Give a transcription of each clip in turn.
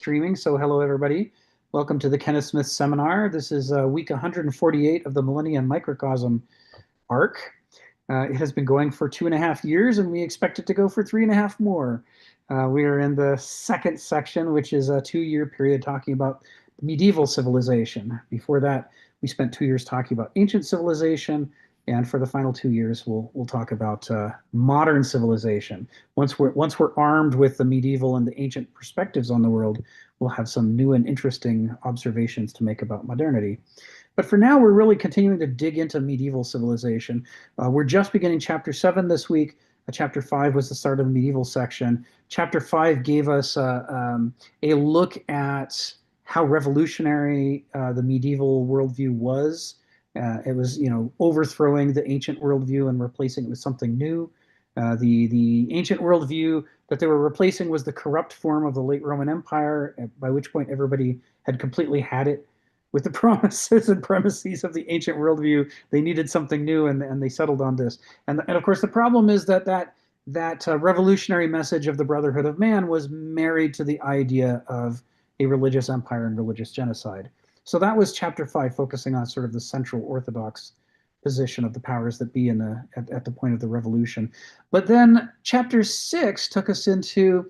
Streaming. So hello, everybody. Welcome to the Kenneth Smith seminar. This is week 148 of the Millennia and Microcosm arc. It has been going for 2.5 years, and we expect it to go for 3.5 more. We are in the second section, which is a 2-year period talking about medieval civilization. Before that, we spent 2 years talking about ancient civilization, and for the final 2 years, we'll talk about modern civilization. Once we're armed with the medieval and the ancient perspectives on the world, we'll have some new and interesting observations to make about modernity. But for now, we're really continuing to dig into medieval civilization. We're just beginning chapter 7 this week. Chapter 5 was the start of the medieval section. Chapter 5 gave us a look at how revolutionary the medieval worldview was. It was, overthrowing the ancient worldview and replacing it with something new. The ancient worldview that they were replacing was the corrupt form of the late Roman Empire, by which point everybody had completely had it with the promises and premises of the ancient worldview. They needed something new, and they settled on this. And of course, the problem is that revolutionary message of the brotherhood of man was married to the idea of a religious empire and religious genocide. So that was chapter 5, focusing on sort of the central orthodox position of the powers that be at the point of the revolution. But then chapter 6 took us into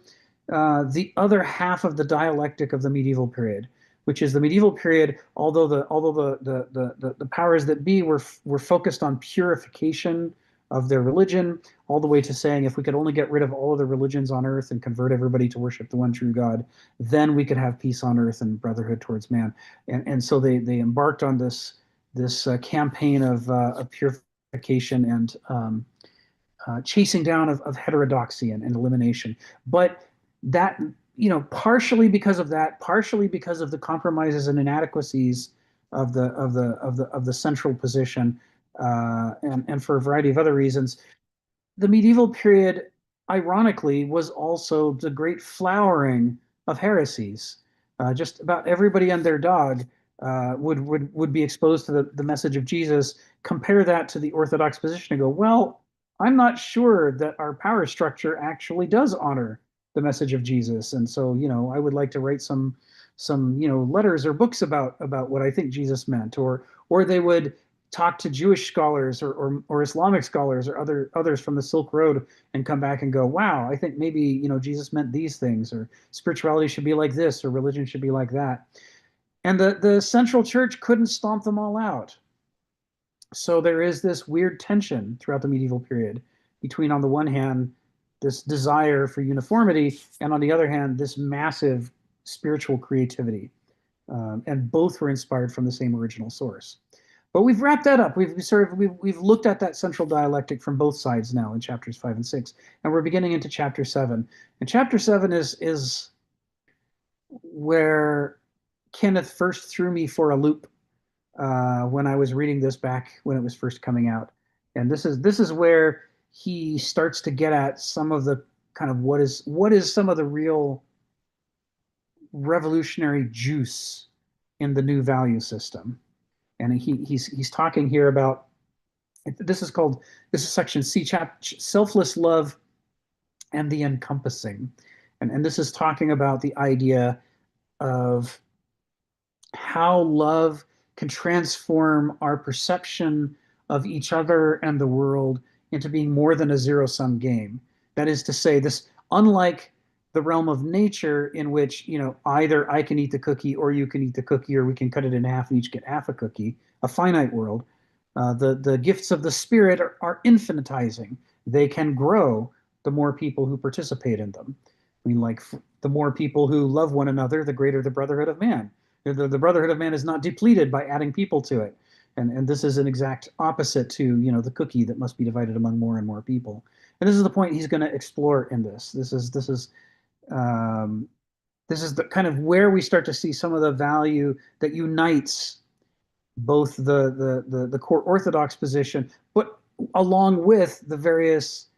the other half of the dialectic of the medieval period, which is the medieval period. Although the powers that be were focused on purification of their religion, all the way to saying if we could only get rid of all of the religions on earth and convert everybody to worship the one true God, then we could have peace on earth and brotherhood towards man. And so they embarked on this campaign of purification and chasing down of heterodoxy and elimination. But that, partially because of that, partially because of the compromises and inadequacies of the central position, and for a variety of other reasons, the medieval period, ironically, was also the great flowering of heresies. Just about everybody and their dog would be exposed to the message of Jesus. Compare that to the Orthodox position and go, well, I'm not sure that our power structure actually does honor the message of Jesus. And so, I would like to write some letters or books about what I think Jesus meant, or they would talk to Jewish scholars or Islamic scholars or others from the Silk Road and come back and go, wow, I think maybe, Jesus meant these things, or spirituality should be like this, or religion should be like that. And the central church couldn't stomp them all out. So there is this weird tension throughout the medieval period between, on the one hand, this desire for uniformity, and on the other hand, this massive spiritual creativity. And both were inspired from the same original source. But we've wrapped that up. We've looked at that central dialectic from both sides now in chapters 5 and 6, and we're beginning into chapter 7. And chapter 7 is where Kenneth first threw me for a loop when I was reading this back when it was first coming out. And this is where he starts to get at some of the kind of what is some of the real revolutionary juice in the new value system. And he's talking here about, this is section C, selfless love and the encompassing. And this is talking about the idea of how love can transform our perception of each other and the world into being more than a zero-sum game. That is to say, this, unlike the realm of nature, in which, either I can eat the cookie or you can eat the cookie, or we can cut it in half and each get half a cookie, a finite world. The gifts of the spirit are infinitizing. They can grow the more people who participate in them. I mean, like, the more people who love one another, the greater the brotherhood of man. The brotherhood of man is not depleted by adding people to it. And this is an exact opposite to, the cookie that must be divided among more and more people. And this is the point he's going to explore in this. This is the kind of where we start to see some of the value that unites both the core Orthodox position, but along with the various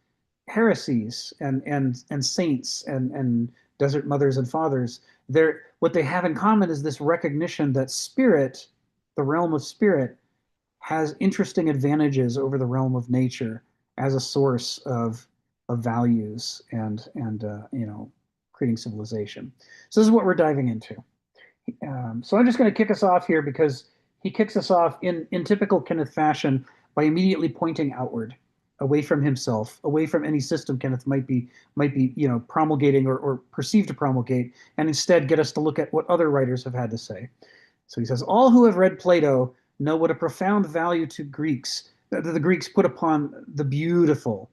heresies and saints and desert mothers and fathers. What they have in common is this recognition that spirit, the realm of spirit, has interesting advantages over the realm of nature as a source of values and creating civilization. So this is what we're diving into. So I'm just going to kick us off here because he kicks us off in typical Kenneth fashion by immediately pointing outward, away from himself, away from any system Kenneth might be promulgating or perceived to promulgate, and instead get us to look at what other writers have had to say. So he says, all who have read Plato know what a profound value to Greeks the Greeks put upon the beautiful,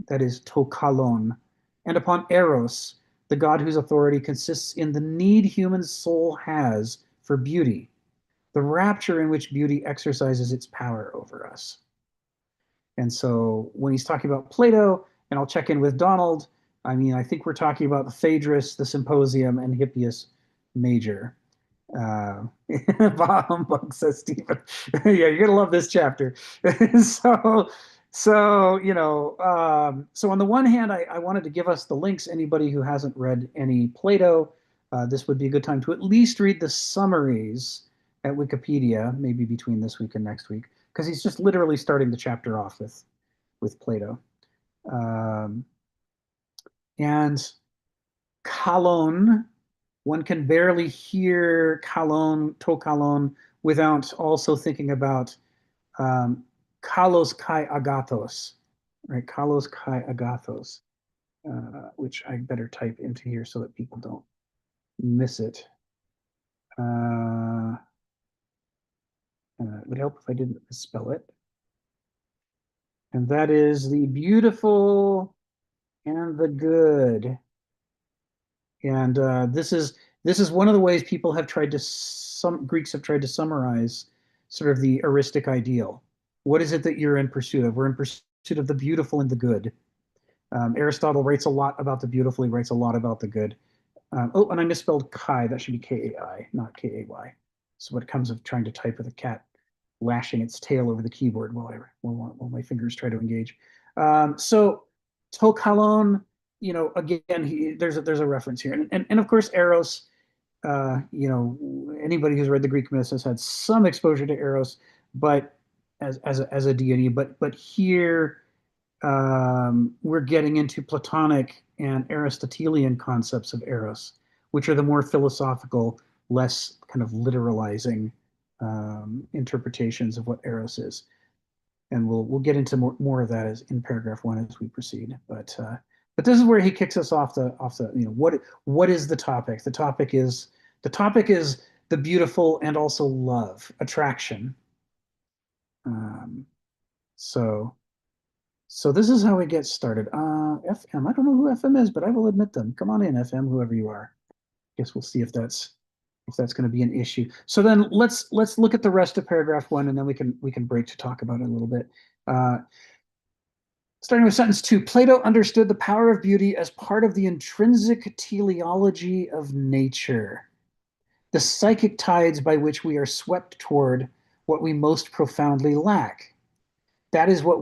that is to kalon, and upon eros, the god whose authority consists in the need human soul has for beauty, the rapture in which beauty exercises its power over us. And so when he's talking about Plato, and I'll check in with Donald, I mean, I think we're talking about the Phaedrus, the Symposium, and Hippias Major. Bah humbug, says Stephen. Yeah, you're gonna love this chapter. so, so on the one hand, I wanted to give us the links. Anybody who hasn't read any Plato, this would be a good time to at least read the summaries at Wikipedia, maybe between this week and next week, because he's just literally starting the chapter off with Plato. And kalon, one can barely hear kalon, to kalon, without also thinking about kalos kai agathos, right? Kalos kai agathos, which I better type into here so that people don't miss it. It would help if I didn't misspell it. And that is the beautiful and the good. And this is one of the ways people have tried to some Greeks have tried to summarize sort of the eristic ideal. What is it that you're in pursuit of? We're in pursuit of the beautiful and the good. Aristotle writes a lot about the beautiful. He writes a lot about the good. Oh, and I misspelled Kai. That should be Kai, not Kay. So what comes of trying to type with a cat lashing its tail over the keyboard while my fingers try to engage. So Tokalon, again, there's a reference here, and of course Eros. Anybody who's read the Greek myths has had some exposure to Eros, but as a deity. But here we're getting into Platonic and Aristotelian concepts of Eros, which are the more philosophical, less kind of literalizing interpretations of what Eros is. And we'll get into more of that as in paragraph 1 as we proceed. But this is where he kicks us off the what is the topic? The topic is the beautiful and also love, attraction. So this is how we get started. FM, I don't know who FM is, but I will admit them. Come on in, FM, whoever you are. Guess we'll see if that's going to be an issue. So then let's look at the rest of paragraph 1, and then we can break to talk about it a little bit. Starting with sentence 2, Plato understood the power of beauty as part of the intrinsic teleology of nature, the psychic tides by which we are swept toward what we most profoundly lack. That is what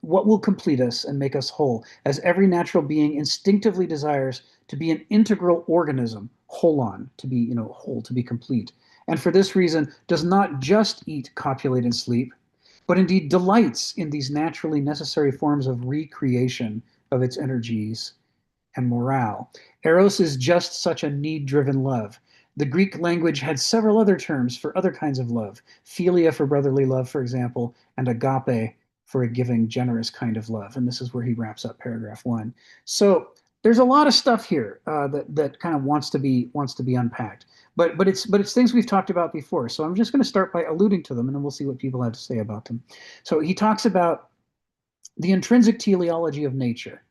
will complete us and make us whole, as every natural being instinctively desires to be an integral organism, whole, to be complete. And for this reason, does not just eat, copulate, and sleep, but indeed delights in these naturally necessary forms of recreation of its energies and morale. Eros is just such a need-driven love. The Greek language had several other terms for other kinds of love, philia for brotherly love, for example, and agape for a giving, generous kind of love. And this is where he wraps up paragraph 1. So there's a lot of stuff here that kind of wants to be unpacked. But it's things we've talked about before. So I'm just going to start by alluding to them, and then we'll see what people have to say about them. So he talks about the intrinsic teleology of nature.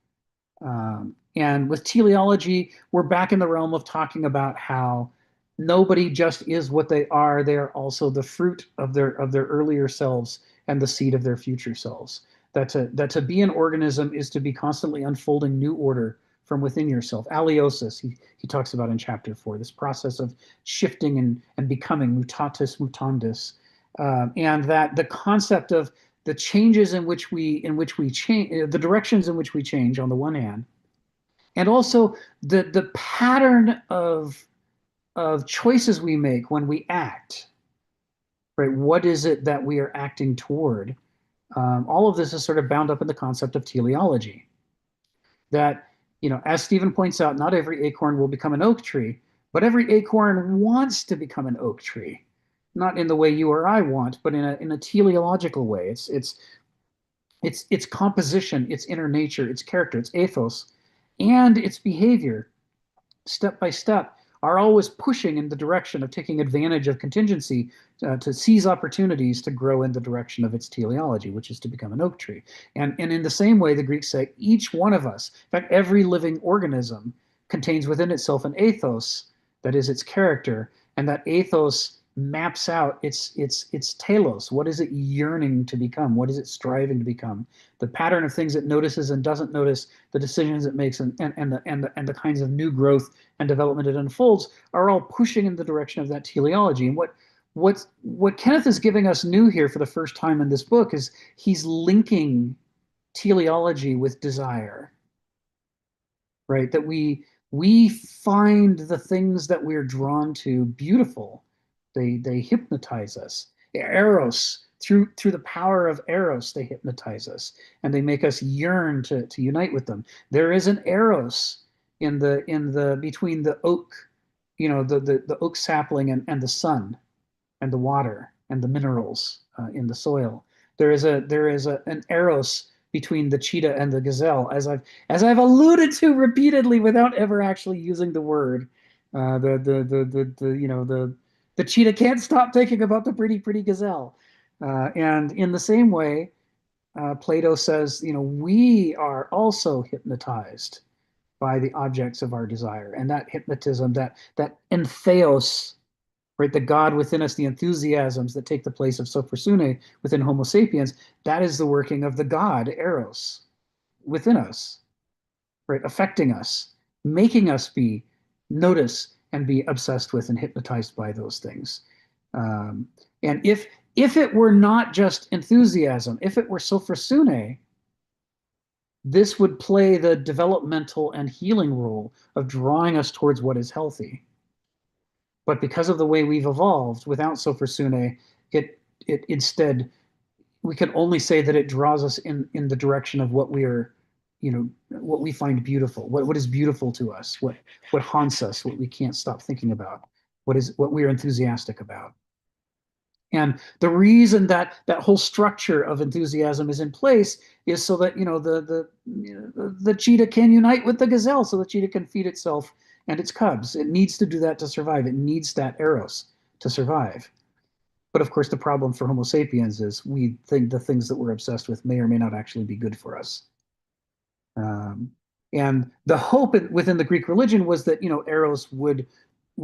And with teleology, we're back in the realm of talking about how nobody just is what they are. They are also the fruit of their earlier selves and the seed of their future selves. That to be an organism is to be constantly unfolding new order from within yourself. Aliosis, he talks about in chapter 4, this process of shifting and becoming, mutatis mutandis, and that the concept of the changes in which we change, the directions in which we change on the one hand, and also the pattern of choices we make when we act, right? What is it that we are acting toward? All of this is sort of bound up in the concept of teleology. That As Stephen points out, not every acorn will become an oak tree, but every acorn wants to become an oak tree, not in the way you or I want, but in a teleological way. It's composition, its inner nature, its character, its ethos, and its behavior, step by step, are always pushing in the direction of taking advantage of contingency to seize opportunities to grow in the direction of its teleology, which is to become an oak tree. And in the same way, the Greeks say each one of us, in fact, every living organism, contains within itself an ethos that is its character, and that ethos maps out its telos. What is it yearning to become? What is it striving to become? The pattern of things it notices and doesn't notice, the decisions it makes, and the kinds of new growth and development it unfolds are all pushing in the direction of that teleology. And what Kenneth is giving us new here for the first time in this book is he's linking teleology with desire, right? That we find the things that we're drawn to beautiful. They hypnotize us. Eros, through the power of Eros, they hypnotize us and they make us yearn to unite with them. There is an Eros in the between the oak, the oak sapling and the sun and the water and the minerals in the soil. An eros between the cheetah and the gazelle, as I've alluded to repeatedly without ever actually using the word. The cheetah can't stop thinking about the pretty gazelle, and in the same way, Plato says, we are also hypnotized by the objects of our desire, and that hypnotism, that entheos, right? The God within us, the enthusiasms that take the place of sophrosyne within Homo sapiens, that is the working of the God, Eros, within us, right? Affecting us, making us be, notice, and be obsessed with and hypnotized by those things. And if it were not just enthusiasm, if it were sophrosyne, this would play the developmental and healing role of drawing us towards what is healthy. But because of the way we've evolved without sophrosyne, it instead, we can only say that it draws us in the direction of what we are, what we find beautiful, what is beautiful to us, what haunts us, what we can't stop thinking about, what we're enthusiastic about. And the reason that whole structure of enthusiasm is in place is so that the cheetah can unite with the gazelle, so the cheetah can feed itself and its cubs. It needs to do that to survive. It needs that eros to survive. But of course, the problem for Homo sapiens is we think the things that we're obsessed with may or may not actually be good for us. Um, and the hope within the Greek religion was that Eros would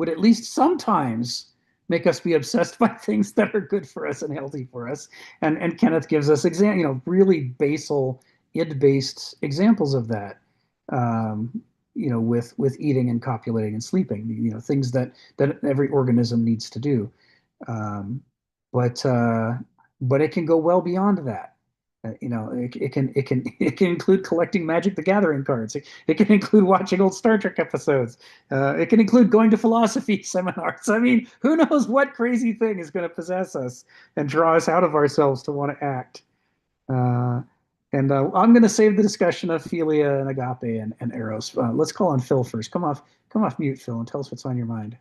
at least sometimes make us be obsessed by things that are good for us and healthy for us. And Kenneth gives us really basal id-based examples of that. With eating and copulating and sleeping, things that every organism needs to do. Um, but but it can go well beyond that. It can include collecting Magic the Gathering cards. It can include watching old Star Trek episodes. It can include going to philosophy seminars. I mean, who knows what crazy thing is going to possess us and draw us out of ourselves to want to act. Uh, and I'm going to save the discussion of philia and agape and eros. Let's call on Phil first. Come off mute, Phil, and tell us what's on your mind.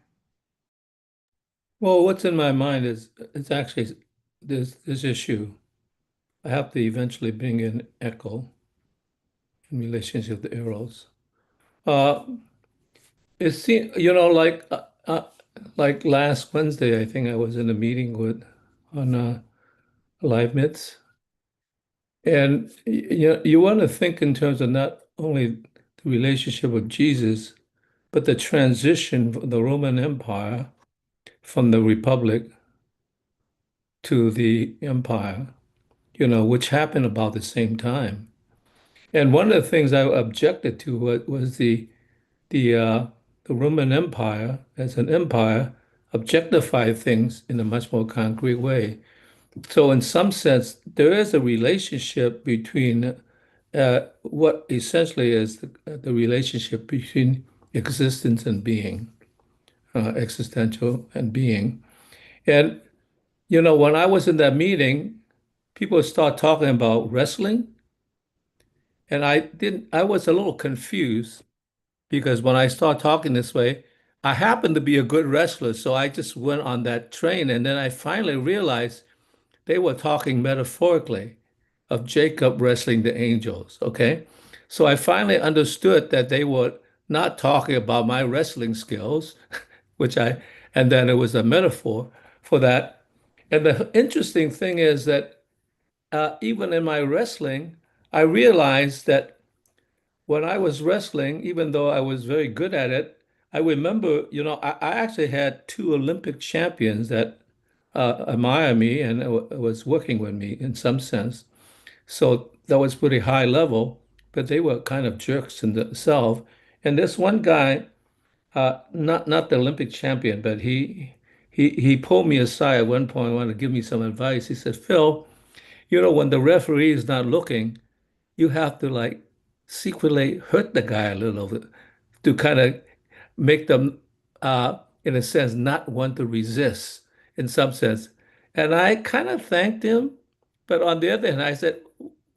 Well, what's in my mind is it's actually this issue. I have to eventually bring in echo in relationship to eros. Uh, it seems, like last Wednesday, I think I was in a meeting with on Leibniz, and you want to think in terms of not only the relationship with Jesus, but the transition of the Roman Empire from the Republic to the Empire, which happened about the same time. And one of the things I objected to was the uh, the Roman Empire as an empire objectified things in a much more concrete way. So in some sense, there is a relationship between what essentially is the relationship between existence and being, existential and being. And when I was in that meeting, people start talking about wrestling, and I was a little confused because when I start talking this way, I happen to be a good wrestler. So I just went on that train. And then I finally realized they were talking metaphorically of Jacob wrestling the angels. Okay. So I finally understood that they were not talking about my wrestling skills, which and then it was a metaphor for that. And the interesting thing is that even in my wrestling, I realized that when I was wrestling, even though I was very good at it, I remember, I actually had two Olympic champions that admire me and was working with me in some sense. So that was pretty high level, but they were kind of jerks in themselves. And this one guy, not the Olympic champion, but he pulled me aside at one point, wanted to give me some advice. He said, Phil, when the referee is not looking, you have to like secretly hurt the guy a little bit to kind of make them, in a sense, not want to resist in some sense. And I kind of thanked him, but on the other hand, I said,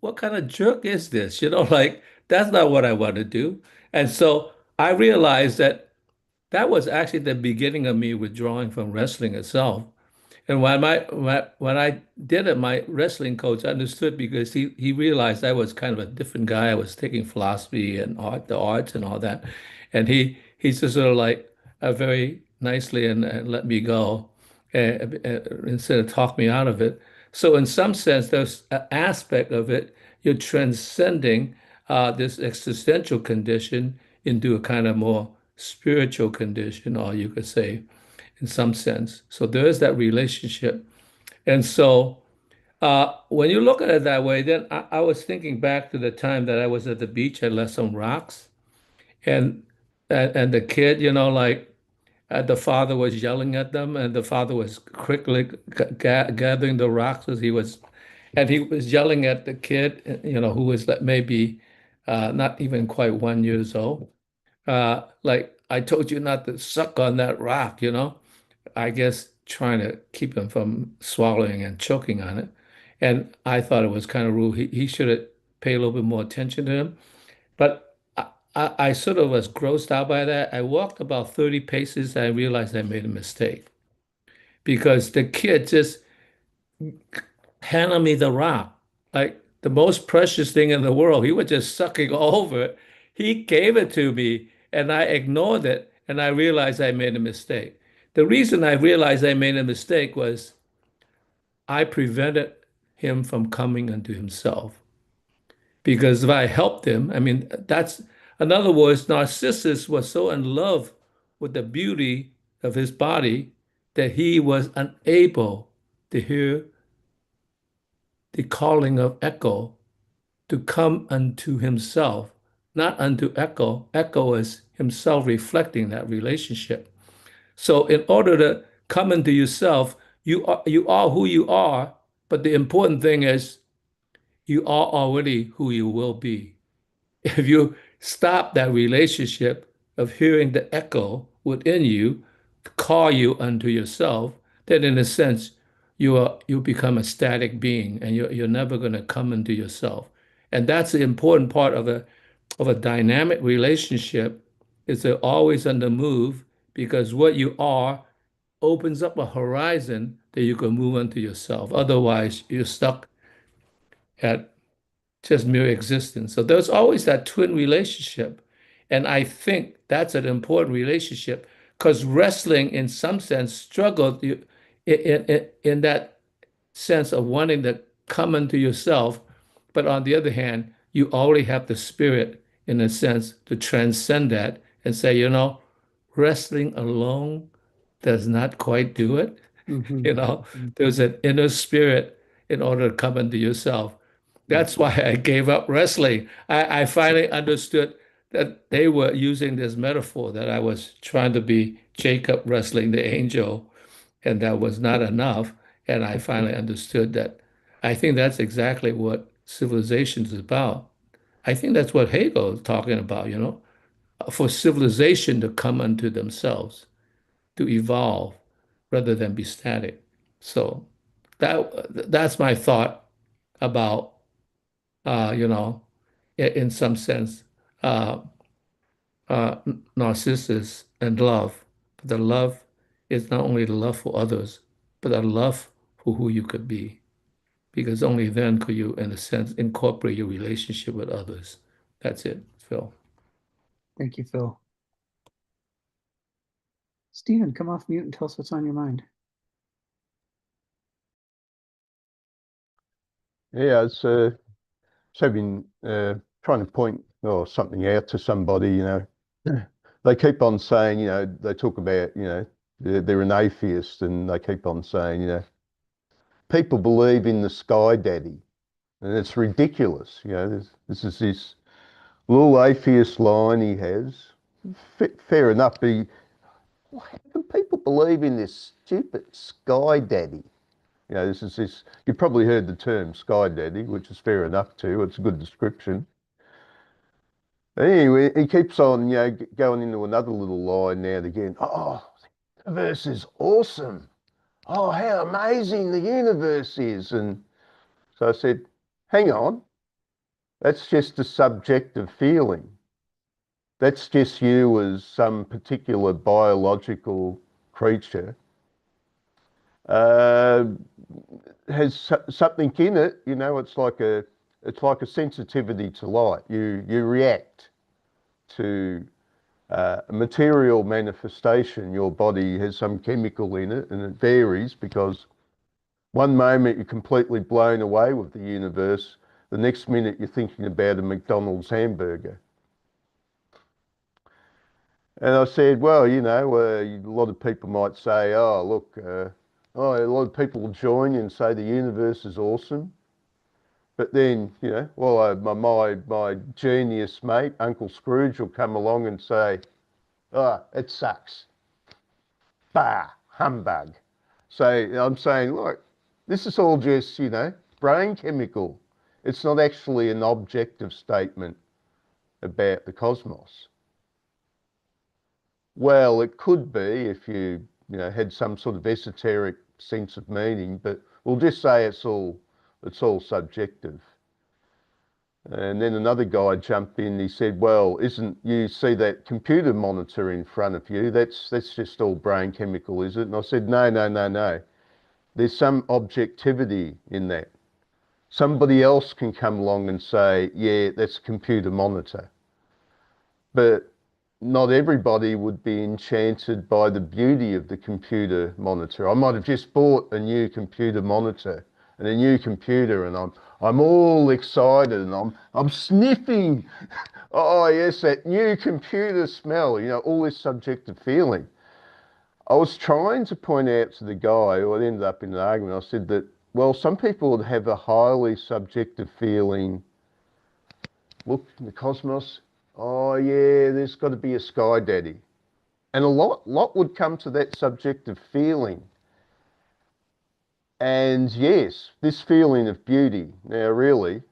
what kind of jerk is this? Like that's not what I want to do. And so I realized that that was actually the beginning of me withdrawing from wrestling itself. And when I did it, my wrestling coach understood because he realized I was kind of a different guy. I was taking philosophy and the arts and all that, and he just sort of like very nicely and let me go instead of talk me out of it. So in some sense, there's an aspect of it. You're transcending this existential condition into a kind of more spiritual condition, or you could say in some sense. So there is that relationship. And so when you look at it that way, then I was thinking back to the time that I was at the beach. I left some rocks, and and the kid, like the father was yelling at them, and the father was quickly gathering the rocks as and he was yelling at the kid, who was maybe not even quite 1 years old. Like I told you not to suck on that rock, I guess trying to keep him from swallowing and choking on it. And I thought it was kind of rude. He should have paid a little bit more attention to him. But I sort of was grossed out by that. I walked about 30 paces and I realized I made a mistake because the kid just handed me the rock, like the most precious thing in the world. He was just sucking over it. He gave it to me and I ignored it and I realized I made a mistake. The reason I realized I made a mistake was I prevented him from coming unto himself. Because if I helped him, I mean, in other words, Narcissus was so in love with the beauty of his body that he was unable to hear the calling of Echo to come unto himself, not unto Echo. Echo is himself reflecting that relationship. So in order to come into yourself, you are who you are, but the important thing is you are already who you will be. If you stop that relationship of hearing the echo within you call you unto yourself, then in a sense you become a static being and you're never going to come into yourself. And that's the important part of a dynamic relationship is they're always on the move because what you are opens up a horizon that you can move into yourself. Otherwise, you're stuck at just mere existence. So there's always that twin relationship. And I think that's an important relationship because wrestling, in some sense, struggled in that sense of wanting to come into yourself. But on the other hand, you already have the spirit, in a sense, to transcend that and say, wrestling alone does not quite do it. Hmm. You know, there's an inner spirit in order to come into yourself. That's why I gave up wrestling. I finally understood that they were using this metaphor that I was trying to be Jacob wrestling the angel, and that was not enough. And I finally understood that. I think that's exactly what civilization is about. I think that's what Hegel is talking about, for civilization to come unto themselves, to evolve rather than be static. So that's my thought about in some sense, uh, narcissus and love. But the love is not only the love for others, but a love for who you could be. Because only then could you, in a sense, incorporate your relationship with others. That's it, Phil. Thank you, Phil. Stephen, come off mute and tell us what's on your mind. Yeah, it's having trying to point or something out to somebody, you know. They keep on saying, you know, they talk about, you know, they're an atheist, and they keep on saying, you know, people believe in the sky daddy, and it's ridiculous. You know, this is this little atheist line he has. Fair enough, but how can people believe in this stupid sky daddy? You know, this, you've probably heard the term sky daddy, which is fair enough too. It's a good description. Anyway, he keeps on, you know, going into another little line now and again. Oh, the universe is awesome. Oh, how amazing the universe is. And so I said, hang on, that's just a subjective feeling. That's just you as some particular biological creature. Has something in it, you know, it's like a sensitivity to light. You react to a material manifestation. Your body has some chemical in it, and it varies because one moment you're completely blown away with the universe, the next minute you're thinking about a McDonald's hamburger. And I said, well, you know, a lot of people might say, oh, look, a lot of people will join you and say the universe is awesome. But then, you know, well, my genius mate, Uncle Scrooge, will come along and say, oh, it sucks. Bah, humbug. So I'm saying, look, this is all just, you know, brain chemical. It's not actually an objective statement about the cosmos. Well, it could be if you know, had some sort of esoteric sense of meaning, but we'll just say it's all subjective. And then another guy jumped in. He said, "Well, isn't you see that computer monitor in front of you? That's just all brain chemical, is it?" And I said, "No, no, no, no. There's some objectivity in that. Somebody else can come along and say, yeah, that's a computer monitor, but not everybody would be enchanted by the beauty of the computer monitor. I might have just bought a new computer monitor and a new computer, and I'm all excited, and I'm sniffing. Oh yes, that new computer smell. You know, all this subjective feeling. I was trying to point out to the guy, who ended up in an argument. I said that, well, some people would have a highly subjective feeling. Look, in the cosmos, oh yeah, there's got to be a sky daddy. And a lot would come to that subjective feeling. And yes, this feeling of beauty. Now, really,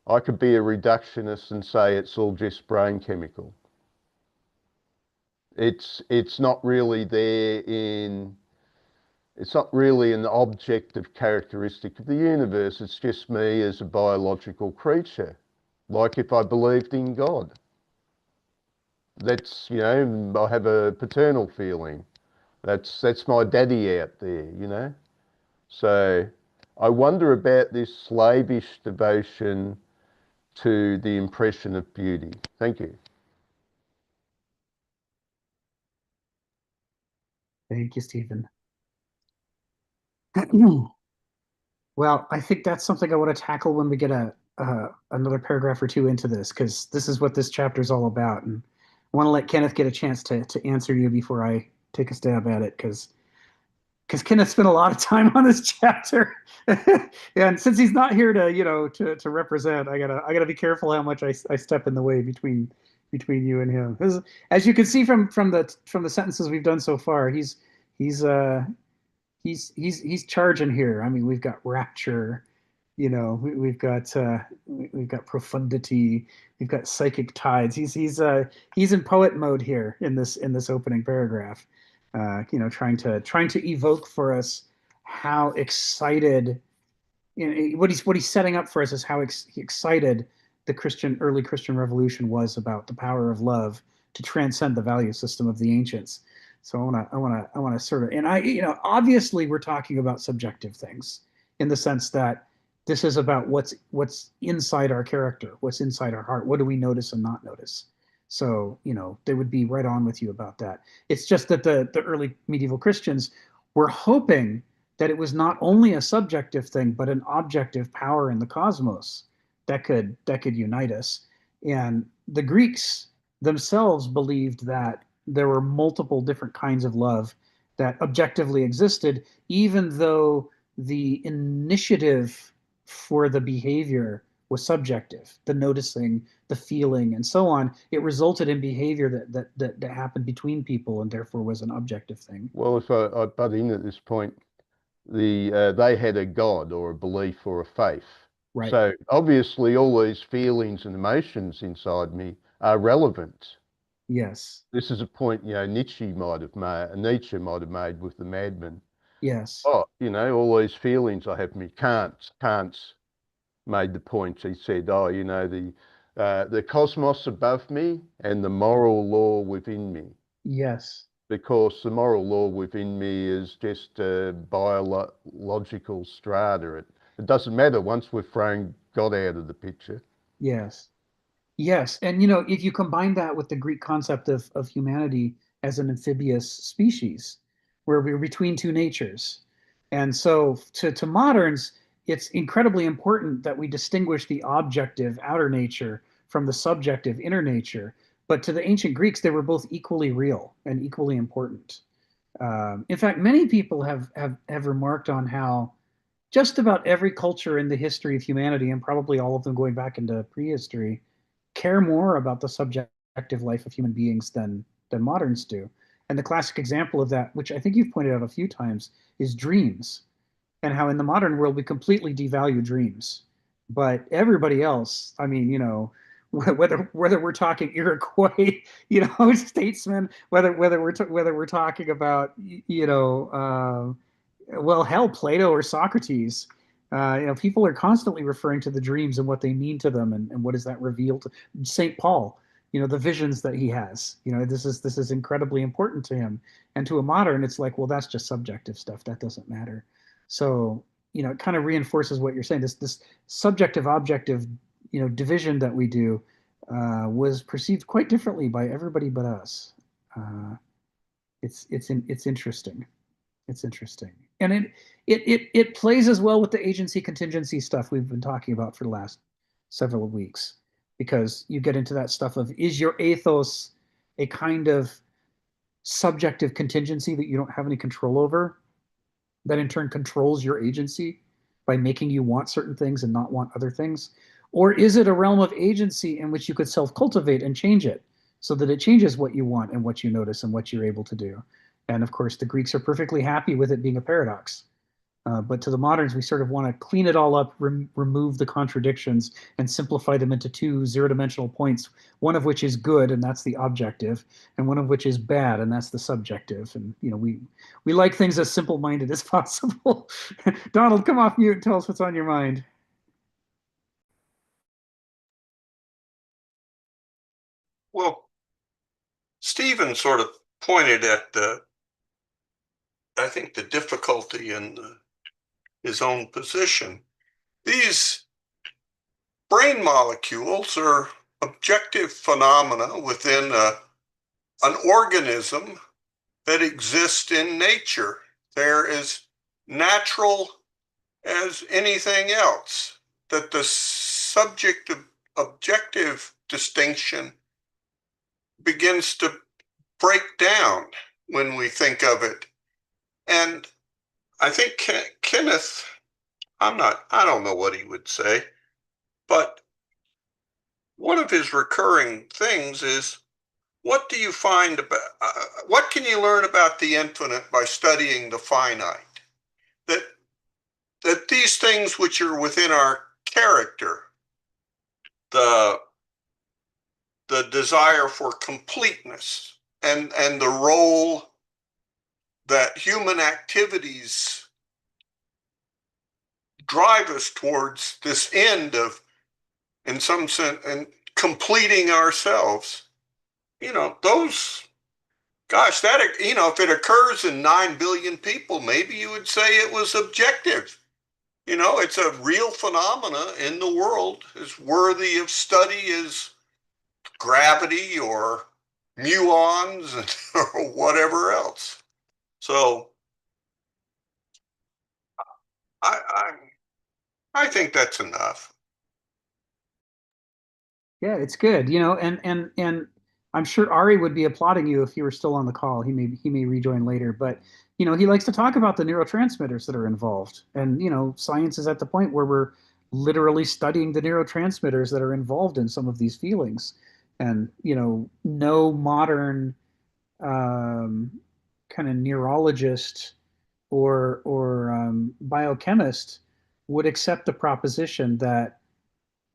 I could be a reductionist and say it's all just brain chemical. It's not really there in, it's not really an objective characteristic of the universe. It's just me as a biological creature. Like if I believed in God. That's, you know, I have a paternal feeling. That's my daddy out there, you know. So I wonder about this slavish devotion to the impression of beauty. Thank you. Thank you, Stephen. Well, I think that's something I want to tackle when we get another paragraph or two into this, because this is what this chapter is all about, and I want to let Kenneth get a chance to answer you before I take a stab at it, because Kenneth spent a lot of time on this chapter, and since he's not here to to represent, I gotta be careful how much I step in the way between you and him. As you can see from the sentences we've done so far, he's he's charging here. I mean, we've got rapture, we've got profundity, we've got psychic tides. He's in poet mode here in this opening paragraph. Trying to evoke for us how excited, what he's setting up for us is how excited the early Christian revolution was about the power of love to transcend the value system of the ancients. So I want to sort of, and obviously we're talking about subjective things in the sense that this is about what's inside our character, what's inside our heart. What do we notice and not notice? So, they would be right on with you about that. It's just that the early medieval Christians were hoping that it was not only a subjective thing, but an objective power in the cosmos that could unite us. And the Greeks themselves believed that there were multiple different kinds of love that objectively existed, even though the initiative for the behavior was subjective, the noticing, the feeling, and so on. It resulted in behavior that happened between people and therefore was an objective thing. Well, if I butt in at this point, they had a god or a belief or a faith. Right. So obviously all these feelings and emotions inside me are relevant. Yes. This is a point, Nietzsche might have made with the madman. Yes. Oh, all these feelings I have, me Kant's made the point. He said, oh, the cosmos above me and the moral law within me. Yes. Because the moral law within me is just a biological strata. It doesn't matter once we've thrown God out of the picture. Yes. Yes. And if you combine that with the Greek concept of humanity as an amphibious species, where we're between two natures. And so to moderns, it's incredibly important that we distinguish the objective outer nature from the subjective inner nature. But to the ancient Greeks, they were both equally real and equally important. In fact, many people have remarked on how just about every culture in the history of humanity, and probably all of them going back into prehistory, care more about the subjective life of human beings than moderns do. And the classic example of that, which I think you've pointed out a few times, is dreams, and how in the modern world we completely devalue dreams. But everybody else, I mean, whether we're talking Iroquois, statesmen, whether we're talking about, well, hell, Plato or Socrates. People are constantly referring to the dreams and what they mean to them, and what does that reveal to St. Paul? The visions that he has. This is incredibly important to him, and to a modern, it's like, well, that's just subjective stuff. That doesn't matter. So, it kind of reinforces what you're saying. This subjective objective, division that we do was perceived quite differently by everybody but us. It's interesting. It's interesting, and it plays as well with the agency contingency stuff we've been talking about for the last several weeks, because you get into that stuff of, is your ethos a kind of subjective contingency that you don't have any control over, that in turn controls your agency by making you want certain things and not want other things? Or is it a realm of agency in which you could self-cultivate and change it so that it changes what you want and what you notice and what you're able to do? And of course, the Greeks are perfectly happy with it being a paradox. But to the moderns, we sort of want to clean it all up, remove the contradictions, and simplify them into two zero-dimensional points, one of which is good, and that's the objective, and one of which is bad, and that's the subjective. And we like things as simple-minded as possible. Donald, come off mute and tell us what's on your mind. Well, Stephen sort of pointed at I think, the difficulty in his own position. These brain molecules are objective phenomena within an organism that exists in nature. They're as natural as anything else. That the subjective objective distinction begins to break down when we think of it. And I think Kenneth, I don't know what he would say, but one of his recurring things is, what do you find about, what can you learn about the infinite by studying the finite? That these things which are within our character, the desire for completeness and the role that human activities drive us towards this end of in some sense, and completing ourselves, those, gosh, that, if it occurs in 9 billion people, maybe you would say it was objective. It's a real phenomena in the world, as worthy of study as gravity or muons or whatever else. So I, I, I think that's enough. Yeah, it's good, and I'm sure Ari would be applauding you if you were still on the call. He may rejoin later, but he likes to talk about the neurotransmitters that are involved. And science is at the point where we're literally studying the neurotransmitters that are involved in some of these feelings. And no modern kind of neurologist or biochemist would accept the proposition that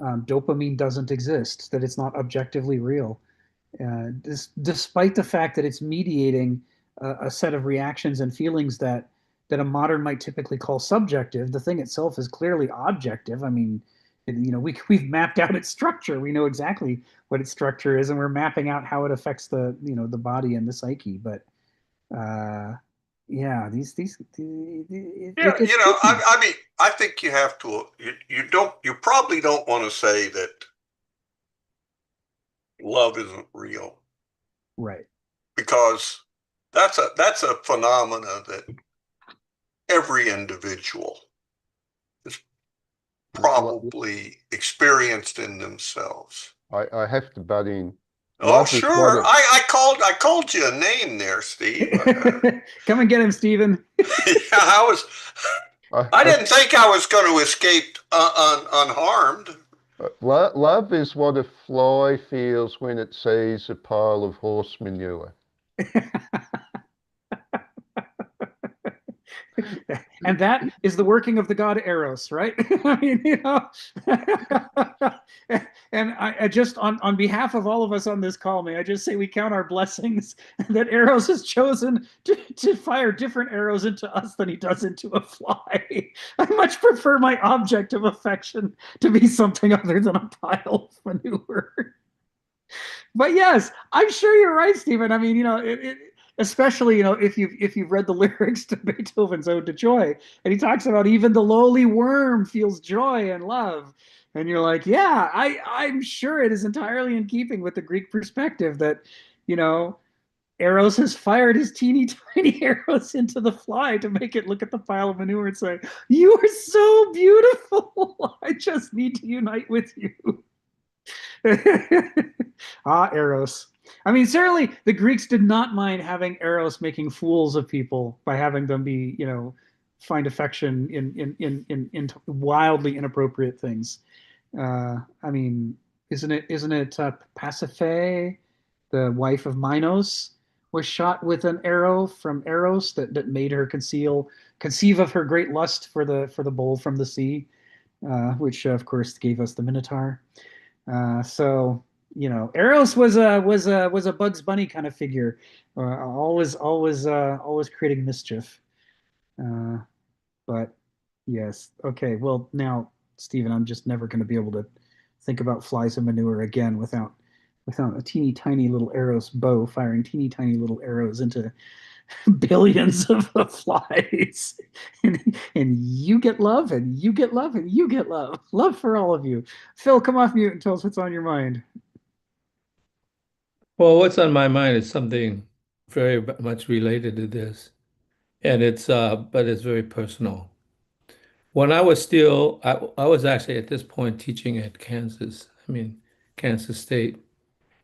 dopamine doesn't exist, that it's not objectively real, despite the fact that it's mediating a set of reactions and feelings that a modern might typically call subjective. The thing itself is clearly objective. I mean, we've mapped out its structure. We know exactly what its structure is, and we're mapping out how it affects the body and the psyche. But yeah, Yeah, it's tricky. I mean, I think you have to. You probably don't want to say that love isn't real, Right. because that's a phenomena that every individual has probably experienced in themselves. I have to butt in. Oh, Love is what sure. it, I called you a name there, Steve. Come and get him, Stephen. Yeah, I I, didn't think I was going to escape unharmed. love is what a fly feels when it sees a pile of horse manure. And that is the working of the god Eros, right? I mean, and I just on behalf of all of us on this call, may I just say we count our blessings that Eros has chosen to fire different arrows into us than he does into a fly. I much prefer my object of affection to be something other than a pile of manure. But yes, I'm sure you're right, Stephen. I mean, especially if you've read the lyrics to Beethoven's Ode to Joy, and he talks about even the lowly worm feels joy and love, and you're like, yeah, I'm sure it is entirely in keeping with the Greek perspective that you know Eros has fired his teeny tiny arrows into the fly to make it look at the pile of manure and say, "You are so beautiful. I just need to unite with you." Ah, Eros. I mean, certainly the Greeks did not mind having Eros making fools of people by having them be, find affection in wildly inappropriate things. I mean, isn't it Pasiphae, the wife of Minos, was shot with an arrow from Eros that made her conceive of her great lust for the bowl from the sea, which of course gave us the Minotaur. So Eros was a Bugs Bunny kind of figure, always creating mischief. Uh, but yes, okay. Well, now, Stephen, I'm just never going to be able to think about flies and manure again without a teeny tiny little Eros bow firing teeny tiny little arrows into billions of flies. And you get love, and you get love, and you get love. Love for all of you. Phil, come off mute and tell us what's on your mind. Well, what's on my mind is something very much related to this, and but it's very personal. When I was still, I was actually at this point teaching at Kansas State,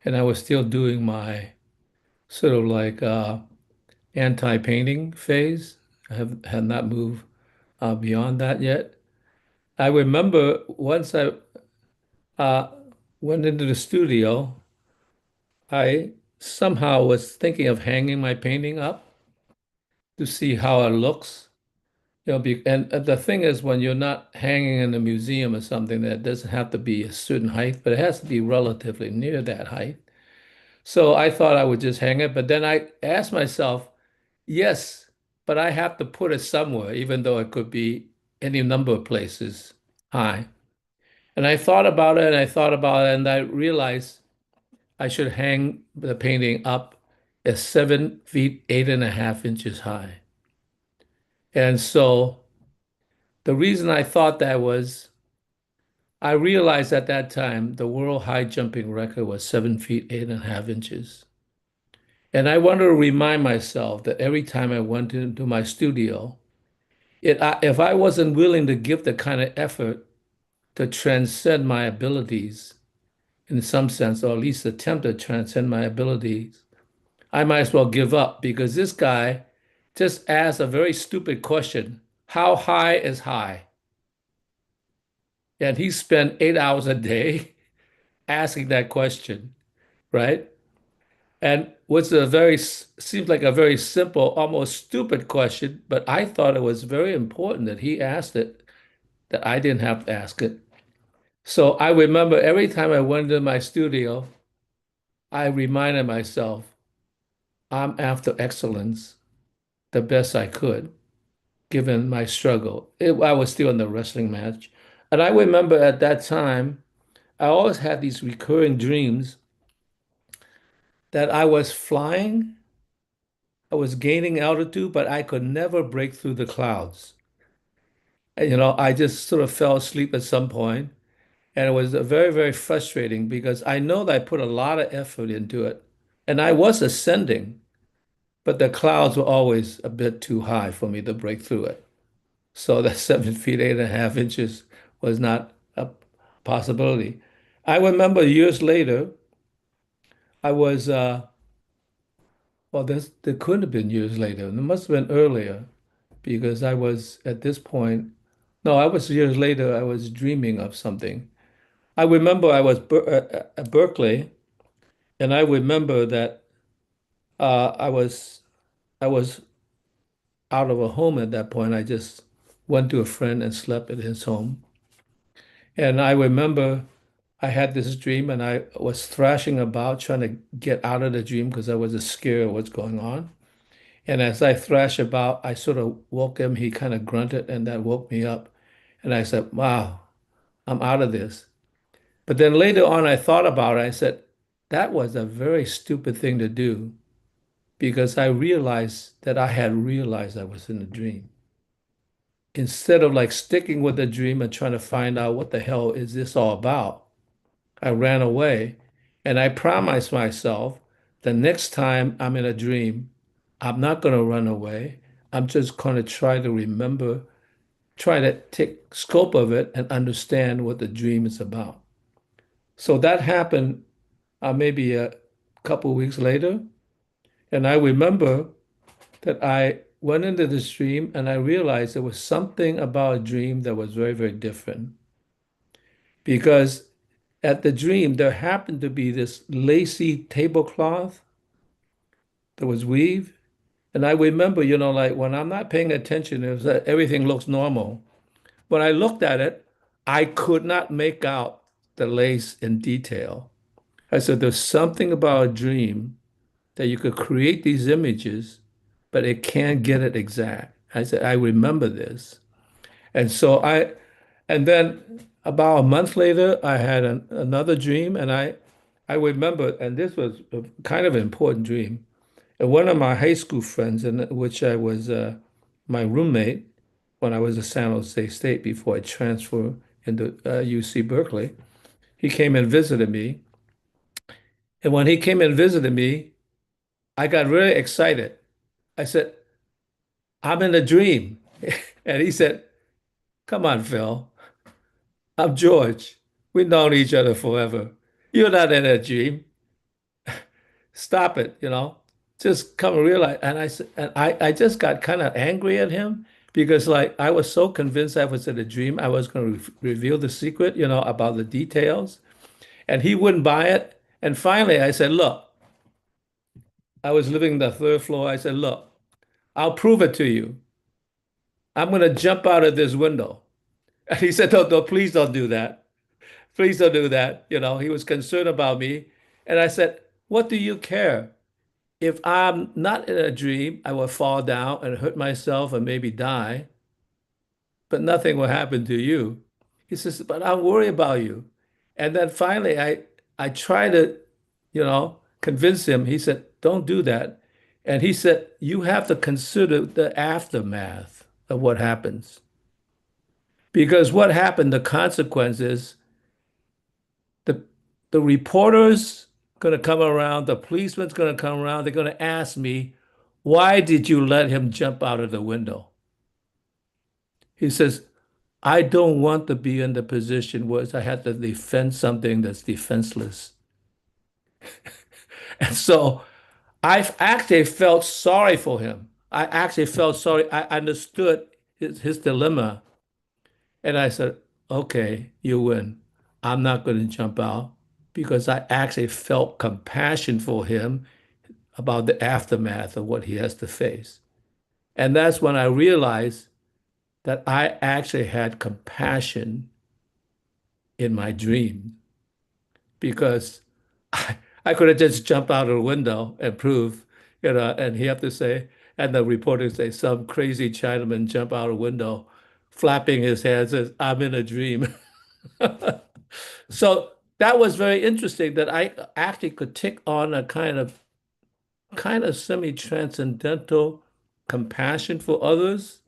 and I was still doing my sort of like anti-painting phase. Had not moved beyond that yet. I remember once I uh, went into the studio, I somehow was thinking of hanging my painting up to see how it looks. And the thing is, when you're not hanging in a museum or something, that doesn't have to be a certain height, but it has to be relatively near that height. So I thought I would just hang it, but then I asked myself, yes, but I have to put it somewhere, even though it could be any number of places high. And I thought about it and I thought about it and I realized I should hang the painting up at 7 feet 8.5 inches high. And so the reason I thought that was I realized at that time the world high jumping record was 7 feet 8.5 inches. And I want to remind myself that every time I went into my studio, if I wasn't willing to give the kind of effort to transcend my abilities in some sense, or at least attempt to transcend my abilities, I might as well give up because this guy just asked a very stupid question. How high is high? And he spent 8 hours a day asking that question, right? And what's a very, seems like a very simple, almost stupid question, but I thought it was very important that he asked it, that I didn't have to ask it. So I remember every time I went into my studio, I reminded myself, I'm after excellence the best I could, given my struggle. I was still in the wrestling match. And I remember at that time, I always had these recurring dreams that I was flying, I was gaining altitude, but I could never break through the clouds. And, I just sort of fell asleep at some point, and it was very, very frustrating because I know that I put a lot of effort into it, and I was ascending, but the clouds were always a bit too high for me to break through it. So that 7 feet 8.5 inches was not a possibility. I remember years later, I was well, there couldn't have been years later. It must have been earlier because I was at this point. No, I was years later. I was dreaming of something. I remember I was at Berkeley, and I remember that I was out of a home at that point. I just went to a friend and slept at his home. And I remember I had this dream, and I was thrashing about trying to get out of the dream because I was scared of what's going on. And as I thrashed about, I sort of woke him. He kind of grunted, and that woke me up. And I said, wow, I'm out of this. But then later on, I thought about it. I said, that was a very stupid thing to do because I realized that I had realized I was in a dream. Instead of like sticking with the dream and trying to find out what the hell is this all about, I ran away and I promised myself the next time I'm in a dream, I'm not going to run away. I'm just going to try to remember, try to take scope of it and understand what the dream is about. So that happened maybe a couple of weeks later. And I remember that I went into this dream and I realized there was something about a dream that was very, very different. Because at the dream, there happened to be this lacy tablecloth that was weaved. And I remember, like when I'm not paying attention, it was that everything looks normal. When I looked at it, I could not make out the lace in detail. I said, there's something about a dream that you could create these images, but it can't get it exact. I said, I remember this. And so and then about a month later, I had another dream, and I remember, and this was a kind of an important dream. And one of my high school friends, in which I was my roommate when I was at San Jose State before I transferred into UC Berkeley, he came and visited me. And when he came and visited me, I got really excited. I said, I'm in a dream. And he said, come on, Phil. I'm George. We've known each other forever. You're not in a dream. Stop it, Just come and realize. And I said, and I just got kind of angry at him because like I was so convinced I was in a dream. I was going to re reveal the secret, about the details. And he wouldn't buy it. And finally I said, look, I was living the third floor. I said, look, I'll prove it to you. I'm going to jump out of this window. And he said, no, no, please don't do that. Please don't do that. He was concerned about me. And I said, what do you care? If I'm not in a dream, I will fall down and hurt myself and maybe die, but nothing will happen to you. He says, but I worry about you. And then finally, I try to, convince him. He said, don't do that. And he said, you have to consider the aftermath of what happens. Because what happened, the consequence is the the reporter's going to come around, the policeman's going to come around, they're going to ask me, why did you let him jump out of the window? He says, I don't want to be in the position where I had to defend something that's defenseless. And so I actually felt sorry for him. I actually felt sorry. I understood his dilemma. And I said, okay, you win. I'm not going to jump out because I actually felt compassion for him about the aftermath of what he has to face. And that's when I realized that I actually had compassion in my dream because I could have just jumped out of the window and proved, and he have to say, and the reporter say, some crazy Chinaman jump out a window, flapping his hands, says, I'm in a dream. So that was very interesting that I actually could take on a kind of semi-transcendental compassion for others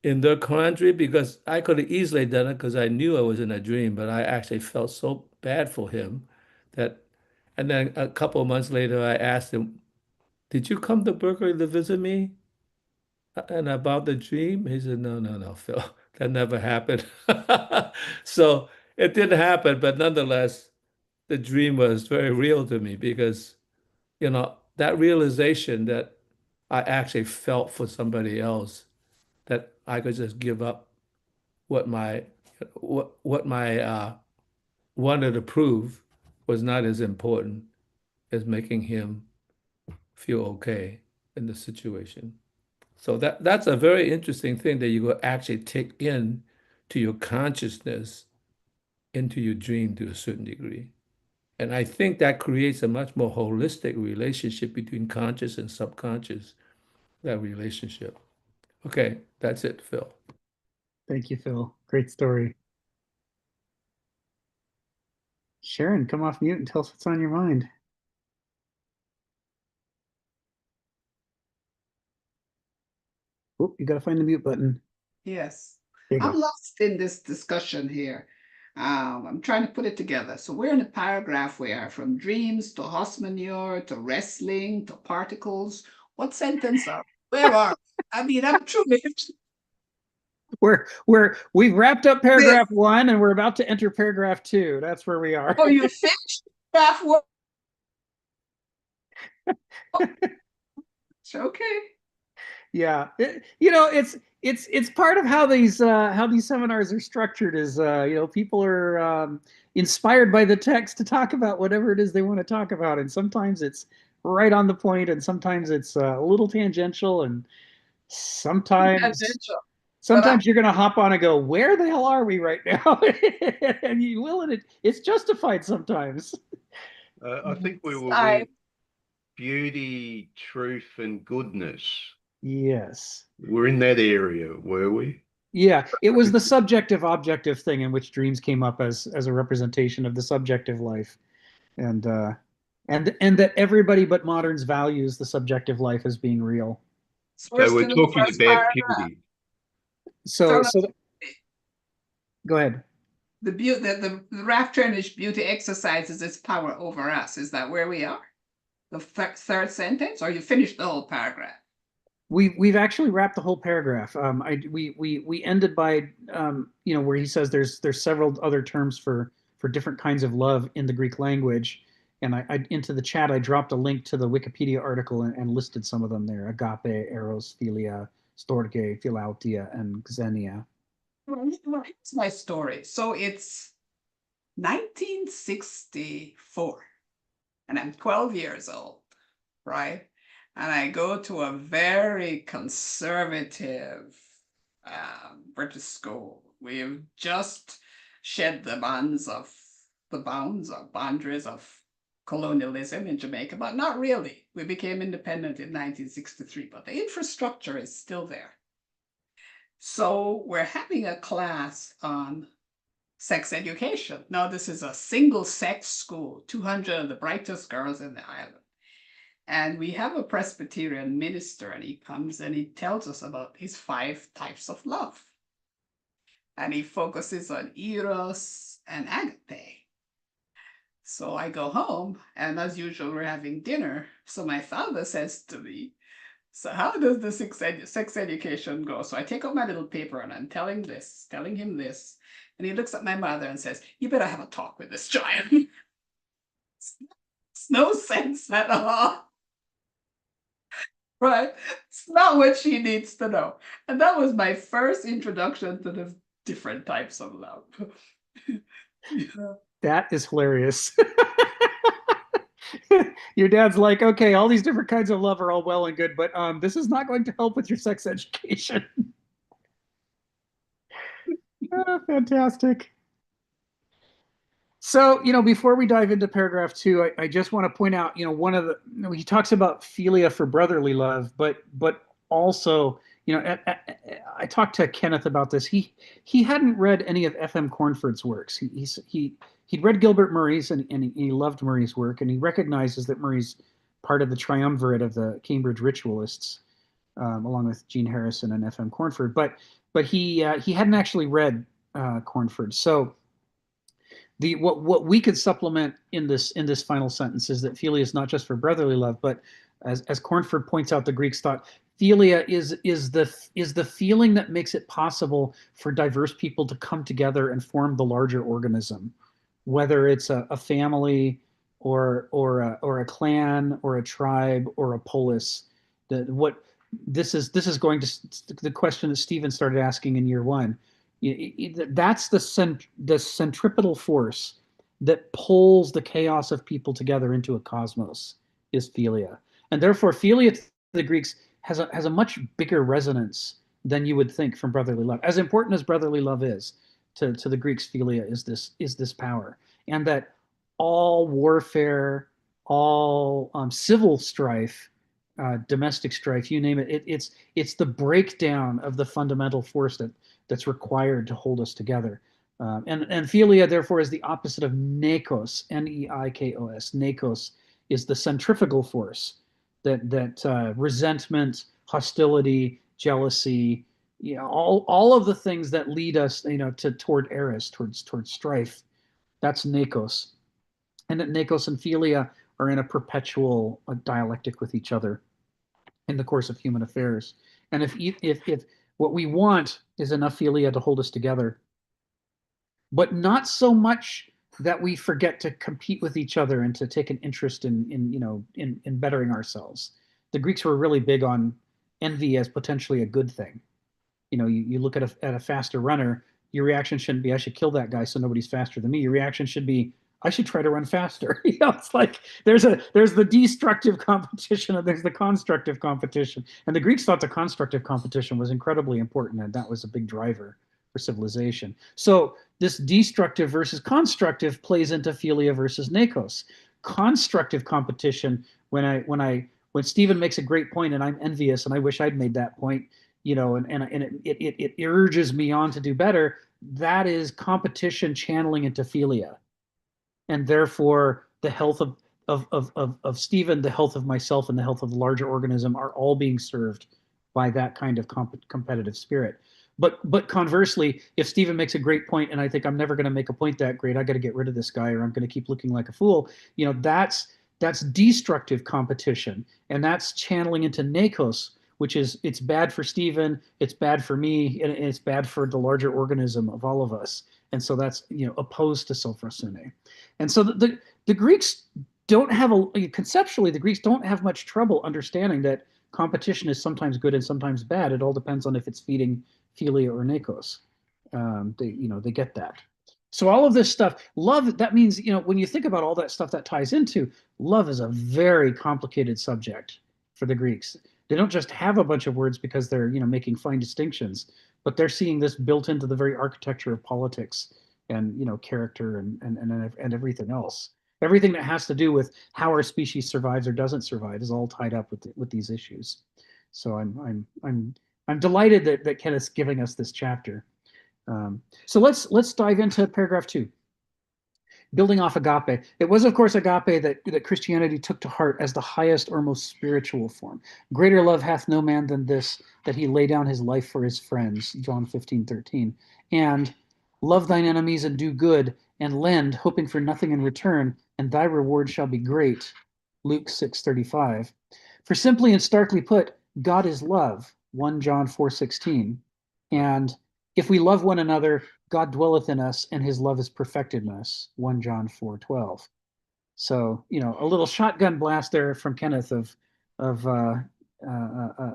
in their quandary because I could have easily done it because I knew I was in a dream, but I actually felt so bad for him that, and then a couple of months later, I asked him, did you come to Berkeley to visit me? And about the dream? He said, no, no, no, Phil, that never happened. So it didn't happen, but nonetheless, the dream was very real to me because, that realization that I actually felt for somebody else, that I could just give up what my wanted to prove was not as important as making him feel okay in the situation. So that's a very interesting thing that you will actually take in to your consciousness into your dream to a certain degree. And I think that creates a much more holistic relationship between conscious and subconscious, that relationship. Okay, that's it, Phil. Thank you, Phil. Great story. Sharon, come off mute and tell us what's on your mind. Oh, you got to find the mute button. Yes. There you I'm go. lost in this discussion here. I'm trying to put it together. So we're in a paragraph where from dreams to horse manure to wrestling to particles. What sentence are where are I mean, I'm truly We've wrapped up paragraph 1 and we're about to enter paragraph 2. That's where we are. Oh, you finished paragraph 1? Okay. Yeah, it's part of how these seminars are structured. Is people are inspired by the text to talk about whatever it is they want to talk about, and sometimes it's right on the point, and sometimes it's a little tangential, and sometimes you're going to hop on and go, where the hell are we right now? And you will, and it's justified sometimes. I think we were with beauty, truth, and goodness. Yes. We're in that area, were we? Yeah, it was the subjective objective thing in which dreams came up as a representation of the subjective life, and that everybody but moderns values the subjective life as being real. So we're talking about beauty. So go ahead. The rapturous beauty exercises its power over us. Is that where we are? The third sentence, or you finished the whole paragraph? We've actually wrapped the whole paragraph. We ended by where he says there's several other terms for different kinds of love in the Greek language, and I into the chat I dropped a link to the Wikipedia article and listed some of them there: agape, eros, philia, storge, philautia, and xenia. Well, here's my story. So it's 1964, and I'm 12 years old, right? And I go to a very conservative British school. We've just shed the boundaries of colonialism in Jamaica, but not really. We became independent in 1963, but the infrastructure is still there. So we're having a class on sex education. Now, this is a single-sex school, 200 of the brightest girls in the island. And we have a Presbyterian minister, and he comes and he tells us about his 5 types of love. And he focuses on eros and agape. So I go home, and as usual, we're having dinner. So my father says to me, so how does the sex education go? So I take out my little paper and I'm telling him this. And he looks at my mother and says, you better have a talk with this child. It's no sense at all. Right? It's not what she needs to know. And that was my first introduction to the different types of love. Yeah. That is hilarious. Your dad's like, okay, all these different kinds of love are all well and good, but this is not going to help with your sex education. Oh, fantastic. So, before we dive into paragraph 2, I just want to point out, one of the, he talks about philia for brotherly love, but also, I talked to Kenneth about this. He hadn't read any of F.M. Cornford's works. He'd read Gilbert Murray's, and he loved Murray's work, and he recognizes that Murray's part of the triumvirate of the Cambridge ritualists, along with Gene Harrison and F.M. Cornford. But he hadn't actually read Cornford. So what we could supplement in this final sentence is that philia is not just for brotherly love, but as Cornford points out, the Greeks thought philia is the feeling that makes it possible for diverse people to come together and form the larger organism, whether it's a family or a clan or a tribe or a polis. This is going to the question that Stephen started asking in year 1. That's the centripetal force that pulls the chaos of people together into a cosmos, is philia. And therefore philia to the Greeks has a much bigger resonance than you would think from brotherly love. As important as brotherly love is to the Greeks, philia is this power. And that all warfare, all civil strife, domestic strife, you name it, it's the breakdown of the fundamental force that's required to hold us together. And philia, therefore, is the opposite of neikos, Neikos. Neikos is the centrifugal force that resentment, hostility, jealousy, all of the things that lead us, toward eris, towards strife. That's neikos. And that neikos and philia are in a perpetual dialectic with each other in the course of human affairs. And if what we want is enough philia to hold us together, but not so much that we forget to compete with each other and to take an interest in bettering ourselves. The Greeks were really big on envy as potentially a good thing. You look at a faster runner, your reaction shouldn't be, I should kill that guy so nobody's faster than me. Your reaction should be, I should try to run faster. It's like there's the destructive competition and there's the constructive competition. And the Greeks thought the constructive competition was incredibly important, and that was a big driver for civilization. So this destructive versus constructive plays into philia versus neikos. Constructive competition, when Stephen makes a great point and I'm envious and I wish I'd made that point, and it urges me on to do better, that is competition channeling into philia. And therefore the health of Stephen, the health of myself, and the health of the larger organism are all being served by that kind of competitive spirit. But conversely, if Stephen makes a great point and I think I'm never going to make a point that great, I got to get rid of this guy or I'm going to keep looking like a fool, that's destructive competition, and that's channeling into neikos, which is, it's bad for Stephen, it's bad for me, and it's bad for the larger organism of all of us. And so that's opposed to sophrosune. And so the Greeks don't have conceptually, the Greeks don't have much trouble understanding that competition is sometimes good and sometimes bad. It all depends on if it's feeding philia or neikos. They get that. So all of this stuff, love, that means, when you think about all that stuff that ties into, love is a very complicated subject for the Greeks. They don't just have a bunch of words because they're, making fine distinctions, but they're seeing this built into the very architecture of politics and, character and everything else. Everything that has to do with how our species survives or doesn't survive is all tied up with these issues. So I'm delighted that Kenneth's giving us this chapter. So let's dive into paragraph 2. Building off agape. It was, of course, agape that Christianity took to heart as the highest or most spiritual form. Greater love hath no man than this, that he lay down his life for his friends, John 15:13. And love thine enemies and do good, and lend, hoping for nothing in return, and thy reward shall be great, Luke 6:35. For simply and starkly put, God is love, 1 John 4:16. And if we love one another, God dwelleth in us, and his love is perfected in us, 1 John 4:12. So, a little shotgun blast there from Kenneth of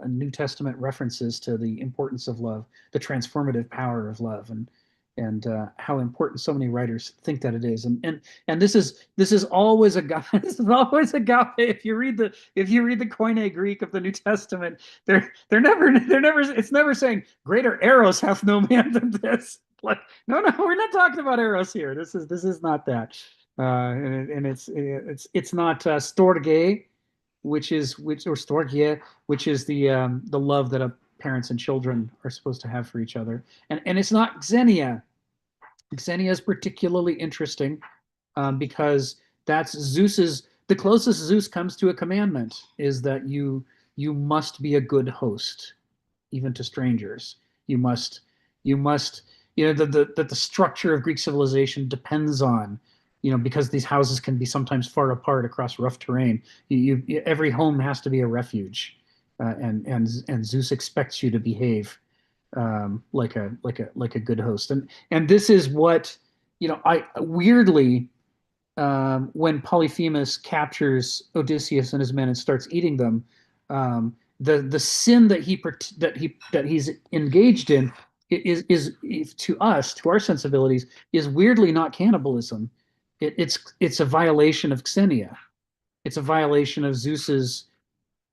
New Testament references to the importance of love, the transformative power of love, and how important so many writers think that it is. And this is always agape. This is always agape. If you read the Koine Greek of the New Testament, they're never it's never saying greater eros hath no man than this. Like, no, we're not talking about eros here. This is not that. And it's not storge, which is storge, which is the love that parents and children are supposed to have for each other, and it's not xenia. Xenia is particularly interesting because that's Zeus's. The closest Zeus comes to a commandment is that you must be a good host, even to strangers. You must that the structure of Greek civilization depends on, because these houses can be sometimes far apart across rough terrain. Every home has to be a refuge, and Zeus expects you to behave like a good host. And this is what, I weirdly, when Polyphemus captures Odysseus and his men and starts eating them, the sin that he's engaged in is to us, to our sensibilities, is weirdly not cannibalism. It's a violation of Xenia. It's a violation of Zeus's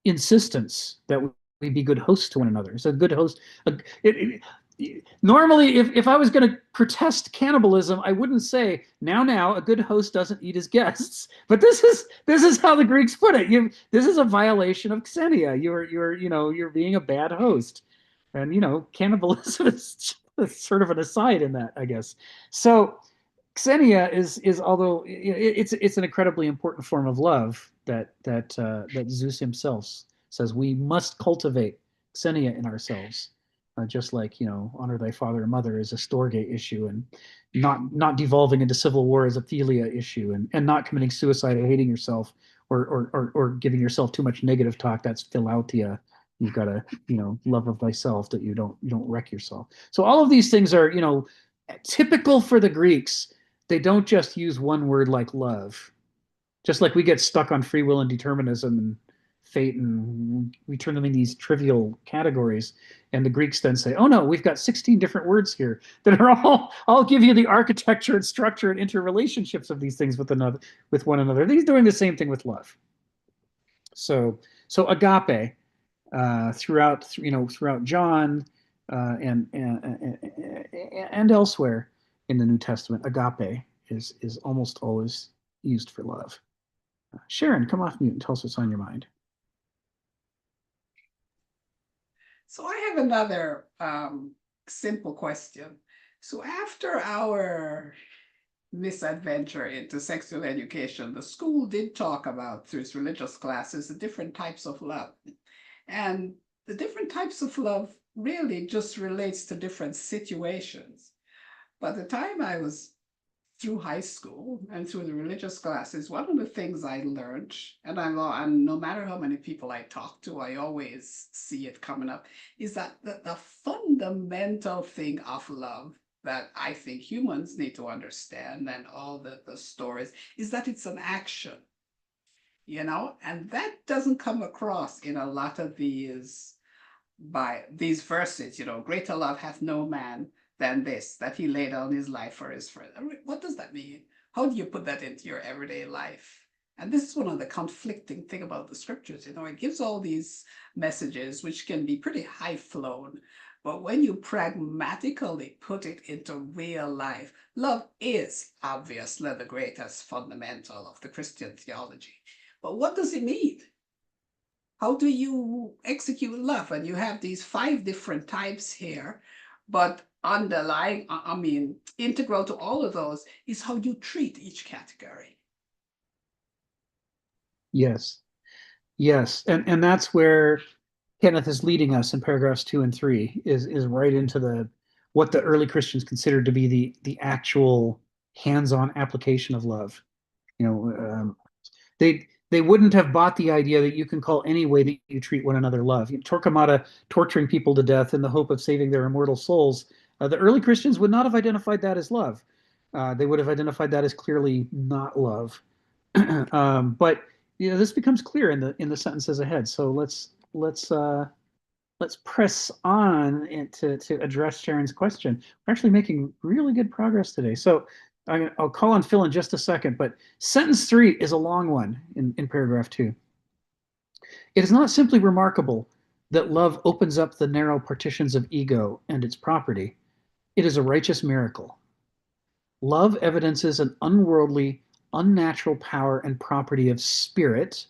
insistence that we be good hosts to one another. So a good host. Normally, if I was going to protest cannibalism, I wouldn't say now a good host doesn't eat his guests. But this is how the Greeks put it. This is a violation of Xenia. You're being a bad host, and cannibalism is sort of an aside in that, I guess. So Xenia is although it's an incredibly important form of love that Zeus himself says we must cultivate Xenia in ourselves, just like honor thy father and mother is a storge issue, and not devolving into civil war is a philia issue, and not committing suicide or hating yourself or giving yourself too much negative talk, that's philautia. You've got to love of thyself, that you don't wreck yourself. So all of these things are typical for the Greeks. They don't just use one word like love. Just like we get stuck on free will and determinism and fate, and we turn them in these trivial categories. And the Greeks then say, oh no, we've got 16 different words here that are all give you the architecture and structure and interrelationships of these things with one another. He's doing the same thing with love. So agape, throughout John and elsewhere in the New Testament, agape is almost always used for love. Sharon, come off mute and tell us what's on your mind. So I have another simple question. So after our misadventure into sexual education, the school did talk about, through its religious classes, the different types of love. And the different types of love really just relates to different situations. By the time I was through high school and through the religious classes, one of the things I learned, and no matter how many people I talk to, I always see it coming up, is that the fundamental thing of love that I think humans need to understand, and all the stories, is that it's an action, and that doesn't come across in a lot of these verses. Greater love hath no man than this, that he laid down his life for his friend. What does that mean? How do you put that into your everyday life? And this is one of the conflicting thing about the scriptures. It gives all these messages which can be pretty high flown, but when you pragmatically put it into real life, love is obviously the greatest fundamental of the Christian theology. But what does it mean? How do you execute love? And you have these 5 different types here, but underlying, I mean, integral to all of those is how you treat each category. Yes. Yes. And that's where Kenneth is leading us in paragraphs 2 and 3 is right into the what the early Christians considered to be the actual hands-on application of love. You know, they wouldn't have bought the idea that you can call any way that you treat one another love. Torquemada torturing people to death in the hope of saving their immortal souls. The early Christians would not have identified that as love. They would have identified that as clearly not love. But this becomes clear in the sentences ahead. So let's press on to address Sharon's question. We're actually making really good progress today. So I'll call on Phil in just a second, but sentence 3 is a long one in paragraph 2. It is not simply remarkable that love opens up the narrow partitions of ego and its property. It is a righteous miracle. Love evidences an unworldly, unnatural power and property of spirit.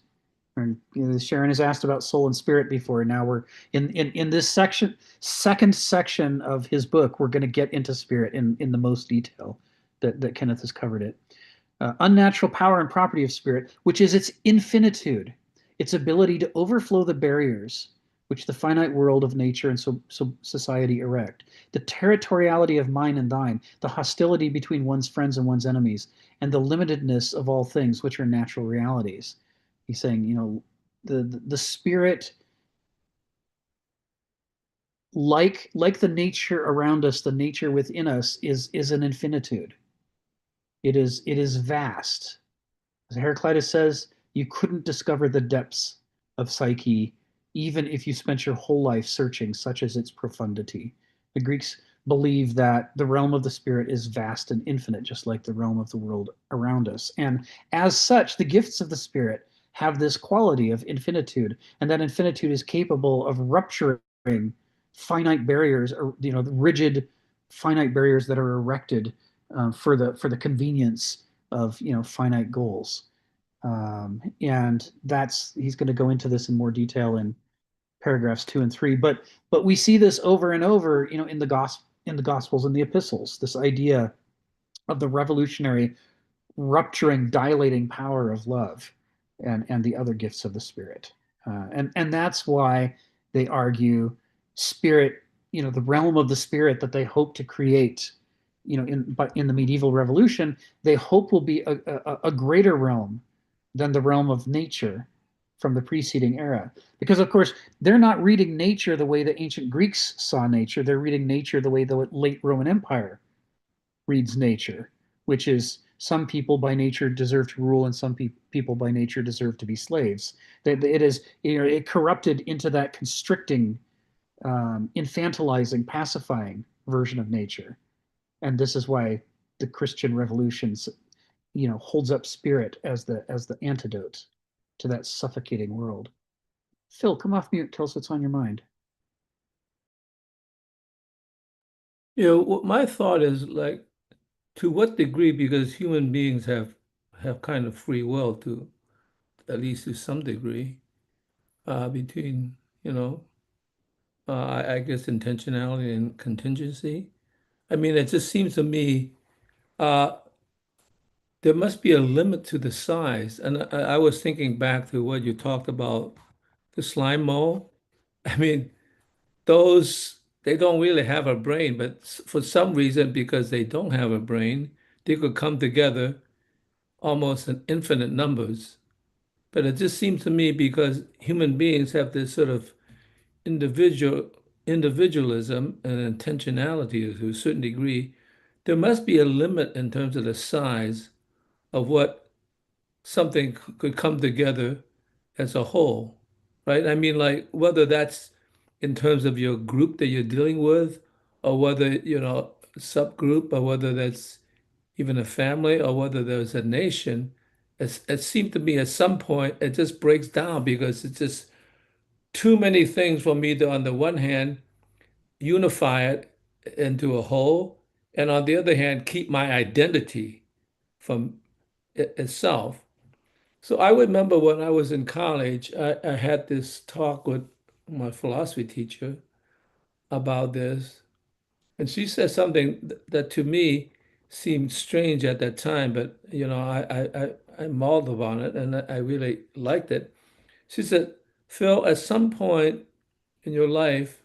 And Sharon has asked about soul and spirit before. Now we're in this second section of his book, we're going to get into spirit in the most detail that Kenneth has covered it. Unnatural power and property of spirit, which is its infinitude, its ability to overflow the barriers which the finite world of nature and society erect, the territoriality of mine and thine, the hostility between one's friends and one's enemies, and the limitedness of all things which are natural realities. He's saying, the spirit, like the nature around us, the nature within us is an infinitude. It is vast. As Heraclitus says, you couldn't discover the depths of psyche even if you spent your whole life searching, such as its profundity. The Greeks believe that the realm of the spirit is vast and infinite, just like the realm of the world around us. And as such, the gifts of the spirit have this quality of infinitude, and that infinitude is capable of rupturing finite barriers, or the rigid finite barriers that are erected for the convenience of finite goals. And he's going to go into this in more detail in paragraphs 2 and 3. But we see this over and over, in the Gospels and the epistles. This idea of the revolutionary, rupturing, dilating power of love, and the other gifts of the Spirit. And that's why they argue spirit, the realm of the Spirit that they hope to create, in the medieval revolution, they hope will be a greater realm than the realm of nature from the preceding era. Because, of course, they're not reading nature the way the ancient Greeks saw nature. They're reading nature the way the late Roman Empire reads nature, which is some people by nature deserve to rule and some people by nature deserve to be slaves. It corrupted into that constricting, infantilizing, pacifying version of nature. And this is why the Christian revolutions holds up spirit as the antidote to that suffocating world. Phil, come off mute. Tell us what's on your mind. My thought is, like, to what degree, because human beings have kind of free will, to at least to some degree, between, I guess, intentionality and contingency. I mean, it just seems to me uh, there must be a limit to the size. And I was thinking back to what you talked about, the slime mold. I mean, they don't really have a brain, but for some reason, because they don't have a brain, they could come together almost in infinite numbers. But it just seems to me, because human beings have this sort of individualism and intentionality to a certain degree, there must be a limit in terms of the size of what something could come together as a whole, right? I mean, like, whether that's in terms of your group that you're dealing with, or whether, subgroup, or whether that's even a family, or whether there's a nation, it seemed to me at some point it just breaks down, because it's just too many things for me to, on the one hand, unify it into a whole, and on the other hand, keep my identity from itself. So I remember when I was in college, I had this talk with my philosophy teacher about this. And she said something that to me seemed strange at that time, but I mulled upon it and I really liked it. She said, Phil, at some point in your life,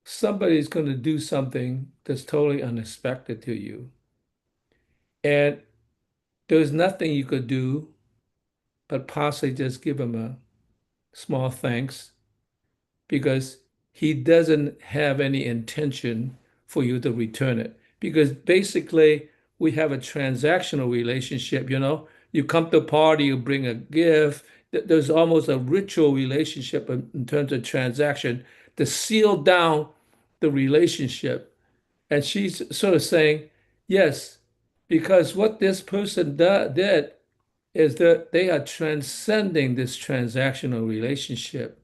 somebody's going to do something that's totally unexpected to you. And there's nothing you could do but possibly just give him a small thanks because he doesn't have any intention for you to return it. Because basically, we have a transactional relationship, you know. You come to a party, you bring a gift. There's almost a ritual relationship in terms of transaction to seal down the relationship. And she's sort of saying, yes, because what this person did is that they are transcending this transactional relationship.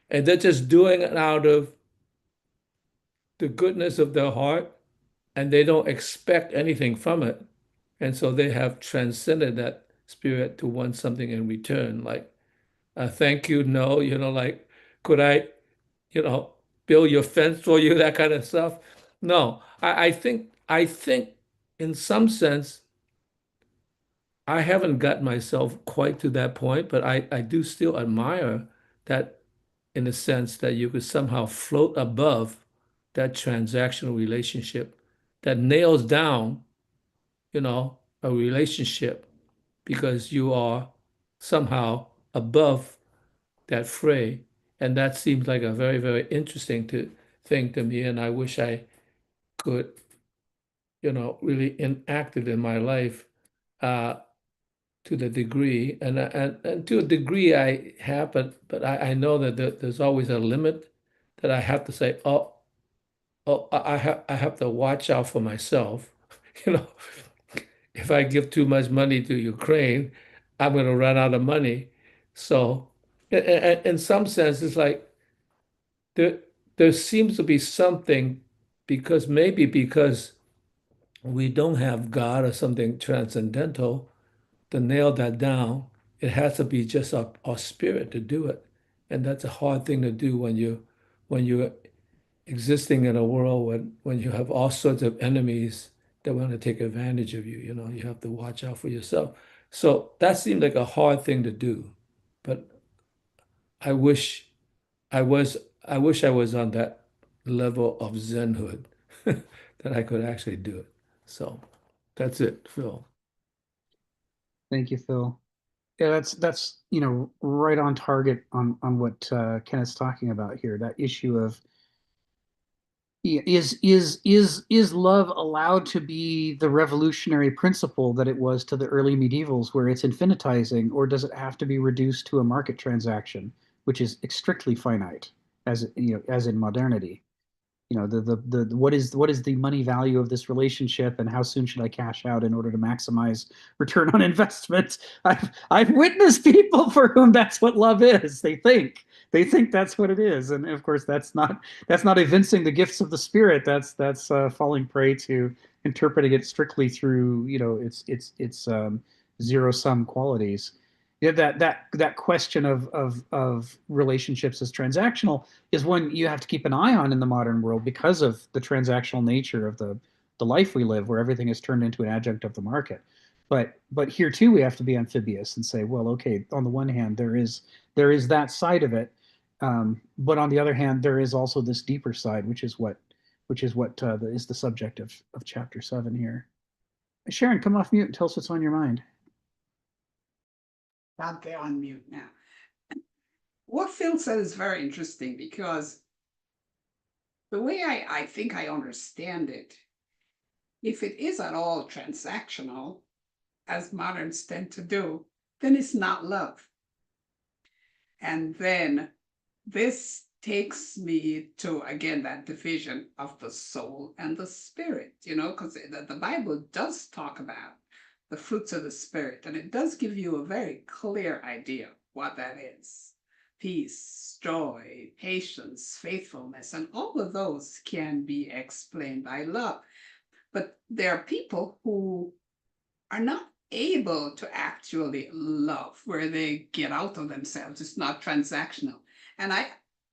And they're just doing it out of the goodness of their heart, and they don't expect anything from it. And so they have transcended that spirit to want something in return, like a thank you, no, like, could I, you know, build your fence for you, that kind of stuff. No, I think in some sense, I haven't got myself quite to that point, but I do still admire that in the sense that you could somehow float above that transactional relationship that nails down, a relationship because you are somehow above that fray. And that seems like a very, very interesting thing to me. And I wish I could, really enact it in my life uh, to the degree. And to a degree I have, but I know that there's always a limit that I have to say, oh, I have to watch out for myself. You know, if I give too much money to Ukraine, I'm going to run out of money. So, in some sense, it's like there there seems to be something because we don't have God or something transcendental to nail that down. It has to be just our spirit to do it, and that's a hard thing to do when you're existing in a world when you have all sorts of enemies that want to take advantage of you. You have to watch out for yourself. So that seemed like a hard thing to do, but I wish I was I wish I was on that level of zenhood that I could actually do it. So that's it, Phil. Thank you, Phil. Yeah, that's right on target on what Kenneth's talking about here. That issue of is love allowed to be the revolutionary principle that it was to the early medievals, where it's infinitizing, or does it have to be reduced to a market transaction, which is strictly finite, as in modernity? The what is the money value of this relationship, and how soon should I cash out in order to maximize return on investment? I've witnessed people for whom that's what love is. They think that's what it is, and of course that's not evincing the gifts of the spirit. That's falling prey to interpreting it strictly through its zero sum qualities. Yeah, that question of relationships as transactional is one you have to keep an eye on in the modern world because of the transactional nature of the life we live, where everything is turned into an adjunct of the market. But here too we have to be amphibious and say, well, okay, on the one hand there is that side of it, but on the other hand there is also this deeper side, which is what is the subject of chapter 7 here. Sharon, come off mute and tell us what's on your mind. Not there on mute now. What Phil said is very interesting because the way I think I understand it, if it is at all transactional, as moderns tend to do, then it's not love. And then this takes me to, again, that division of the soul and the spirit, because the Bible does talk about the fruits of the spirit, and it does give you a very clear idea what that is. Peace, joy, patience, faithfulness, and all of those can be explained by love. But there are people who are not able to actually love, where they get out of themselves. It's not transactional. And I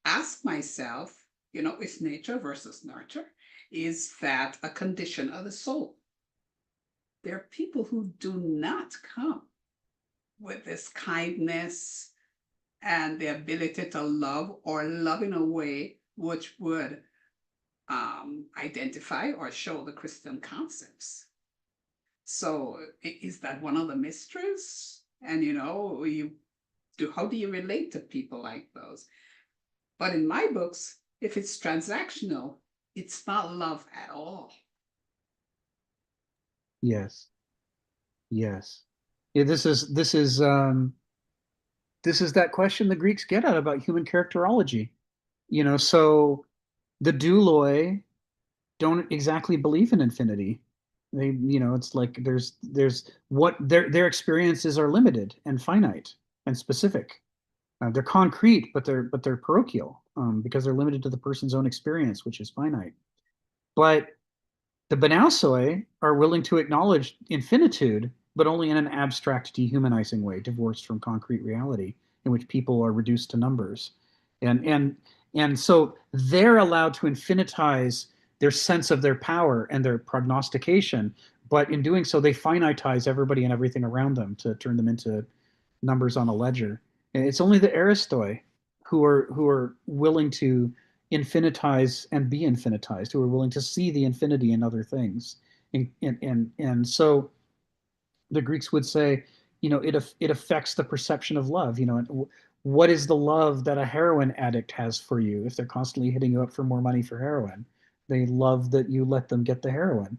ask myself, with nature versus nurture, is that a condition of the soul. There are people who do not come with this kindness and the ability to love, or love in a way which would identify or show the Christian concepts. So is that one of the mysteries? And how do you relate to people like those? But in my books, if it's transactional, it's not love at all. Yes. Yes. Yeah, this is that question the Greeks get at about human characterology. So the douloi don't exactly believe in infinity. They, it's like there's what their experiences are limited and finite and specific. They're concrete, but they're parochial, because they're limited to the person's own experience, which is finite. But the Banausoi are willing to acknowledge infinitude, but only in an abstract, dehumanizing way, divorced from concrete reality, in which people are reduced to numbers. And so they're allowed to infinitize their sense of their power and their prognostication, but in doing so, they finitize everybody and everything around them to turn them into numbers on a ledger. And it's only the Aristoi who are willing to infinitize and be infinitized, who are willing to see the infinity in other things. And so the Greeks would say, it affects the perception of love. What is the love that a heroin addict has for you if they're constantly hitting you up for more money for heroin? They love that you let them get the heroin.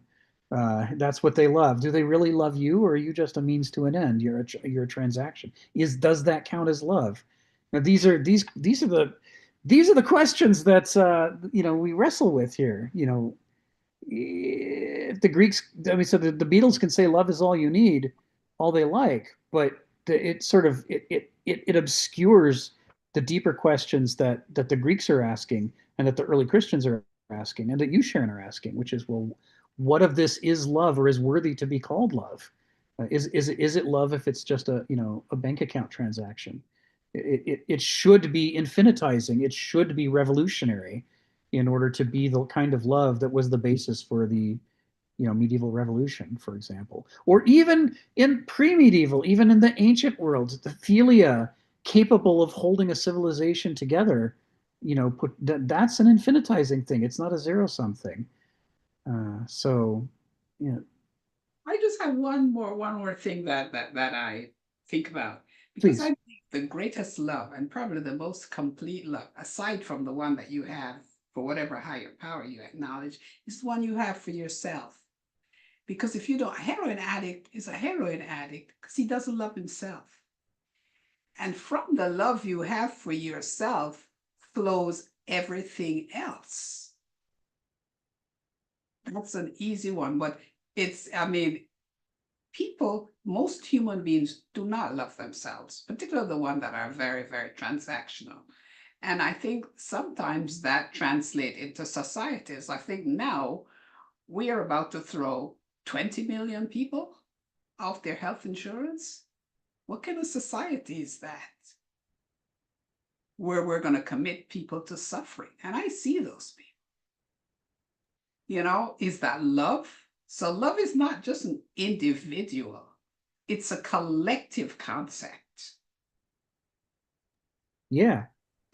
That's what they love. Do they really love you, or are you just a means to an end? You're a transaction. Does that count as love? Now, these are the questions that we wrestle with here. If the Greeks, I mean, so the Beatles can say love is all you need, all they like, but it obscures the deeper questions that the Greeks are asking, and that the early Christians are asking, and that you, Sharon, are asking, which is, well, what of this is love, or is worthy to be called love? Is it love if it's just a bank account transaction? It should be infinitizing. It should be revolutionary in order to be the kind of love that was the basis for the medieval revolution, for example, or even in pre-medieval, even in the ancient world, the philia capable of holding a civilization together, that's an infinitizing thing. It's not a zero-sum thing. So, yeah. I just have one more thing that I think about, because Please. I think the greatest love, and probably the most complete love, aside from the one that you have for whatever higher power you acknowledge, is the one you have for yourself. Because if you don't, a heroin addict is a heroin addict because he doesn't love himself. And from the love you have for yourself flows everything else. That's an easy one, but most human beings do not love themselves, particularly the ones that are very, very transactional. And I think sometimes that translates into societies. I think now we are about to throw 20 million people off their health insurance. What kind of society is that? Where we're going to commit people to suffering. And I see those people. Is that love? So love is not just an individual. It's a collective concept. Yeah.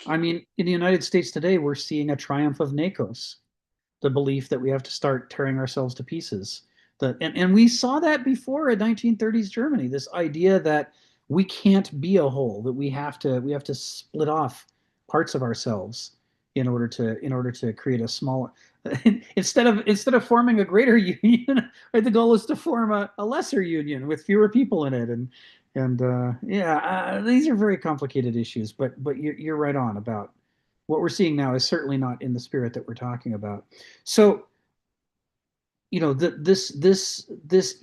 I mean, in the United States today, we're seeing a triumph of NACOS, the belief that we have to start tearing ourselves to pieces. And we saw that before in 1930s Germany, this idea that we can't be a whole, that we have to split off parts of ourselves in order to create a smaller instead of forming a greater union, right? The goal is to form a lesser union with fewer people in it. These are very complicated issues, but you're right on about what we're seeing now is certainly not in the spirit that we're talking about. So, this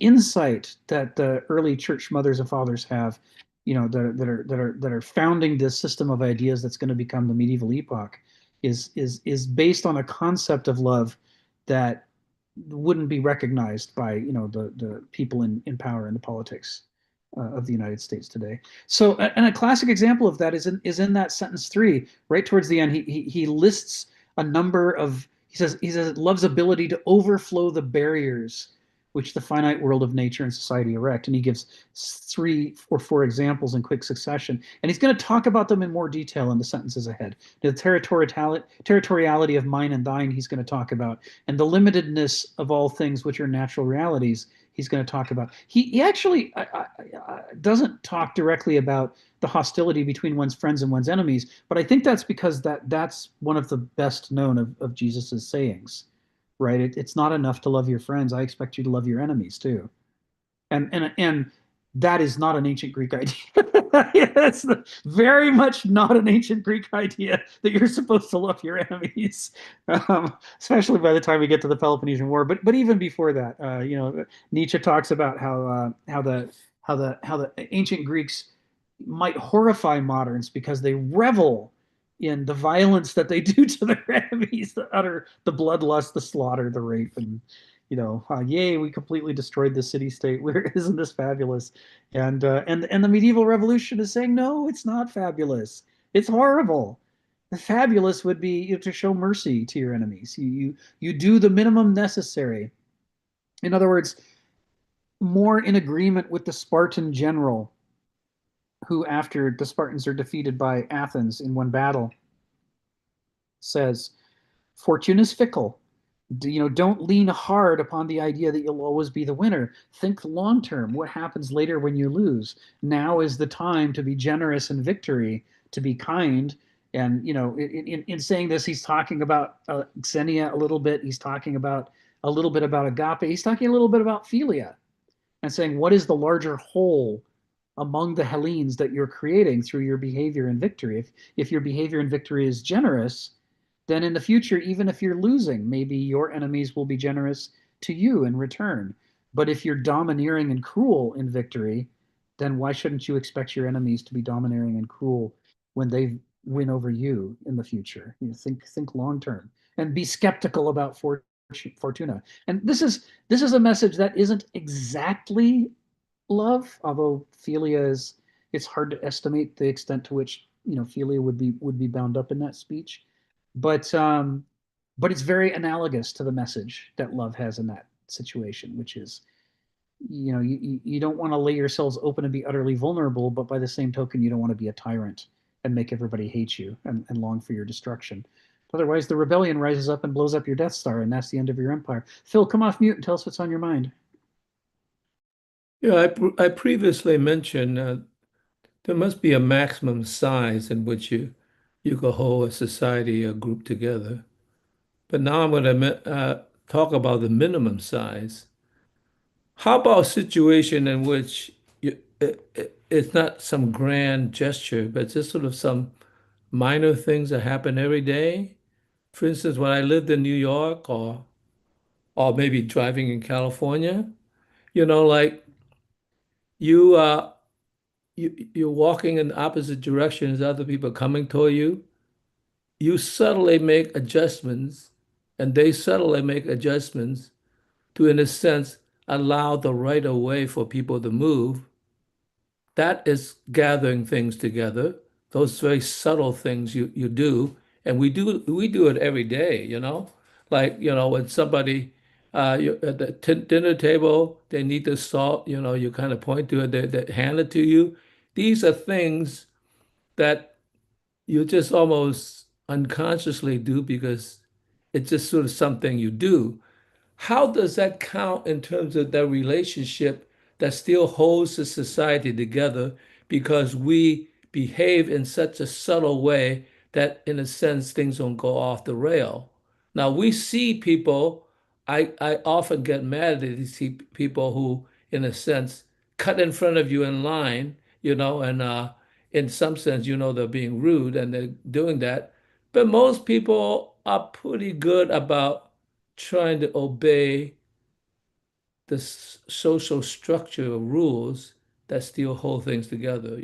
insight that the early church mothers and fathers have, that are founding this system of ideas that's going to become the medieval epoch, is based on a concept of love that wouldn't be recognized by the people in power in the politics of the United States today. So, and a classic example of that is in that sentence 3, right towards the end. He lists a number of, he says it love's ability to overflow the barriers which the finite world of nature and society erect. And he gives 3 or 4 examples in quick succession. And he's going to talk about them in more detail in the sentences ahead. The territoriality of mine and thine, he's going to talk about, and the limitedness of all things which are natural realities, he's going to talk about. He actually doesn't talk directly about the hostility between one's friends and one's enemies, but I think that's because that's one of the best known of Jesus's sayings, right? It's not enough to love your friends. I expect you to love your enemies too. And that is not an ancient Greek idea. It's very much not an ancient Greek idea that you're supposed to love your enemies, especially by the time we get to the Peloponnesian War. But even before that, Nietzsche talks about how the ancient Greeks might horrify moderns because they revel in the violence that they do to their enemies, the bloodlust, the slaughter, the rape, and yay, we completely destroyed the city state. Isn't this fabulous? And the medieval revolution is saying, no, it's not fabulous. It's horrible. The fabulous would be to show mercy to your enemies. You do the minimum necessary. In other words, more in agreement with the Spartan general, who, after the Spartans are defeated by Athens in one battle, says, "Fortune is fickle. Don't lean hard upon the idea that you'll always be the winner. Think long term. What happens later when you lose? Now is the time to be generous in victory, to be kind." And in saying this, he's talking about xenia a little bit. He's talking about a little bit about agape. He's talking a little bit about philia, and saying, what is the larger whole among the Hellenes that you're creating through your behavior in victory? If your behavior in victory is generous, then in the future, even if you're losing, maybe your enemies will be generous to you in return. But if you're domineering and cruel in victory, then why shouldn't you expect your enemies to be domineering and cruel when they win over you in the future? Think long term and be skeptical about fortuna. And this is a message that isn't exactly love, although philia is, it's hard to estimate the extent to which philia would be bound up in that speech, but it's very analogous to the message that love has in that situation, which is you don't want to lay yourselves open and be utterly vulnerable, but by the same token you don't want to be a tyrant and make everybody hate you and long for your destruction. Otherwise the rebellion rises up and blows up your Death Star, and that's the end of your empire. Phil, come off mute and tell us what's on your mind. Yeah, I previously mentioned there must be a maximum size in which you could hold a society or group together. But now I'm going to talk about the minimum size. How about a situation in which it's not some grand gesture, but just sort of some minor things that happen every day? For instance, when I lived in New York or maybe driving in California, like you you're walking in the opposite direction as other people coming toward you, you subtly make adjustments, and they subtly make adjustments to, in a sense, allow the right of way for people to move. That is gathering things together. Those very subtle things you do, and we do it every day, Like, when somebody you at the dinner table, they need the salt, you kind of point to it, they hand it to you. These are things that you just almost unconsciously do because it's just sort of something you do. How does that count in terms of that relationship that still holds the society together because we behave in such a subtle way that, in a sense, things don't go off the rail? Now, we see people, I often get mad at these people who, in a sense, cut in front of you in line, and in some sense, they're being rude and they're doing that. But most people are pretty good about trying to obey the social structure of rules that still hold things together.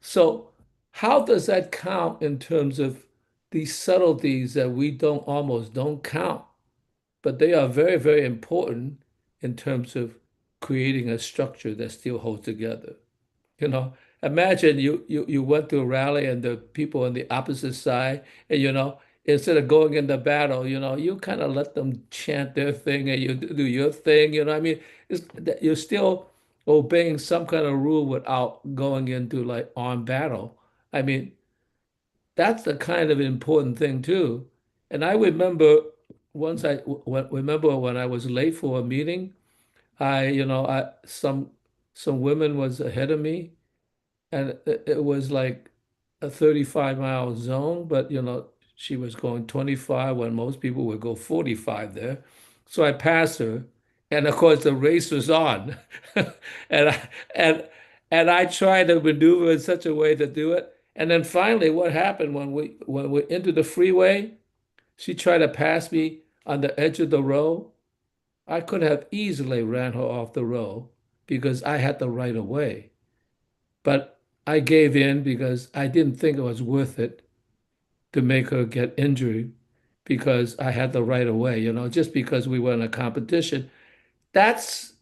So how does that count in terms of these subtleties that we don't almost don't count, but they are very, very important in terms of creating a structure that still holds together? You know, imagine you went to a rally and the people on the opposite side, and instead of going into battle, you kind of let them chant their thing and you do your thing, I mean, you're still obeying some kind of rule without going into like armed battle. I mean, that's the kind of important thing too. And I remember remember when I was late for a meeting, some women was ahead of me, and it was like a 35-mile zone, but she was going 25 when most people would go 45 there. So I passed her, and of course the race was on, and I, and and I tried to maneuver in such a way to do it. And then finally, what happened when we entered the freeway? She tried to pass me on the edge of the road. I could have easily ran her off the road because I had the right of way. But I gave in because I didn't think it was worth it to make her get injured because I had the right of way, just because we were in a competition. That's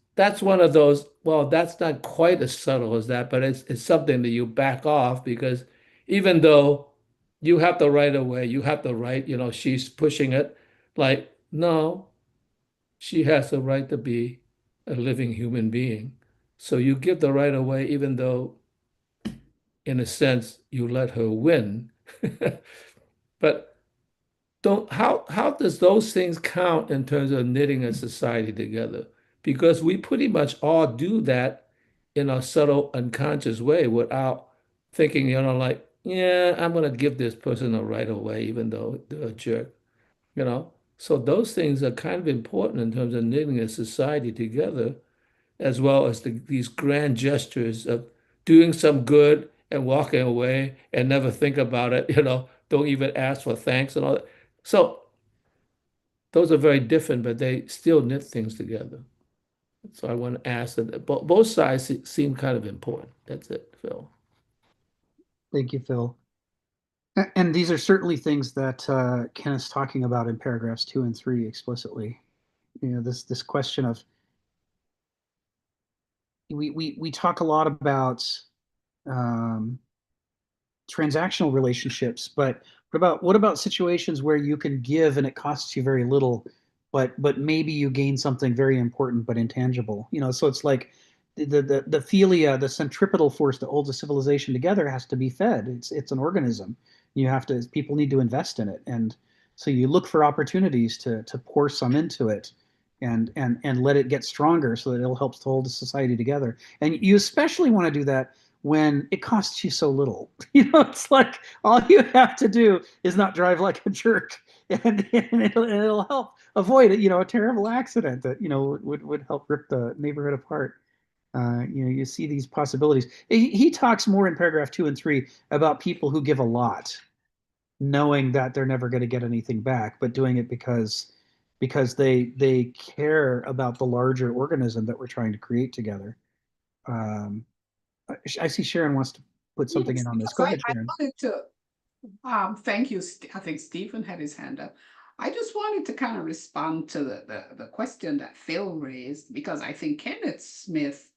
one of those, well, that's not quite as subtle as that, but it's something that you back off because even though you have the right of way, you have the right, she's pushing it, like, no, she has the right to be a living human being. So you give the right of way, even though in a sense, you let her win. But don't how does those things count in terms of knitting a society together? Because we pretty much all do that in a subtle, unconscious way without thinking, like, yeah, I'm gonna give this person a right of way, even though they're a jerk, you know. So those things are kind of important in terms of knitting a society together as well as these grand gestures of doing some good and walking away and never think about it, don't even ask for thanks and all that. So those are very different, but they still knit things together. So I want to ask that both sides seem kind of important. That's it, Phil. Thank you, Phil. And these are certainly things that Ken is talking about in paragraphs 2 and 3 explicitly. This question of we talk a lot about um, transactional relationships, but what about situations where you can give and it costs you very little, but maybe you gain something very important but intangible. So it's like the philia, the centripetal force that holds a civilization together has to be fed. It's an organism. People need to invest in it, and so you look for opportunities to pour some into it and let it get stronger so that it'll help to hold the society together. And you especially want to do that when it costs you so little. It's like all you have to do is not drive like a jerk, and it'll help avoid a terrible accident that would help rip the neighborhood apart. You see these possibilities. He talks more in paragraph 2 and 3 about people who give a lot, knowing that they're never going to get anything back, but doing it because they care about the larger organism that we're trying to create together. I see Sharon wants to put something Yes, in on this. because Go ahead, I Sharon. wanted to thank you. I think Stephen had his hand up. I just wanted to kind of respond to the question that Phil raised, because I think Kenneth Smith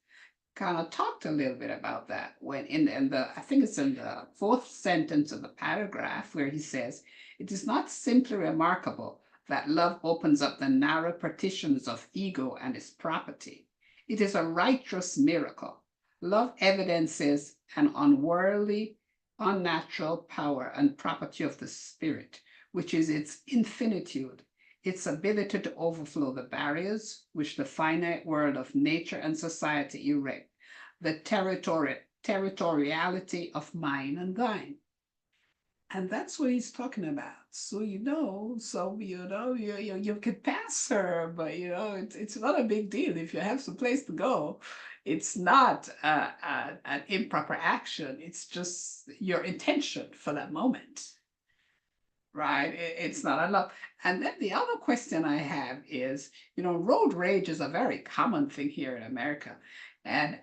kind of talked a little bit about that when I think it's in the fourth sentence of the paragraph where he says, "It is not simply remarkable that love opens up the narrow partitions of ego and its property. It is a righteous miracle. Love evidences an unworldly, unnatural power and property of the spirit, which is its infinitude, its ability to overflow the barriers which the finite world of nature and society erect, the territoriality of mine and thine." And that's what he's talking about. So you could pass her, but it's not a big deal if you have some place to go. It's not an improper action. It's just your intention for that moment, right? It's not a love. And then the other question I have is, road rage is a very common thing here in America, and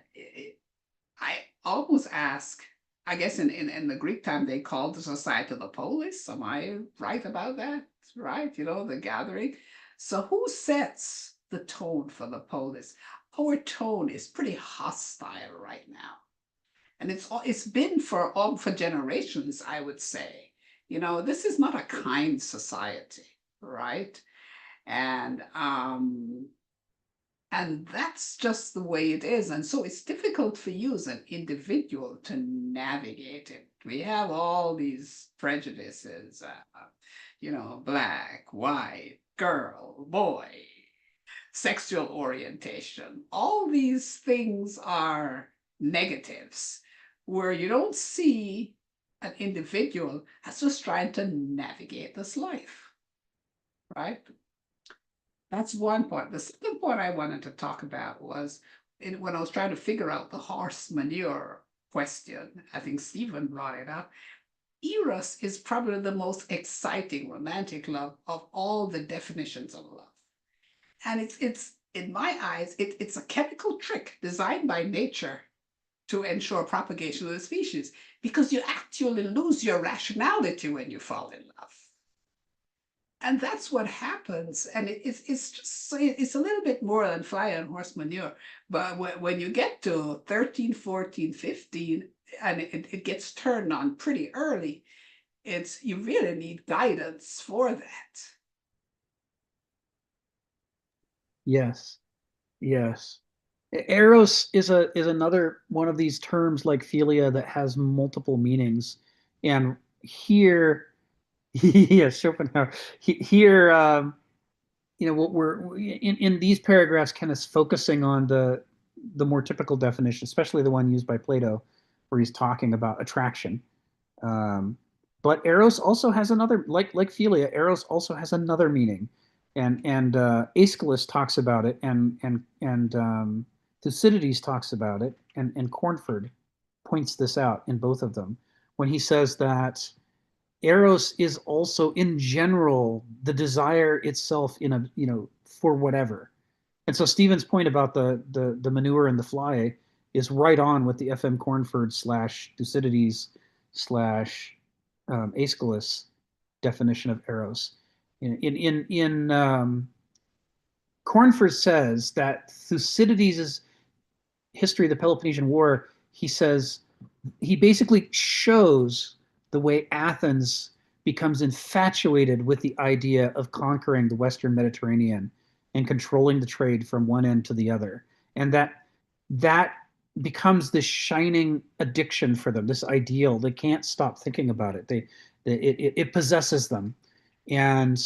I almost ask, I guess in the Greek time, they called the society the polis. Am I right about that? Right? The gathering. So who sets the tone for the polis? Our tone is pretty hostile right now. And it's been for generations, I would say. You know, this is not a kind society, right? And that's just the way it is. And so it's difficult for you as an individual to navigate it. We have all these prejudices, you know, black, white, girl, boy, sexual orientation. All these things are negatives where you don't see an individual as just trying to navigate this life, right? That's one point. The second point I wanted to talk about was when I was trying to figure out the horse manure question. I think Stephen brought it up. Eros is probably the most exciting romantic love of all the definitions of love. And it's in my eyes, it's a chemical trick designed by nature to ensure propagation of the species, because you actually lose your rationality when you fall in love. And that's what happens. And it's a little bit more than fly on horse manure. But when you get to 13, 14, 15, and it gets turned on pretty early, you really need guidance for that. Yes. Yes. Eros is another one of these terms like philia that has multiple meanings. And here, yeah, Schopenhauer. Here, you know, what we're in these paragraphs, kind of focusing on the more typical definition, especially the one used by Plato, where he's talking about attraction. Um, but Eros also has another, like philia. Eros also has another meaning, and Aeschylus talks about it, and Thucydides talks about it, and Cornford points this out in both of them when he says that Eros is also in general the desire itself in a, you know, for whatever. And so Stephen's point about the manure and the fly is right on with the F.M. Cornford slash Thucydides slash Aeschylus definition of Eros. Cornford says that Thucydides' history of the Peloponnesian War, he says he basically shows the way Athens becomes infatuated with the idea of conquering the Western Mediterranean and controlling the trade from one end to the other. And that becomes this shining addiction for them, this ideal. They can't stop thinking about it. It possesses them. And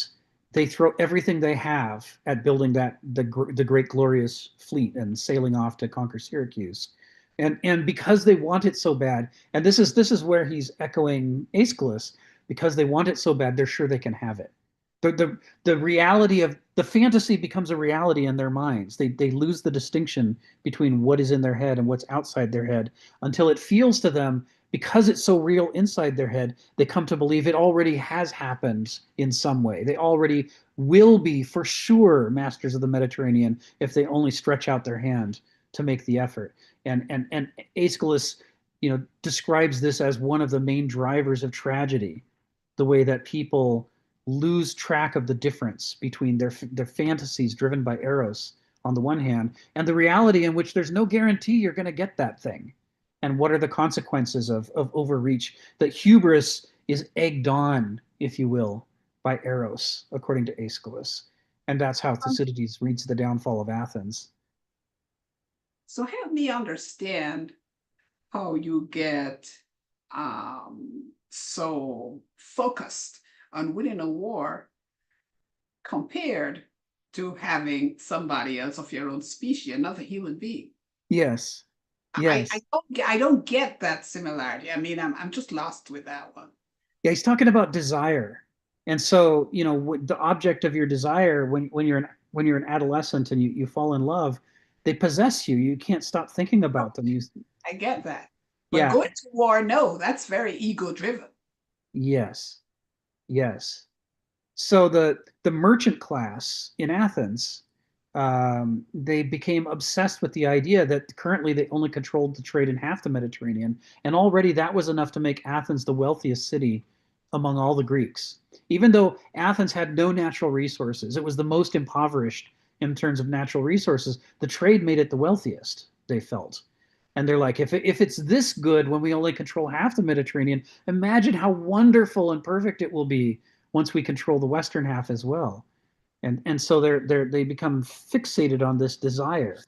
they throw everything they have at building the great glorious fleet and sailing off to conquer Syracuse. And because they want it so bad, and this is where he's echoing Aeschylus, because they want it so bad, they're sure they can have it. The reality of the fantasy becomes a reality in their minds. They lose the distinction between what is in their head and what's outside their head until it feels to them, because it's so real inside their head, they come to believe it already has happened in some way. They already will be for sure masters of the Mediterranean if they only stretch out their hand to make the effort. And Aeschylus, you know, describes this as one of the main drivers of tragedy, the way that people lose track of the difference between their fantasies driven by Eros on the one hand and the reality in which there's no guarantee you're going to get that thing. And what are the consequences of overreach? That hubris is egged on, if you will, by Eros, according to Aeschylus. And that's how Thucydides reads the downfall of Athens. So help me understand how you get so focused on winning a war compared to having somebody else of your own species, another human being. Yes. Yes. I don't get that similarity. I mean, I'm just lost with that one. Yeah, he's talking about desire. And so, you know, the object of your desire when you're an adolescent and you fall in love, they possess you. You can't stop thinking about them. I get that. But Yeah. going to war, no, that's very ego driven. Yes. Yes. So the merchant class in Athens, they became obsessed with the idea that currently they only controlled the trade in half the Mediterranean, and already that was enough to make Athens the wealthiest city among all the Greeks. Even though Athens had no natural resources, it was the most impoverished in terms of natural resources. The trade made it the wealthiest, they felt. And they're like, if it's this good when we only control half the Mediterranean, imagine how wonderful and perfect it will be once we control the western half as well. And so they become fixated on this desire,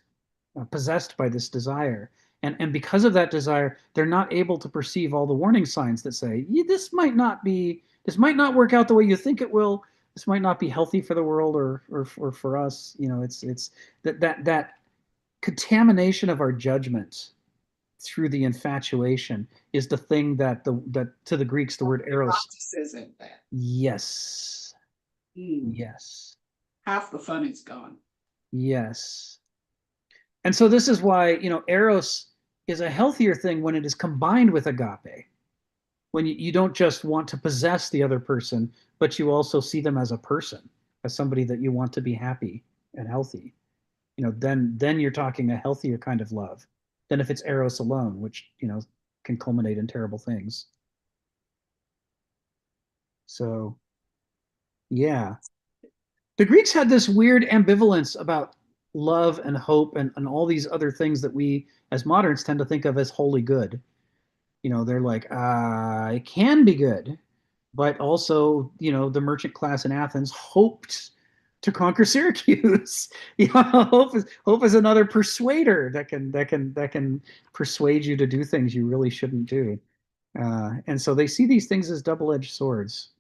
possessed by this desire. And because of that desire, they're not able to perceive all the warning signs that say, yeah, this might not work out the way you think it will. This might not be healthy for the world or for us. It's that contamination of our judgment through the infatuation is the thing that to the Greeks the word eros. Isn't that? Yes. Mm. Yes. Half the fun is gone. Yes. And so this is why, eros is a healthier thing when it is combined with agape. When you don't just want to possess the other person, but you also see them as a person, as somebody that you want to be happy and healthy. Then you're talking a healthier kind of love than if it's eros alone, which, can culminate in terrible things. So, yeah. The Greeks had this weird ambivalence about love and hope and all these other things that we as moderns tend to think of as wholly good. They're like, it can be good, but also, the merchant class in Athens hoped to conquer Syracuse. Hope is another persuader that can persuade you to do things you really shouldn't do. And so they see these things as double-edged swords.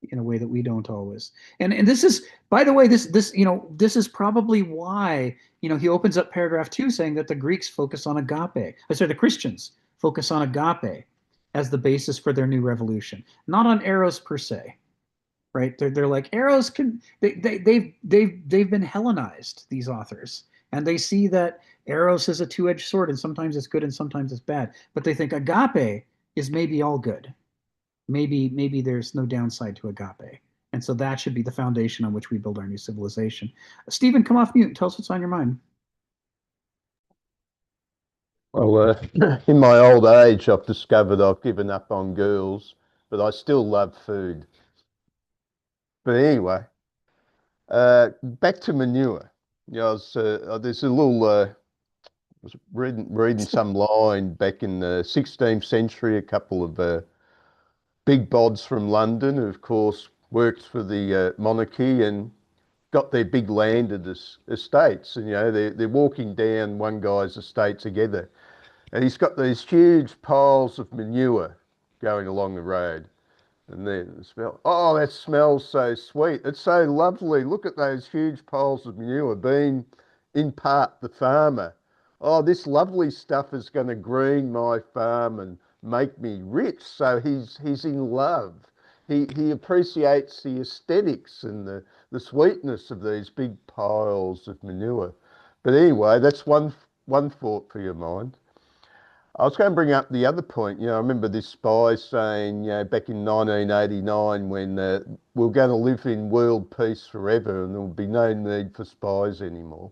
In a way that we don't always. And this is, by the way, this is probably why, he opens up paragraph 2 saying that the Greeks focus on agape. Sorry, the Christians focus on agape as the basis for their new revolution, not on eros per se. Right? They're like eros they've been Hellenized, these authors, and they see that eros is a two-edged sword, and sometimes it's good and sometimes it's bad. But they think agape is maybe all good. Maybe there's no downside to agape. And so that should be the foundation on which we build our new civilization. Stephen, come off mute and tell us what's on your mind. Well, in my old age, I've discovered I've given up on girls, but I still love food. But anyway, back to manure. There's a little, I was reading some line back in the 16th century, a couple of big bods from London, who of course worked for the monarchy and got their big landed estates. And, they're walking down one guy's estate together. And he's got these huge piles of manure going along the road. And then the smell, oh, that smells so sweet. It's so lovely. Look at those huge piles of manure, being in part the farmer. Oh, this lovely stuff is going to green my farm and make me rich. So he's in love. He appreciates the aesthetics and the sweetness of these big piles of manure. But anyway, that's one thought for your mind. I was going to bring up the other point. I remember this spy saying, back in 1989, when we're going to live in world peace forever and there will be no need for spies anymore.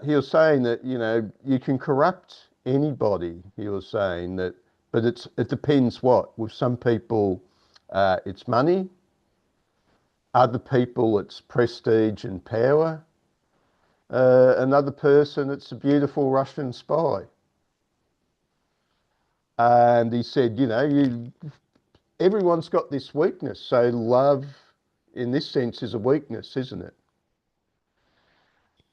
He was saying that, you can corrupt anybody. He was saying that, but it depends what. With some people, it's money. Other people, it's prestige and power. Another person, it's a beautiful Russian spy. And he said, everyone's got this weakness. So love, in this sense, is a weakness, isn't it?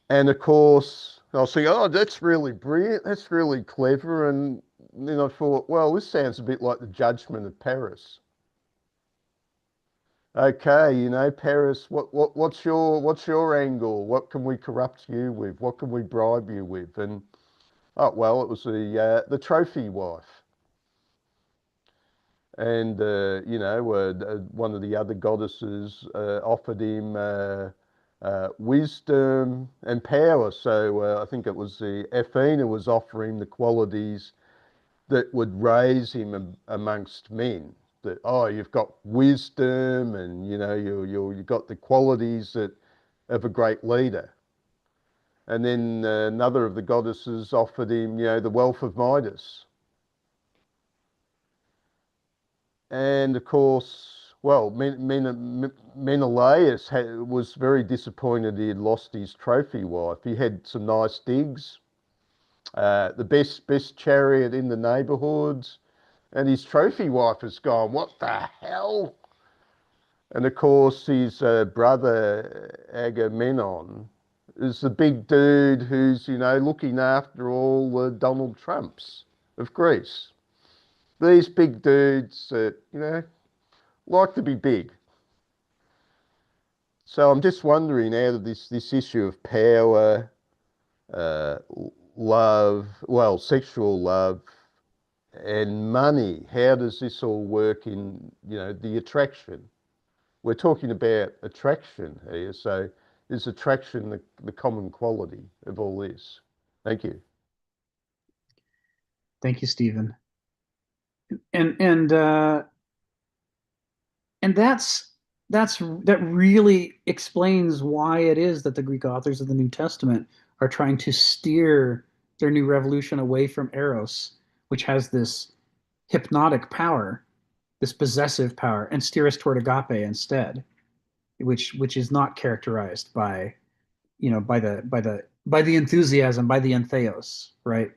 And of course, I was thinking, oh, that's really brilliant. That's really clever. And then I thought, well, this sounds a bit like the judgment of Paris. Okay, Paris, what's your angle? What can we corrupt you with? What can we bribe you with? And oh, well, it was the trophy wife. And, one of the other goddesses offered him wisdom and power. So I think it was Athena was offering the qualities that would raise him amongst men. That, oh, you've got wisdom and, you've got the qualities of a great leader. And then another of the goddesses offered him, the wealth of Midas. And of course, well, Menelaus was very disappointed he had lost his trophy wife. He had some nice digs, the best chariot in the neighborhood. And his trophy wife has gone, what the hell? And of course, his brother Agamemnon is the big dude who's, looking after all the Donald Trumps of Greece. These big dudes that, like to be big. So I'm just wondering, out of this issue of power, love, well, sexual love, and money, how does this all work in, the attraction? We're talking about attraction here, so is attraction the common quality of all this? Thank you. Thank you, Stephen. And that really explains why it is that the Greek authors of the New Testament are trying to steer their new revolution away from eros, which has this hypnotic power, this possessive power, and steer us toward agape instead, which is not characterized by by the enthusiasm, by the entheos, right?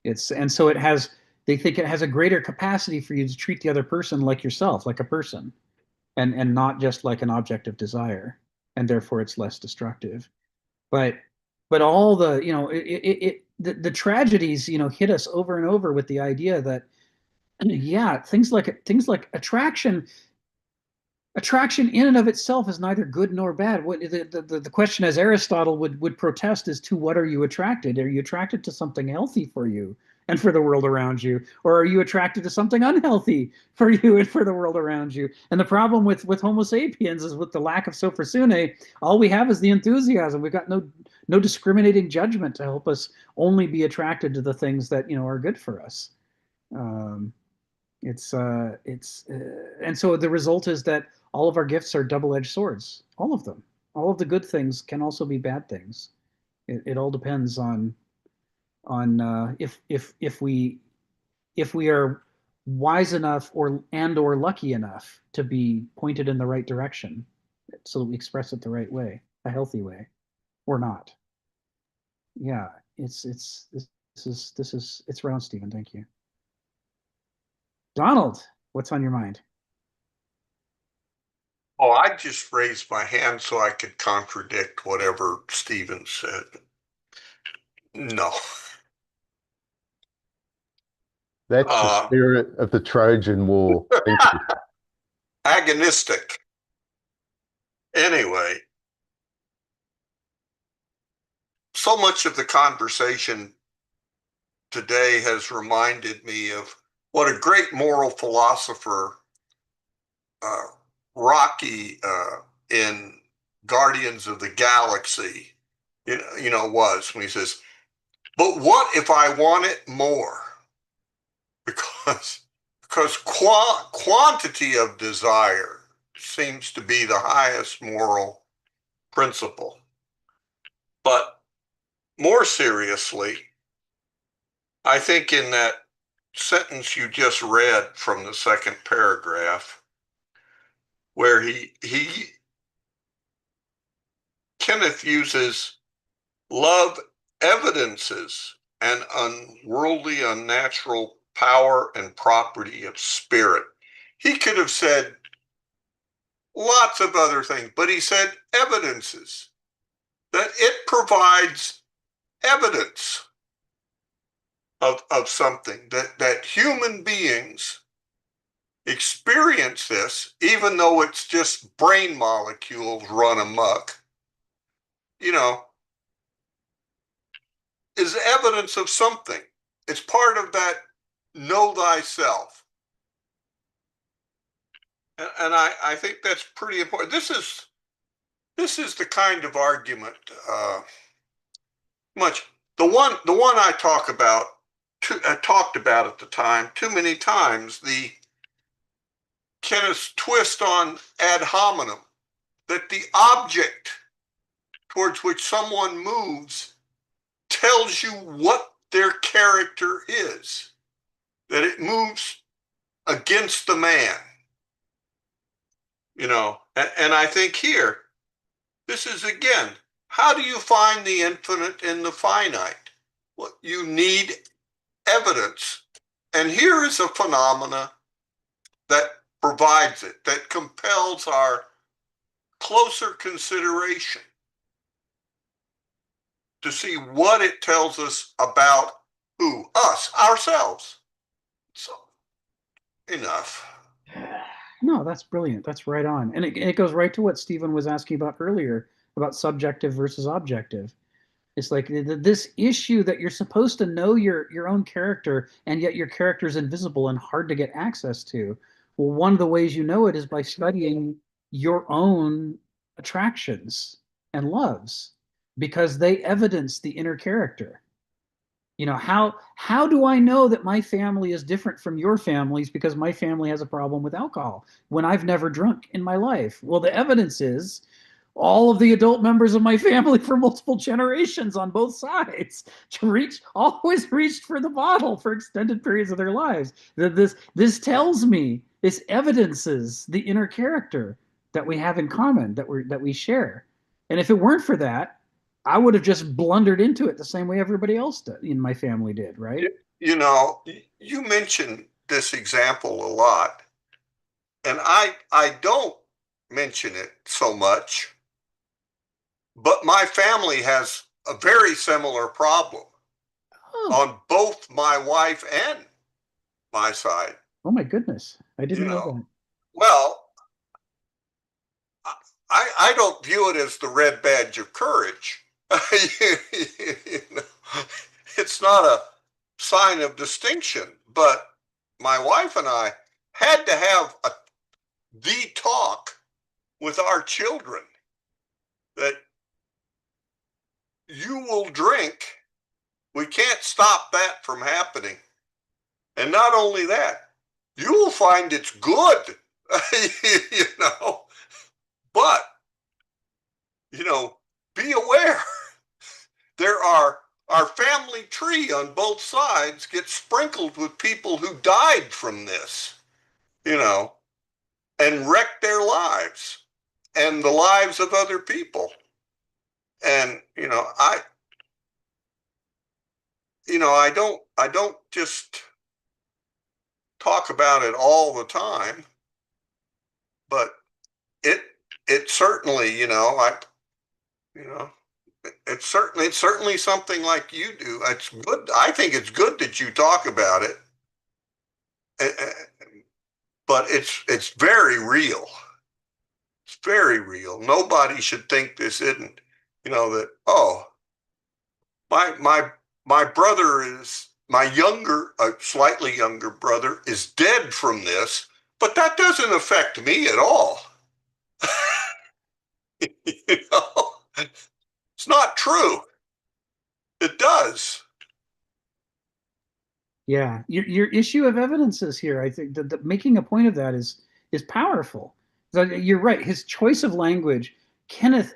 And so they think it has a greater capacity for you to treat the other person like yourself, like a person, and not just like an object of desire, and therefore it's less destructive. But all the the tragedies hit us over and over with the idea that yeah, things like attraction in and of itself is neither good nor bad. What the question, as Aristotle would protest, is to what are you attracted? Are you attracted to something healthy for you and for the world around you, or are you attracted to something unhealthy for you and for the world around you? And the problem with Homo sapiens is with the lack of sophrosyne, all we have is the enthusiasm. We've got no discriminating judgment to help us only be attracted to the things that are good for us. Um, and so the result is that all of our gifts are double-edged swords, all of them. All of the good things can also be bad things. It all depends on if we are wise enough or lucky enough to be pointed in the right direction, so that we express it the right way, a healthy way, or not. Yeah, it's round, Stephen. Thank you. Donald, what's on your mind? Oh, I just raised my hand so I could contradict whatever Stephen said. No. That's the spirit of the Trojan War. Thank you. Agonistic. Anyway, so much of the conversation today has reminded me of what a great moral philosopher Rocky in Guardians of the Galaxy, was when he says, "But what if I want it more?" Because quantity of desire seems to be the highest moral principle. But more seriously, I think in that sentence you just read from the second paragraph, where Kenneth uses love evidences an unworldly, unnatural power and property of spirit. He could have said lots of other things, but he said evidences, that it provides evidence of something, that human beings experience this, even though it's just brain molecules run amok, is evidence of something. It's part of that know thyself. And I think that's pretty important. This is the kind of argument, the one I talked about at the time too many times, the Kenneth's twist on ad hominem, that the object towards which someone moves tells you what their character is, that it moves against the man. And I think here, this is again, how do you find the infinite in the finite? Well, you need evidence. And here is a phenomena that provides it, that compels our closer consideration to see what it tells us about who? Us, ourselves. So, enough. No, that's brilliant. That's right on. And it goes right to what Stephen was asking about earlier about subjective versus objective. It's like this issue that you're supposed to know your own character, and yet your character is invisible and hard to get access to. Well, one of the ways you know it is by studying your own attractions and loves, because they evidence the inner character. You know, how do I know that my family is different from your families because my family has a problem with alcohol when I've never drunk in my life? Well, the evidence is all of the adult members of my family for multiple generations on both sides always reached for the bottle for extended periods of their lives. This tells me, this evidences the inner character that we have in common, that we share. And if it weren't for that, I would have just blundered into it the same way everybody else in my family did, right? You know, you mentioned this example a lot, and I don't mention it so much, but my family has a very similar problem Oh, on both my wife and my side. oh my goodness. I You didn't know know, that. well, I don't view it as the red badge of courage. You know, it's not a sign of distinction, but my wife and I had to have the talk with our children that you will drink. We can't stop that from happening. And not only that, you will find it's good, you know, but, you know, be aware. There are our family tree on both sides gets sprinkled with people who died from this, you know, and wrecked their lives and the lives of other people. And, I don't just talk about it all the time, but it, it certainly, you know, it's certainly something like you do. It's good. I think it's good that you talk about it, but it's very real. It's very real. Nobody should think this isn't, that, oh, my my my brother is my slightly younger brother is dead from this, but that doesn't affect me at all. you know, it's not true. It does. Yeah, your issue of evidences here, I think that making a point of that is powerful. So you're right. His choice of language, Kenneth,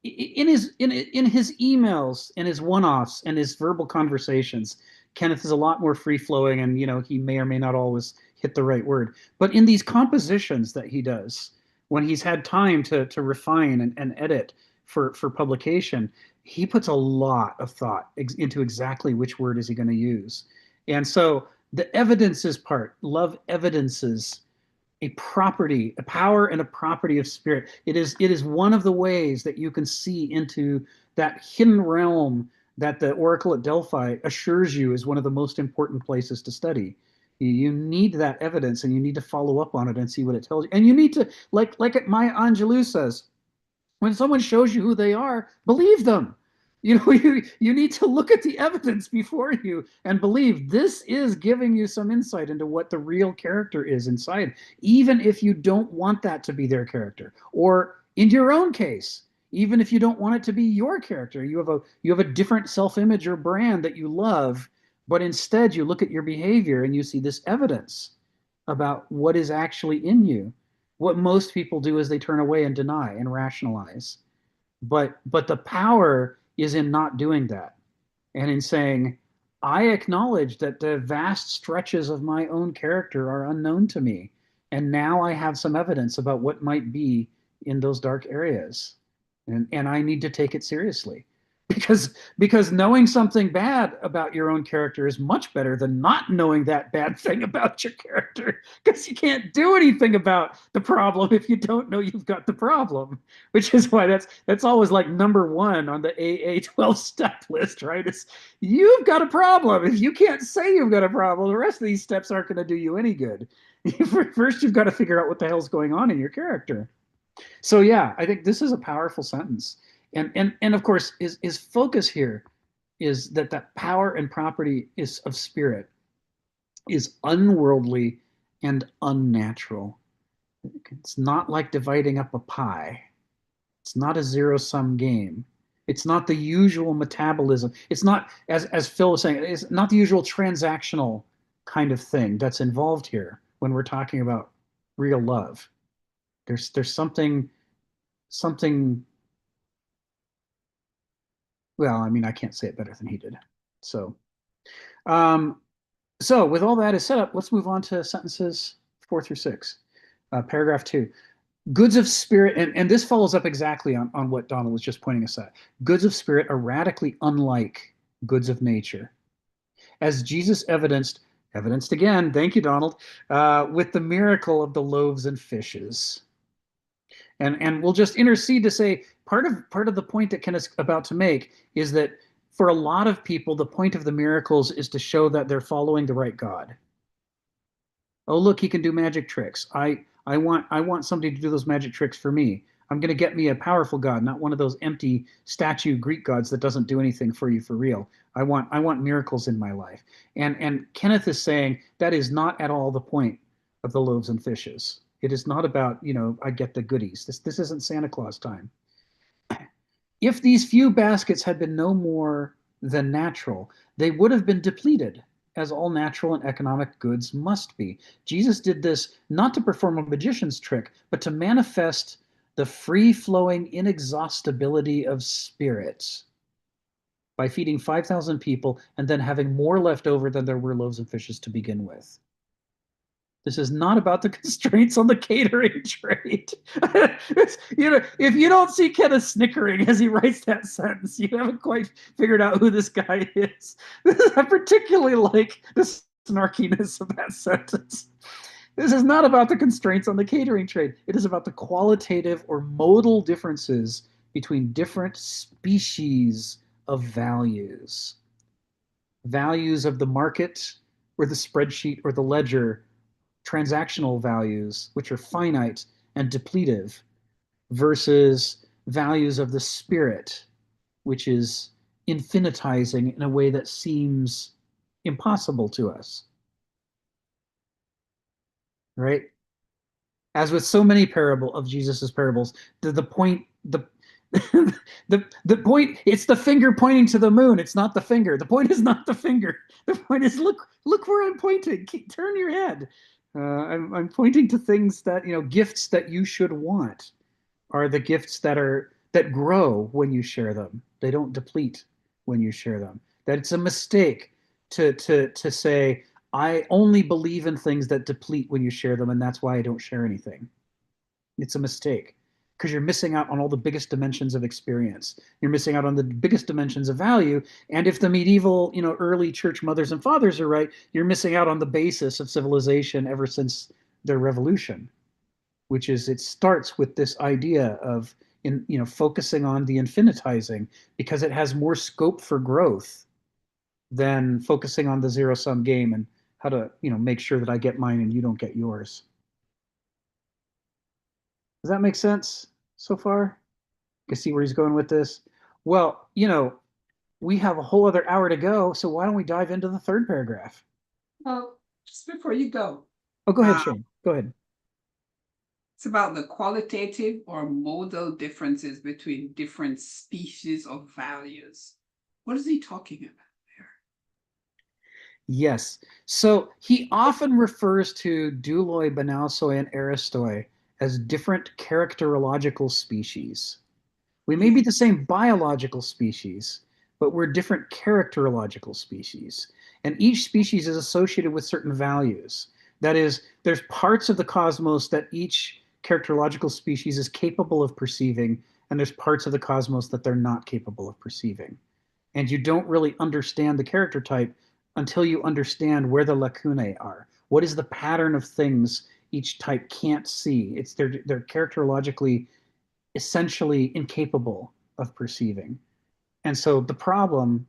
in his emails and his one-offs and his verbal conversations, Kenneth is a lot more free flowing, and he may or may not always hit the right word. But in these compositions that he does, when he's had time to refine and edit for publication, he puts a lot of thought into exactly which word is he going to use. And so the evidences part, love evidences a property, a power and a property of spirit. It is one of the ways that you can see into that hidden realm that the Oracle at Delphi assures you is one of the most important places to study. You need that evidence, and you need to follow up on it and see what it tells you. And you need to, like Maya Angelou says, when someone shows you who they are, believe them. You need to look at the evidence before you and believe this is giving you some insight into what the real character is inside, even if you don't want that to be their character. Or in your own case, even if you don't want it to be your character, you have a different self-image or brand that you love, but instead you look at your behavior and you see this evidence about what is actually in you. What most people do is they turn away and deny and rationalize. But the power is in not doing that, and in saying, I acknowledge that the vast stretches of my own character are unknown to me, and now I have some evidence about what might be in those dark areas, and I need to take it seriously. because knowing something bad about your own character is much better than not knowing that bad thing about your character, because you can't do anything about the problem if you don't know you've got the problem, which is why that's always like number one on the AA 12-step list, right? It's you've got a problem. If you can't say you've got a problem, the rest of these steps aren't going to do you any good. First you've got to figure out what the hell's going on in your character. So yeah, I think this is a powerful sentence. And of course, his focus here is that power and property is of spirit is unworldly and unnatural. It's not like dividing up a pie. It's not a zero-sum game. It's not the usual metabolism. It's not, as Phil was saying, it's not the usual transactional kind of thing that's involved here when we're talking about real love. There's something. Well, I mean, I can't say it better than he did. So, so with all that is set up, let's move on to sentences 4 through 6. Paragraph 2. Goods of spirit, and this follows up exactly on what Donald was just pointing us at. Goods of spirit are radically unlike goods of nature. As Jesus evidenced again, thank you, Donald, with the miracle of the loaves and fishes. And we'll just intercede to say part of the point that Kenneth's about to make is that for a lot of people, the point of the miracles is to show that they're following the right God. Oh, look, he can do magic tricks. I want somebody to do those magic tricks for me. I'm going to get me a powerful God, not one of those empty statue Greek gods that doesn't do anything for you for real. I want miracles in my life. And Kenneth is saying that is not at all the point of the loaves and fishes. It is not about, I get the goodies. This isn't Santa Claus time. If these few baskets had been no more than natural, they would have been depleted, as all natural and economic goods must be. Jesus did this not to perform a magician's trick, but to manifest the free-flowing inexhaustibility of spirits by feeding 5,000 people and then having more left over than there were loaves and fishes to begin with. This is not about the constraints on the catering trade. If you don't see Kenneth snickering as he writes that sentence, you haven't quite figured out who this guy is. I particularly like the snarkiness of that sentence. This is not about the constraints on the catering trade. It is about the qualitative or modal differences between different species of values. Values of the market or the spreadsheet or the ledger, transactional values, which are finite and depletive, versus values of the spirit, which is infinitizing in a way that seems impossible to us. Right? As with so many of Jesus's parables, the point it's the finger pointing to the moon. It's not the finger. The point is not the finger. The point is look where I'm pointing. Turn your head. I'm pointing to things that, gifts that you should want are the gifts that grow when you share them. They don't deplete when you share them. That it's a mistake to say, I only believe in things that deplete when you share them, and that's why I don't share anything. It's a mistake because you're missing out on all the biggest dimensions of experience. You're missing out on the biggest dimensions of value. And if the medieval, early church mothers and fathers are right, you're missing out on the basis of civilization ever since their revolution, which is it starts with this idea of focusing on the infinitizing because it has more scope for growth than focusing on the zero-sum game and how to, make sure that I get mine and you don't get yours. Does that make sense so far? You can see where he's going with this. Well, we have a whole other hour to go, so why don't we dive into the third paragraph? Well, just before you go. Oh, go ahead, Shane. Go ahead. It's about the qualitative or modal differences between different species of values. What is he talking about there? Yes. So he often refers to douloi, banausoi, and aristoi as different characterological species. We may be the same biological species, but we're different characterological species. And each species is associated with certain values. That is, there's parts of the cosmos that each characterological species is capable of perceiving, and there's parts of the cosmos that they're not capable of perceiving. And you don't really understand the character type until you understand where the lacunae are. What is the pattern of things each type can't see? They're characterologically essentially incapable of perceiving. And so the problem,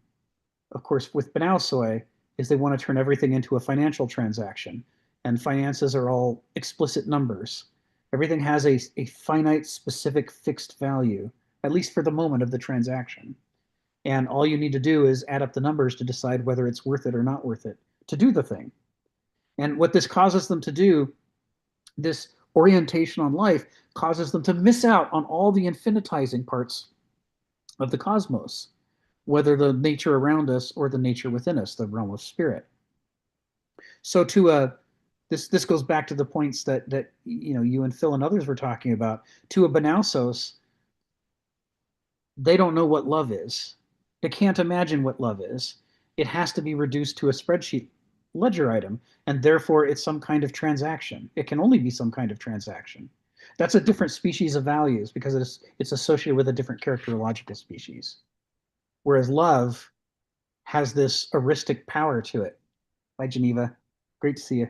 of course, with Banausoi is they want to turn everything into a financial transaction. And finances are all explicit numbers. Everything has a finite, specific, fixed value, at least for the moment of the transaction. And all you need to do is add up the numbers to decide whether it's worth it or not worth it to do the thing. And what this causes them to do, this orientation on life, causes them to miss out on all the infinitizing parts of the cosmos, whether the nature around us or the nature within us, the realm of spirit. So this goes back to the points that you and Phil and others were talking about. To a Banausos, they don't know what love is. They can't imagine what love is. It has to be reduced to a spreadsheet ledger item, and therefore it's some kind of transaction. It can only be some kind of transaction. That's a different species of values because it's associated with a different characterological species. Whereas love has this heuristic power to it. Bye, Geneva. Great to see you.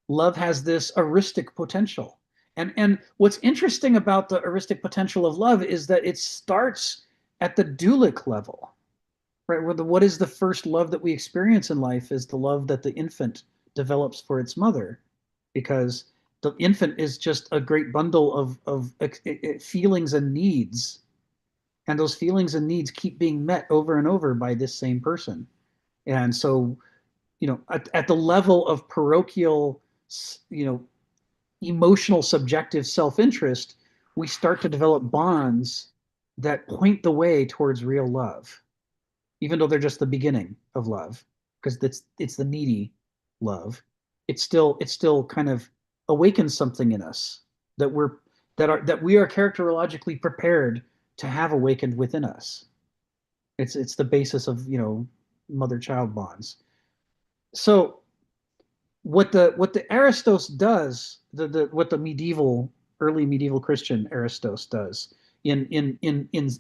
Love has this heuristic potential. And what's interesting about the heuristic potential of love is that it starts at the dualic level, right? What is the first love that we experience in life is the love that the infant develops for its mother, because the infant is just a great bundle of feelings and needs. And those feelings and needs keep being met over and over by this same person. And so, at the level of parochial, emotional subjective self-interest, we start to develop bonds that point the way towards real love, even though they're just the beginning of love, because it's the needy love. It still kind of awakens something in us that we are characterologically prepared to have awakened within us. It's the basis of mother-child bonds. So what the Aristos does, what the early medieval Christian Aristos does in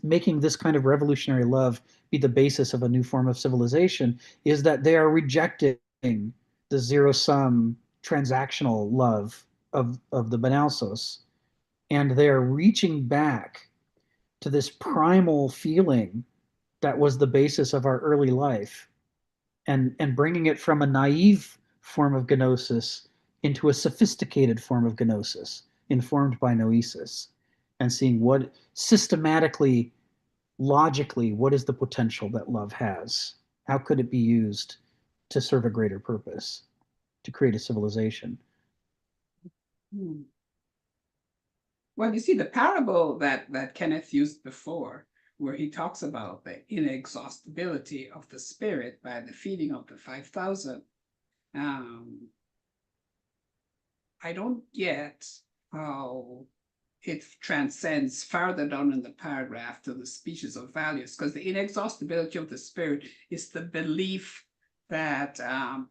making this kind of revolutionary love be the basis of a new form of civilization, is that they are rejecting the zero-sum transactional love of the Banausos, and they are reaching back to this primal feeling that was the basis of our early life, and bringing it from a naive form of gnosis into a sophisticated form of gnosis informed by noesis, and seeing what systematically, logically, what is the potential that love has? How could it be used to serve a greater purpose, to create a civilization? Well, you see, the parable that Kenneth used before, where he talks about the inexhaustibility of the spirit by the feeding of the 5,000, I don't get how it transcends farther down in the paragraph to the species of values, because the inexhaustibility of the spirit is the belief that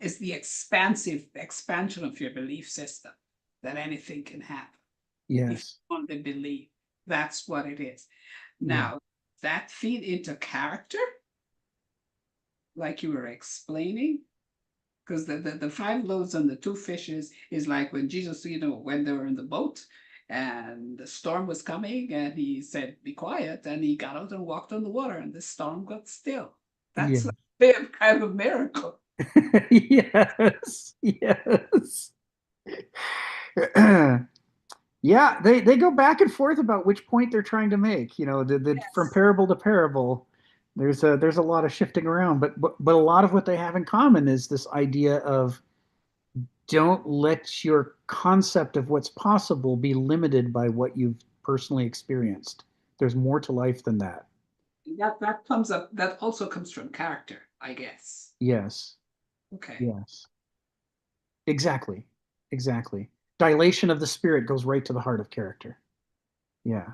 is the expansion of your belief system, that anything can happen. Yes. If you only believe, that's what it is. Yeah. Now, that feed into character, like you were explaining, because the 5 loaves and the 2 fishes is like when Jesus, when they were in the boat and the storm was coming and he said, be quiet, and he got out and walked on the water and the storm got still. That's a big kind of miracle. Yes. Yeah, they go back and forth about which point they're trying to make. Yes. From parable to parable, there's a lot of shifting around, but a lot of what they have in common is this idea of don't let your concept of what's possible be limited by what you've personally experienced. There's more to life than that. That comes up. That also comes from character, I guess. Yes. Okay. Yes. Exactly. Dilation of the spirit goes right to the heart of character. Yeah.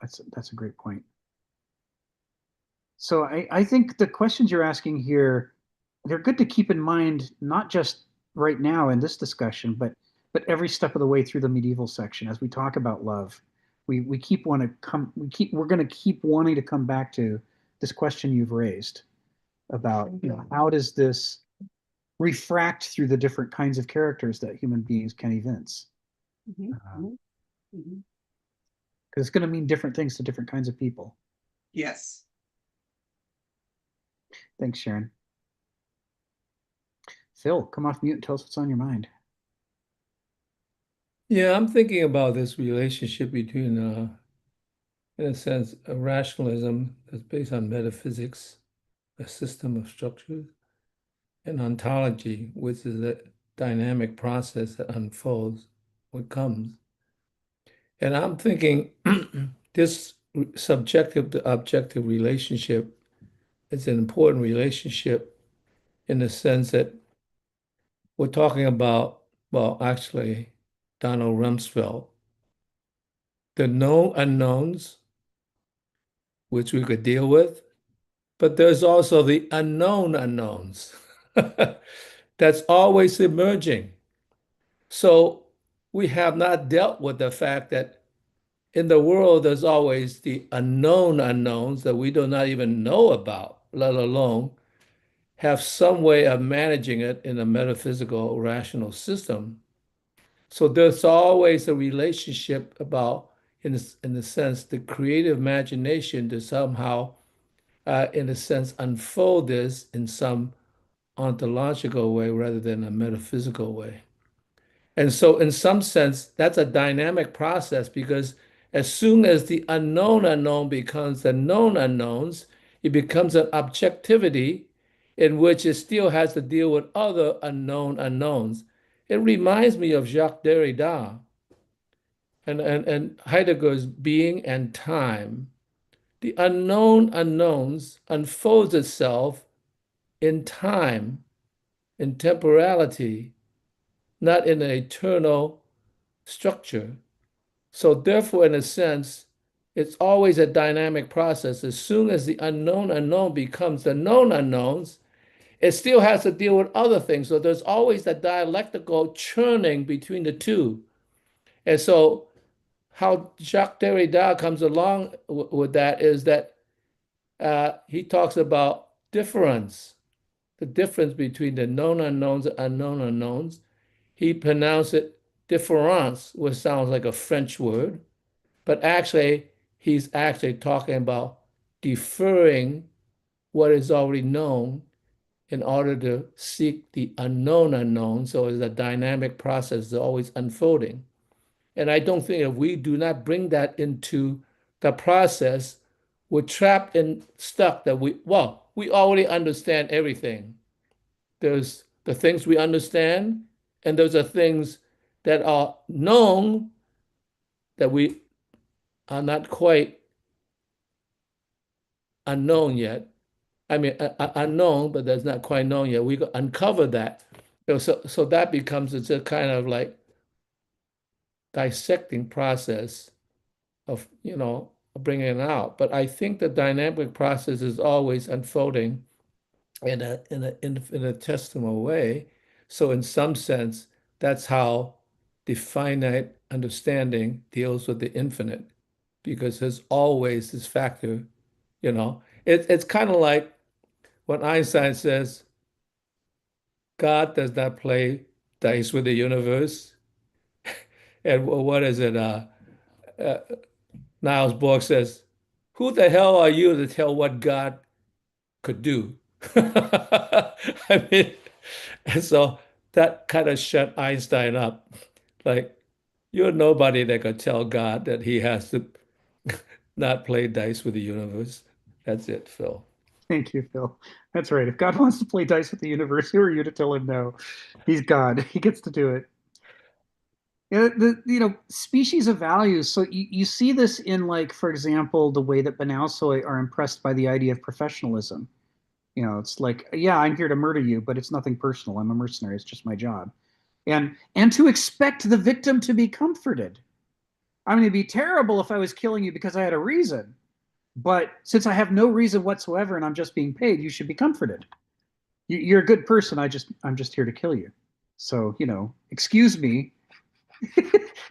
That's a great point. So I think the questions you're asking here, they're good to keep in mind, not just right now in this discussion, but But every step of the way through the medieval section, as we talk about love, we're going to keep wanting to come back to this question you've raised about, how does this refract through the different kinds of characters that human beings can evince? Because it's going to mean different things to different kinds of people. Yes. Thanks, Sharon. Phil, come off mute and tell us what's on your mind. Yeah, I'm thinking about this relationship between, in a sense, a rationalism that's based on metaphysics, a system of structures, and ontology, which is a dynamic process that unfolds what comes. And I'm thinking this subjective to objective relationship is an important relationship in the sense that we're talking about, well, actually, Donald Rumsfeld, the known unknowns, which we could deal with, but there's also the unknown unknowns that's always emerging. So we have not dealt with the fact that in the world, there's always the unknown unknowns that we do not even know about, let alone have some way of managing it in a metaphysical, rational system. So there's always a relationship about, in the sense, the creative imagination to somehow, in a sense, unfold this in some ontological way rather than a metaphysical way. And so, in some sense, that's a dynamic process because as soon as the unknown unknown becomes the known unknowns, it becomes an objectivity in which it still has to deal with other unknown unknowns. It reminds me of Jacques Derrida and Heidegger's being and time. The unknown unknowns unfolds itself in time, in temporality, not in an eternal structure. So therefore, in a sense, it's always a dynamic process. As soon as the unknown unknown becomes the known unknowns, it still has to deal with other things. So there's always that dialectical churning between the two. And so how Jacques Derrida comes along with that is that he talks about difference, the difference between the known unknowns and unknown unknowns. He pronounced it différance, which sounds like a French word, but actually, he's actually talking about deferring what is already known in order to seek the unknown unknown. So it's a dynamic process that's always unfolding. And I don't think if we do not bring that into the process, we're trapped and stuck that we already understand everything. There's the things we understand, and those are things that are known that we are not quite unknown yet. I mean, unknown, but that's not quite known yet. We uncover that. So that becomes it's a kind of like dissecting process of, bringing it out. But I think the dynamic process is always unfolding in a infinitesimal way. So in some sense, that's how the finite understanding deals with the infinite, because there's always this factor, It's kind of like when Einstein says God does not play dice with the universe. And what is it? Uh, Niles Bohr says, "Who the hell are you to tell what God could do?" I mean, and so that kind of shut Einstein up. Like, you're nobody that could tell God that he has to not play dice with the universe. That's it, Phil. Thank you, Phil. That's right. If God wants to play dice with the universe, who are you to tell him no? He's God. He gets to do it. Species of values. So you see this in, like, for example, the way that Banausoi are impressed by the idea of professionalism. It's like, yeah, I'm here to murder you, but it's nothing personal. I'm a mercenary. It's just my job. And to expect the victim to be comforted. I mean, it'd be terrible if I was killing you because I had a reason. But since I have no reason whatsoever and I'm just being paid, you should be comforted. You're a good person. I'm just here to kill you. So, excuse me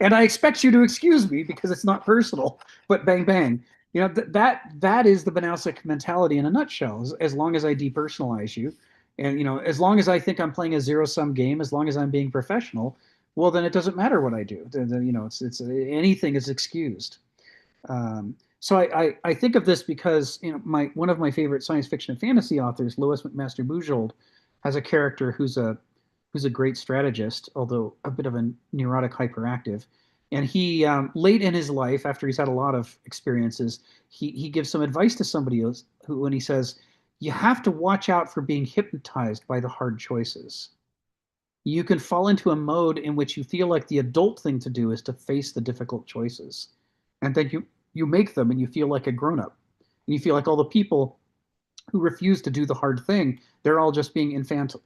And I expect you to excuse me because it's not personal, but bang, bang. You know, that is the Banausic mentality in a nutshell. As long as I depersonalize you, and, you know, as long as I think I'm playing a zero-sum game, as long as I'm being professional, well, then it doesn't matter what I do. You know, it's anything is excused. So I think of this because, you know, one of my favorite science fiction and fantasy authors, Louis McMaster Bujold, has a character who's a great strategist, although a bit of a neurotic hyperactive. And he, late in his life, after he's had a lot of experiences, he gives some advice to somebody else who, when he says, you have to watch out for being hypnotized by the hard choices. You can fall into a mode in which you feel like the adult thing to do is to face the difficult choices. And then you make them and you feel like a grown up. And you feel like all the people who refuse to do the hard thing, they're all just being infants.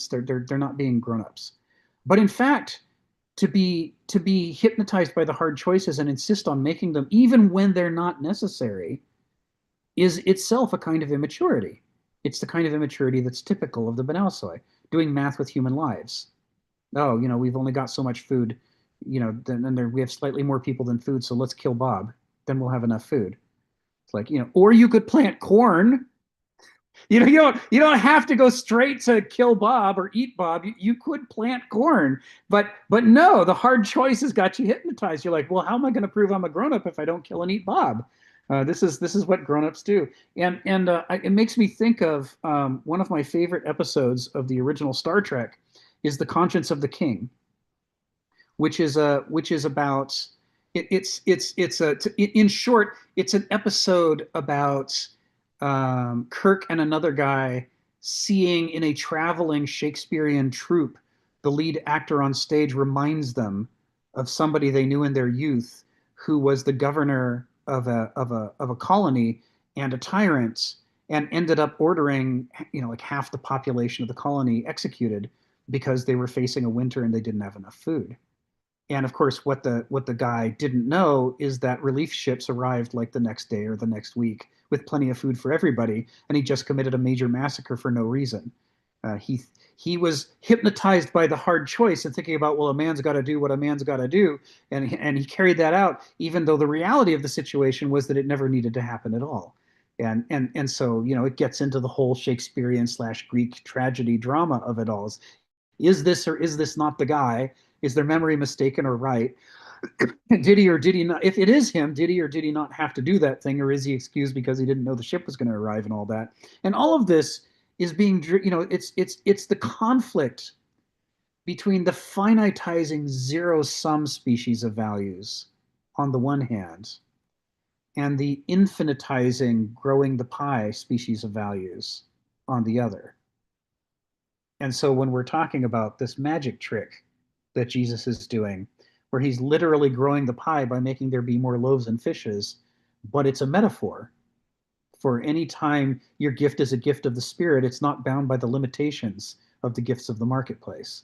They're not being grown-ups. But in fact, to be hypnotized by the hard choices and insist on making them even when they're not necessary is itself a kind of immaturity. It's the kind of immaturity that's typical of the Banausoi, doing math with human lives. Oh, you know, we've only got so much food, you know, then we have slightly more people than food, so let's kill Bob. Then we'll have enough food. It's like, you know, or you could plant corn. You know, you don't have to go straight to kill Bob or eat Bob. You could plant corn, but no, the hard choice has got you hypnotized. You're like, well, how am I going to prove I'm a grown up if I don't kill and eat Bob? This is what grown-ups do, and it makes me think of one of my favorite episodes of the original Star Trek is The Conscience of the King, which is about it's in short, it's an episode about Kirk and another guy seeing in a traveling Shakespearean troupe, the lead actor on stage reminds them of somebody they knew in their youth who was the governor of a colony and a tyrant, and ended up ordering, you know, like half the population of the colony executed because they were facing a winter and they didn't have enough food. And of course, what the guy didn't know is that relief ships arrived like the next day or the next week with plenty of food for everybody, and he just committed a major massacre for no reason. He was hypnotized by the hard choice and thinking about, well, a man's got to do what a man's got to do, and he carried that out, even though the reality of the situation was that it never needed to happen at all. And so, you know, it gets into the whole Shakespearean / Greek tragedy drama of it all. Is this or is this not the guy? Is their memory mistaken or right? Did he or did he not? If it is him, did he or did he not have to do that thing, or is he excused because he didn't know the ship was going to arrive and all that? And all of this is being, you know, it's the conflict between the finitizing zero-sum species of values on the one hand, and the infinitizing growing the pie species of values on the other. And so when we're talking about this magic trick that Jesus is doing, where he's literally growing the pie by making there be more loaves and fishes, but it's a metaphor for any time your gift is a gift of the Spirit, it's not bound by the limitations of the gifts of the marketplace.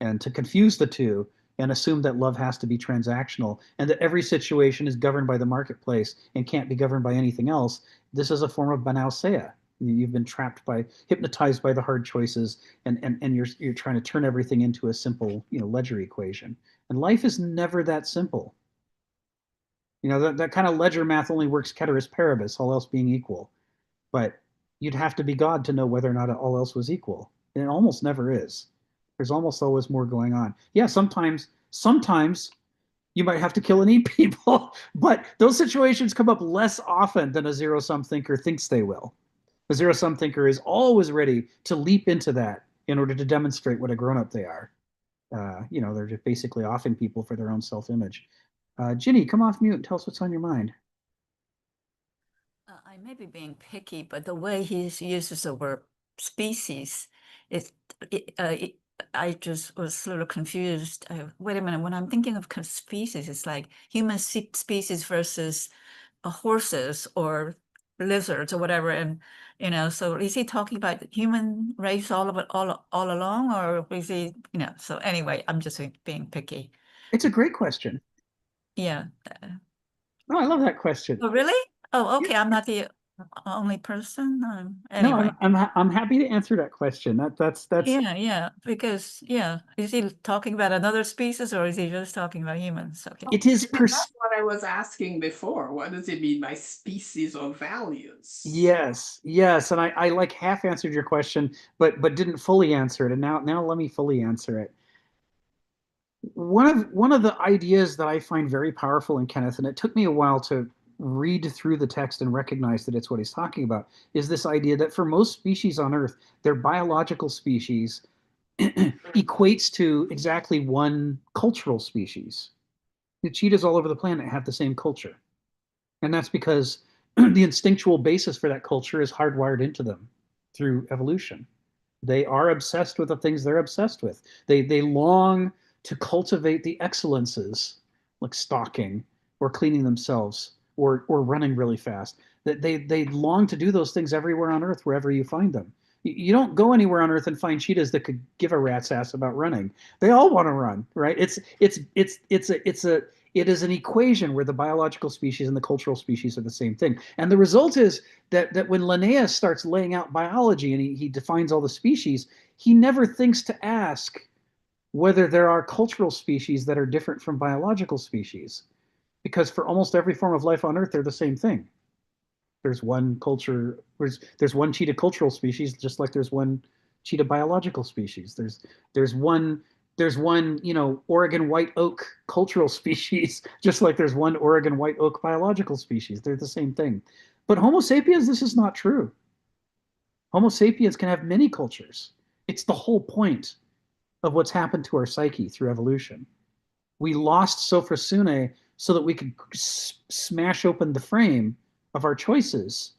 And to confuse the two and assume that love has to be transactional and that every situation is governed by the marketplace and can't be governed by anything else, this is a form of banauseia. You've been hypnotized by the hard choices, and you're trying to turn everything into a simple, you know, ledger equation. And life is never that simple. You know, that kind of ledger math only works ceteris paribus, all else being equal. But you'd have to be God to know whether or not all else was equal. And it almost never is. There's almost always more going on. Yeah, sometimes you might have to kill and eat people, but those situations come up less often than a zero-sum thinker thinks they will. A zero-sum thinker is always ready to leap into that in order to demonstrate what a grown-up they are. You know, they're just basically offing people for their own self-image. Ginny, come off mute and tell us what's on your mind. I may be being picky, but the way he uses the word species, I just was a little confused. Wait a minute, when I'm thinking of species, it's like human species versus horses or lizards or whatever. And, you know, so is he talking about the human race all along, or is he, you know, so anyway, I'm just being picky. It's a great question. Yeah. Oh, I love that question. Oh, really? Oh, okay. Yeah. I'm not the only person? No, Anyway. I'm happy to answer that question. That's Yeah, because is he talking about another species or is he just talking about humans? Okay. it is That's what I was asking before. What does it mean by species or values? Yes, and I like half answered your question, but didn't fully answer it. And now let me fully answer it. One of the ideas that I find very powerful in Kenneth, and it took me a while to read through the text and recognize that it's what he's talking about, is this idea that for most species on Earth, their biological species equates to exactly one cultural species. The cheetahs all over the planet have the same culture. And that's because the instinctual basis for that culture is hardwired into them through evolution. They are obsessed with the things they're obsessed with. They long to cultivate the excellences, like stalking or cleaning themselves or running really fast. That they long to do those things everywhere on Earth, wherever you find them. You don't go anywhere on Earth and find cheetahs that could give a rat's ass about running. They all want to run, right? It is an equation where the biological species and the cultural species are the same thing. And the result is that when Linnaeus starts laying out biology and he defines all the species, he never thinks to ask whether there are cultural species that are different from biological species. Because for almost every form of life on Earth, they're the same thing. There's one culture, there's one cheetah cultural species, just like there's one cheetah biological species. There's one Oregon white oak cultural species, just like there's one Oregon white oak biological species. They're the same thing. But Homo sapiens, this is not true. Homo sapiens can have many cultures. It's the whole point of what's happened to our psyche through evolution. We lost sophrosune so that we could smash open the frame of our choices.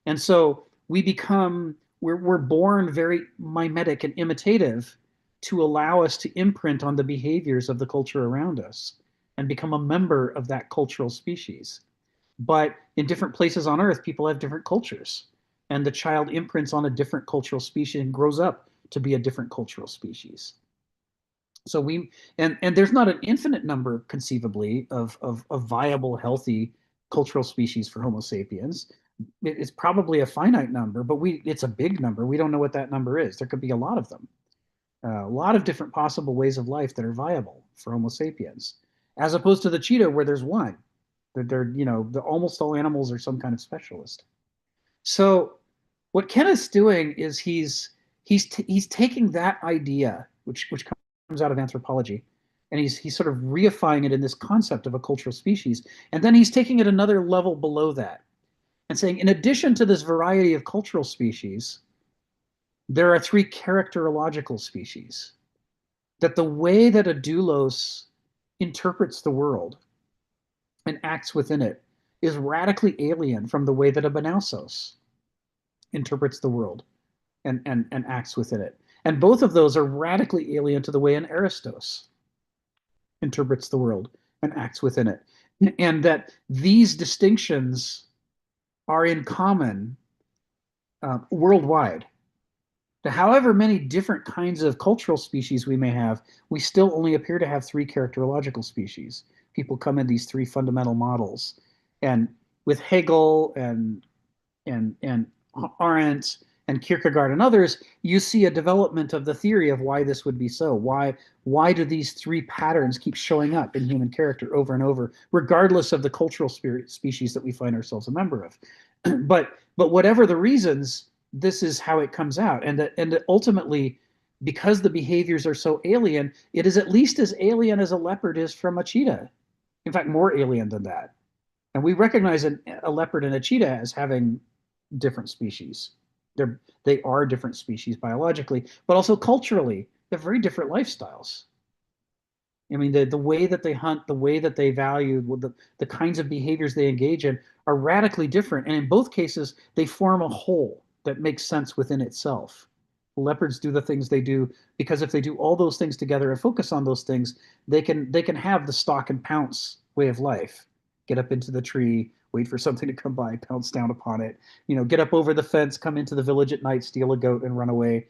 And so we're born very mimetic and imitative to allow us to imprint on the behaviors of the culture around us and become a member of that cultural species. But in different places on Earth, people have different cultures. And the child imprints on a different cultural species and grows up to be a different cultural species. So there's not an infinite number conceivably of viable, healthy cultural species for Homo sapiens. It's probably a finite number, but it's a big number. We don't know what that number is. There could be a lot of them, a lot of different possible ways of life that are viable for Homo sapiens, as opposed to the cheetah where there's one. Almost all animals are some kind of specialist. So what Kenneth's doing is he's taking that idea, which comes out of anthropology, and he's sort of reifying it in this concept of a cultural species, and then he's taking it another level below that and saying, in addition to this variety of cultural species, there are three characterological species. That the way that a doulos interprets the world and acts within it is radically alien from the way that a bonausos interprets the world and acts within it. And both of those are radically alien to the way an Aristos interprets the world and acts within it. And that these distinctions are in common worldwide. However many different kinds of cultural species we may have, we still only appear to have three characterological species. People come in these three fundamental models. And with Hegel and Arendt and Kierkegaard and others, you see a development of the theory of why this would be so. Why do these three patterns keep showing up in human character over and over, regardless of the cultural species that we find ourselves a member of? But whatever the reasons, this is how it comes out. And that ultimately, because the behaviors are so alien, it is at least as alien as a leopard is from a cheetah. In fact, more alien than that. And we recognize a leopard and a cheetah as having different species. They are different species biologically, but also culturally. They have very different lifestyles. I mean, the way that they hunt, the way that they value, the kinds of behaviors they engage in are radically different. And in both cases, they form a whole that makes sense within itself. Leopards do the things they do because if they do all those things together and focus on those things, they can have the stalk and pounce way of life. Get up into the tree, wait for something to come by, pounce down upon it. Get up over the fence, come into the village at night, steal a goat, and run away.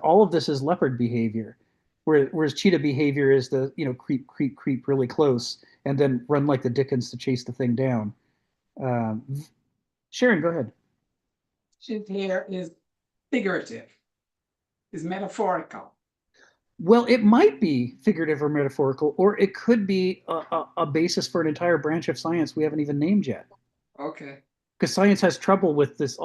All of this is leopard behavior. Whereas cheetah behavior is the creep really close and then run like the Dickens to chase the thing down. Sharon, go ahead. here is figurative, is metaphorical. Well, it might be figurative or metaphorical, or it could be a basis for an entire branch of science we haven't even named yet. Okay. Because science has trouble with this.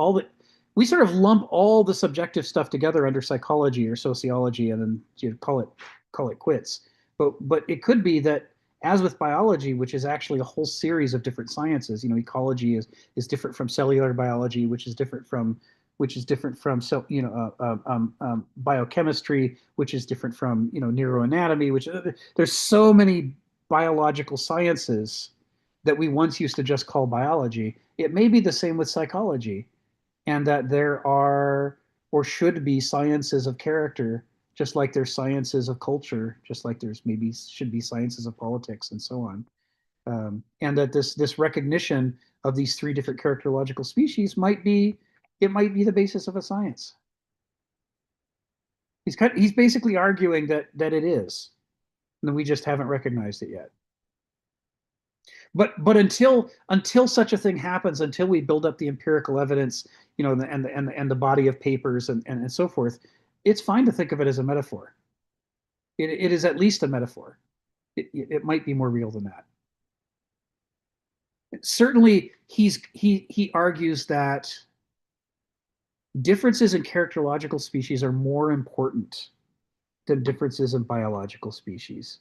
We sort of lump all the subjective stuff together under psychology or sociology, and then call it quits. But it could be that, as with biology, which is actually a whole series of different sciences. Ecology is different from cellular biology, which is different from biochemistry, which is different from neuroanatomy. There's so many biological sciences that we once used to just call biology. It may be the same with psychology, and that there are or should be sciences of character, just like there's sciences of culture, just like there's maybe should be sciences of politics and so on. And that this recognition of these three different characterological species might be the basis of a science. He's basically arguing that it is, and we just haven't recognized it yet. But until such a thing happens, until we build up the empirical evidence, and the body of papers and so forth, it's fine to think of it as a metaphor. It is at least a metaphor. It might be more real than that. Certainly, he argues that differences in characterological species are more important than differences in biological species.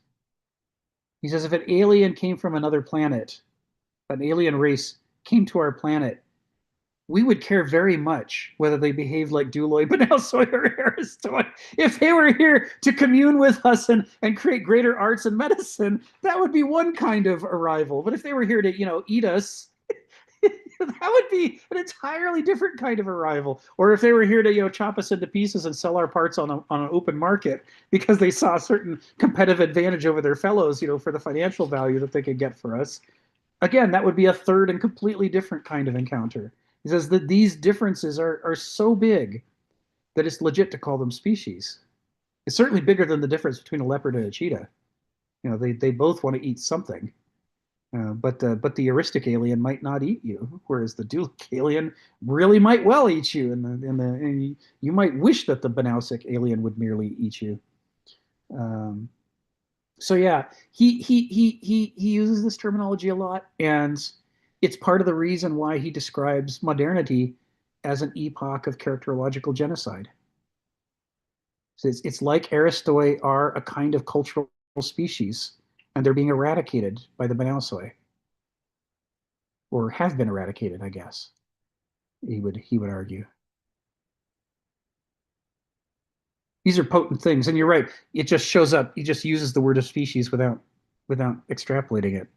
He says if an alien came from another planet, an alien race came to our planet, we would care very much whether they behaved like Duloi, Banalsoi, or Aristoi. If they were here to commune with us and create greater arts and medicine, that would be one kind of arrival. But if they were here to, eat us, that would be an entirely different kind of arrival. Or if they were here to, chop us into pieces and sell our parts on an open market because they saw a certain competitive advantage over their fellows, for the financial value that they could get for us. Again, that would be a third and completely different kind of encounter. He says that these differences are so big that it's legit to call them species. It's certainly bigger than the difference between a leopard and a cheetah. They both want to eat something. But the heuristic alien might not eat you, whereas the dualic alien really might well eat you, and you might wish that the Banausic alien would merely eat you. So yeah, he uses this terminology a lot, and it's part of the reason why he describes modernity as an epoch of characterological genocide. So it's like Aristoi are a kind of cultural species, and they're being eradicated by the Banausoi, or have been eradicated, I guess. He would argue. These are potent things, and you're right. It just shows up. He just uses the word of species without extrapolating it.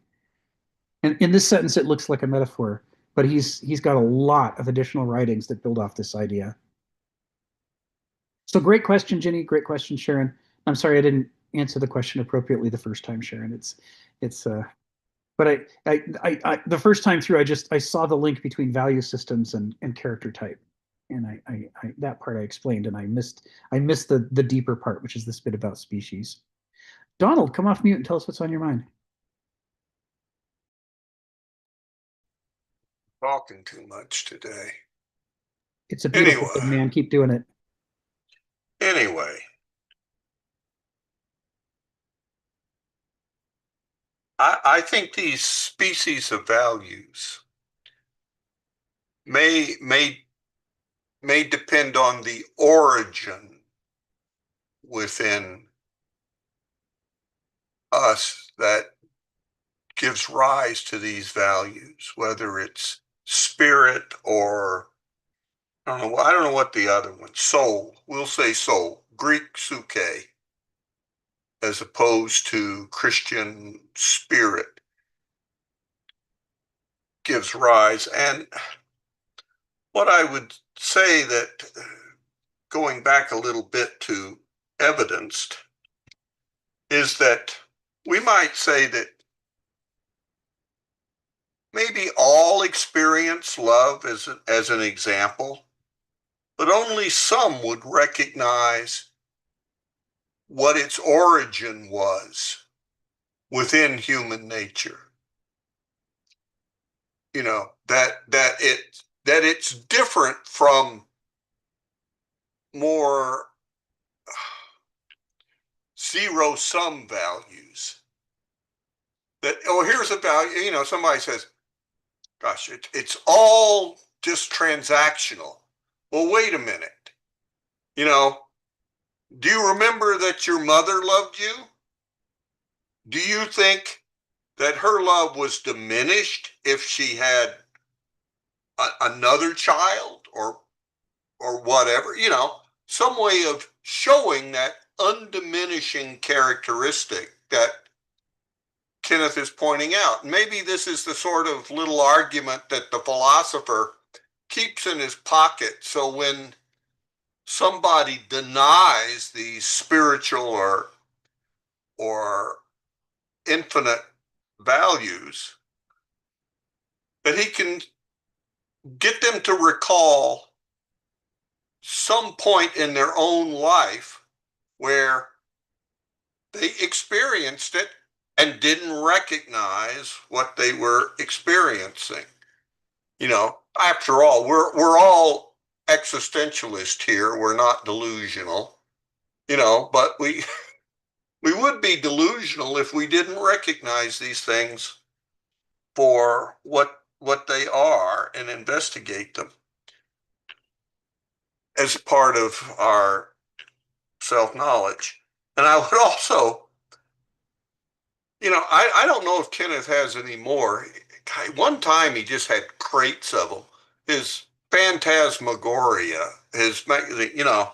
And in this sentence, it looks like a metaphor, but he's got a lot of additional writings that build off this idea. So great question, Ginny. Great question, Sharon. I'm sorry I didn't answer the question appropriately the first time, Sharon. But I the first time through, I saw the link between value systems and character type, and I that part I explained, and I missed the deeper part, which is this bit about species. Donald, come off mute and tell us what's on your mind. Talking too much today. It's a beautiful thing, man. Keep doing it. Anyway, I think these species of values may depend on the origin within us that gives rise to these values, whether it's spirit or I don't know what the other one, soul. We'll say soul, Greek psyche, as opposed to Christian spirit, gives rise. And what I would say that going back a little bit to evidenced is that we might say that maybe all experience love as an example, but only some would recognize what its origin was within human nature. That that it's different from more zero-sum values. That, oh, here's a value, you know, somebody says, gosh, it's all just transactional. Well, wait a minute. You know, do you remember that your mother loved you? Do you think that her love was diminished if she had another child or whatever? You know, some way of showing that undiminishing characteristic that Kenneth is pointing out. Maybe this is the sort of little argument that the philosopher keeps in his pocket. So when somebody denies the spiritual or infinite values, that he can get them to recall some point in their own life where they experienced it and didn't recognize what they were experiencing. You know, after all, we're all existentialist here. We're not delusional, you know, but we would be delusional if we didn't recognize these things for what they are and investigate them as part of our self-knowledge. And I would also, you know, I don't know if Kenneth has any more. One time he just had crates of them. His Phantasmagoria, his magazine, you know,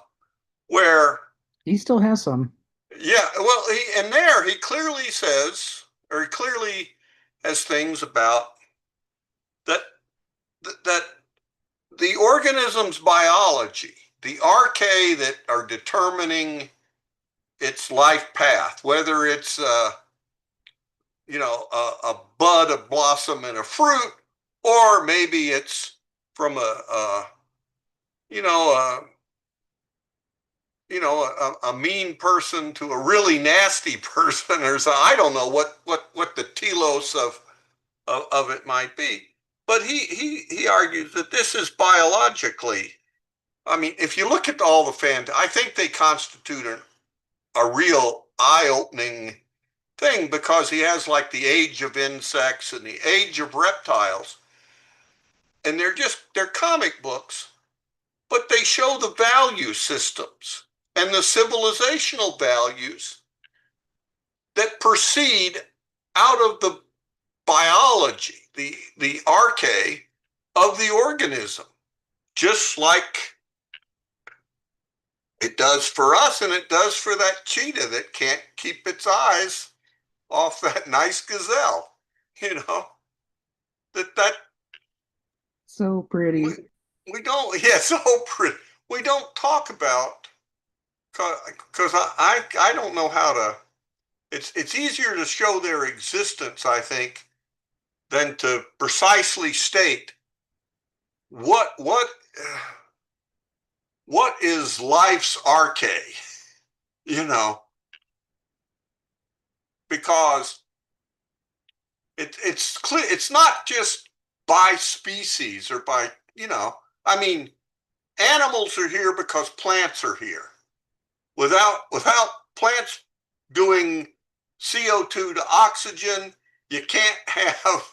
where He still has some. yeah, well, and there he clearly says, or he clearly has things about that the organism's biology, the archae that are determining its life path, whether it's you know, a bud, a blossom, and a fruit, or maybe it's from you know, a mean person to a really nasty person, or so. I don't know what the telos of it might be. But he argues that this is biologically. I mean, if you look at all the I think they constitute a real eye-opening thing, because he has like the age of insects and the age of reptiles, and they're comic books, but they show the value systems and the civilizational values that proceed out of the biology, the archae of the organism, just like it does for us and it does for that cheetah that can't keep its eyes off that nice gazelle, you know, that So pretty. we don't, yeah, so pretty. We don't talk about, because I don't know how to, it's easier to show their existence, I think, than to precisely state what is life's archae, you know, because it's clear, it's not just by species or by, you know, I mean, animals are here because plants are here. Without plants doing CO2 to oxygen, you can't have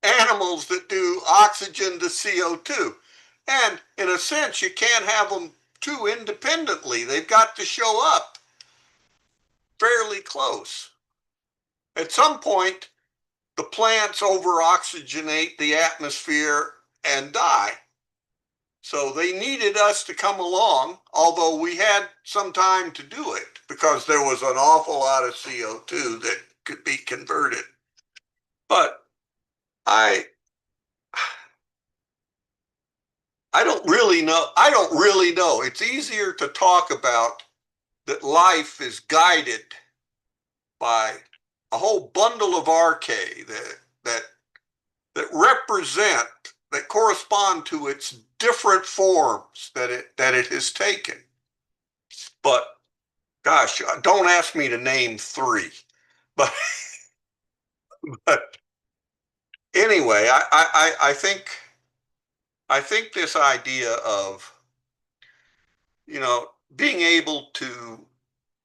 animals that do oxygen to CO2. And in a sense, you can't have them too independently. They've got to show up fairly close. At some point, the plants over-oxygenate the atmosphere and die. So they needed us to come along, although we had some time to do it because there was an awful lot of CO2 that could be converted. But I don't really know. I don't really know. It's easier to talk about that life is guided by a whole bundle of archae that represent, that correspond to its different forms that it has taken. But gosh, don't ask me to name three. But anyway, I think I think this idea of, being able to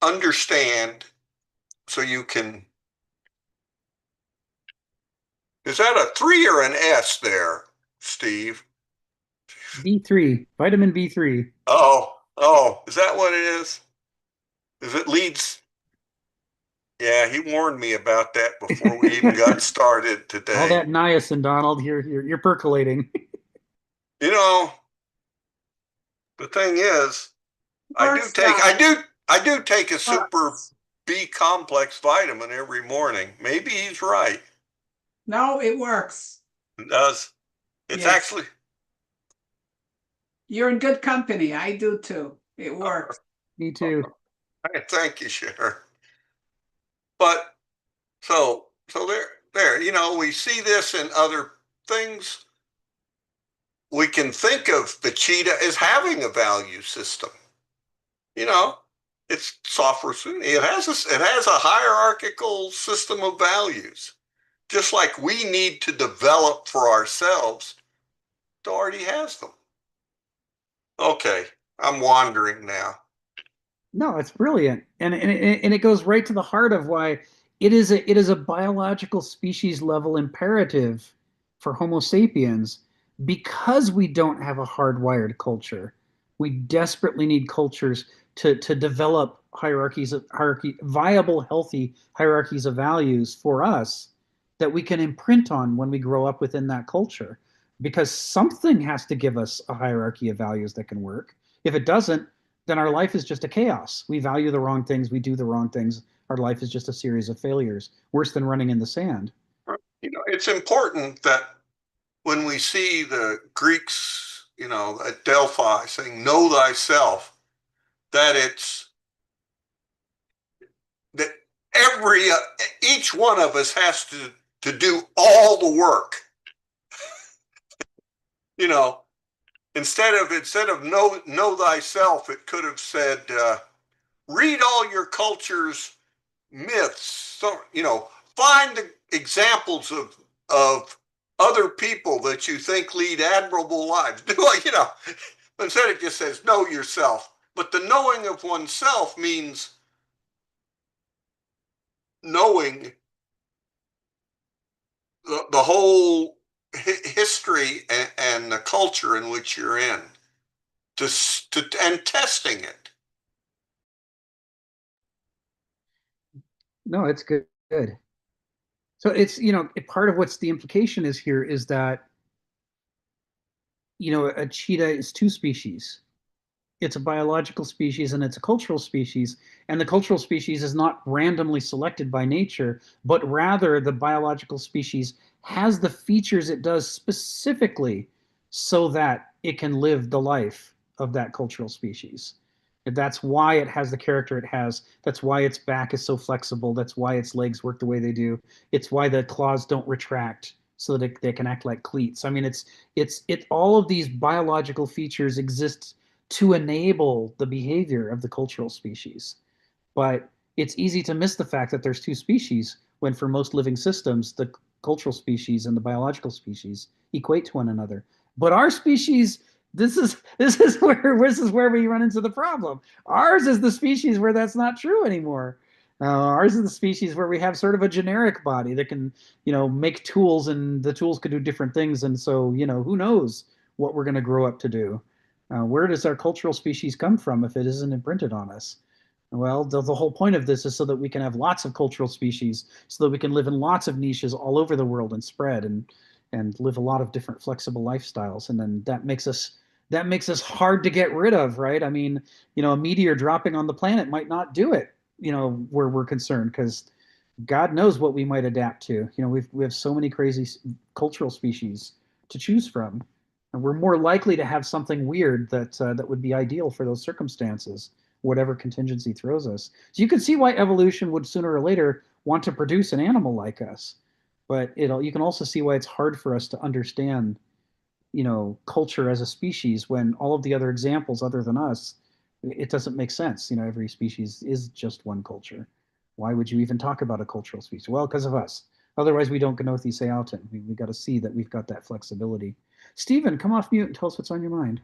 understand so you can, is that a 3 or an S there, Steve? B3, vitamin B3. Oh, is that what it is? Is it leads? Yeah, he warned me about that before we even got started All today. that niacin, Donald, you're percolating. You know, the thing is, I do take a super B complex vitamin every morning. Maybe he's right. No, it works. It does. It's Yes. actually, You're in good company. I do too. It works. Me too. thank you, Sharon. But so there, we see this in other things. We can think of the cheetah as having a value system. It's software. It has a hierarchical system of values, just like we need to develop for ourselves. It already has them. Okay, I'm wandering now. No, it's brilliant, and it goes right to the heart of why it is a biological species level imperative for Homo sapiens because we don't have a hardwired culture. We desperately need cultures to develop viable, healthy hierarchies of values for us that we can imprint on when we grow up within that culture. Because something has to give us a hierarchy of values that can work. If it doesn't, then our life is just a chaos. We value the wrong things, we do the wrong things. Our life is just a series of failures, worse than running in the sand. It's important that when we see the Greeks, at Delphi saying, know thyself, that it's that each one of us has to do all the work. Instead of know thyself, it could have said, read all your culture's myths. So, find the examples of other people that you think lead admirable lives. Instead it just says know yourself. But the knowing of oneself means knowing the whole history and the culture in which you're in, and testing it. No, it's good. Good. So it's, part of what's the implication is here is that, a cheetah is two species. It's a biological species and it's a cultural species. And the cultural species is not randomly selected by nature, but rather the biological species has the features it does specifically so that it can live the life of that cultural species. And that's why it has the character it has. That's why its back is so flexible. That's why its legs work the way they do. It's why the claws don't retract so that they can act like cleats. I mean, it's all of these biological features exist to enable the behavior of the cultural species. But it's easy to miss the fact that there's two species when for most living systems, the cultural species and the biological species equate to one another. But our species, this is where we run into the problem. Ours is the species where that's not true anymore. Ours is the species where we have sort of a generic body that can, make tools, and the tools could do different things. And so, who knows what we're going to grow up to do? Where does our cultural species come from if it isn't imprinted on us? Well, the whole point of this is so that we can have lots of cultural species, so that we can live in lots of niches all over the world and spread and live a lot of different flexible lifestyles. And then that makes us hard to get rid of, right? I mean, a meteor dropping on the planet might not do it, where we're concerned, because God knows what we might adapt to. We have so many crazy cultural species to choose from, and we're more likely to have something weird that would be ideal for those circumstances, whatever contingency throws us. So you can see why evolution would sooner or later want to produce an animal like us, but you can also see why it's hard for us to understand, culture as a species when all of the other examples other than us, it doesn't make sense. Every species is just one culture. Why would you even talk about a cultural species? Well, because of us. Otherwise, we don't gnothi seautin. We got to see that we've got that flexibility. Stephen, come off mute and tell us what's on your mind.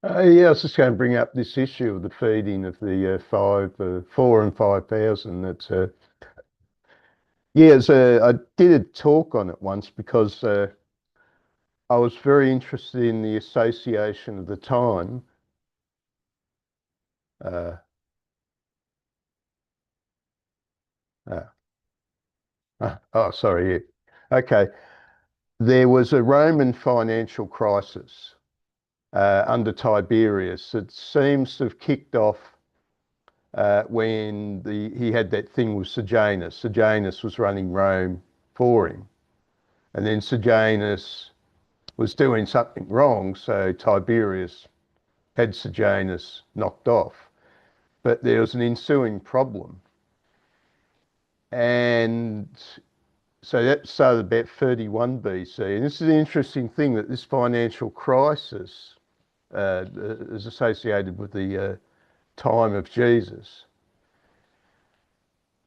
Yeah, I was just going to bring up this issue of the feeding of the 4 and 5,000. That's yeah, I did a talk on it once because I was very interested in the association of the time. Oh, sorry. Yeah. Okay. There was a Roman financial crisis under Tiberius. It seems to have kicked off when he had that thing with Sejanus. Sejanus was running Rome for him. And then Sejanus was doing something wrong, so Tiberius had Sejanus knocked off. But there was an ensuing problem. And so that started about 31 BC. And this is the interesting thing, that this financial crisis is associated with the time of Jesus.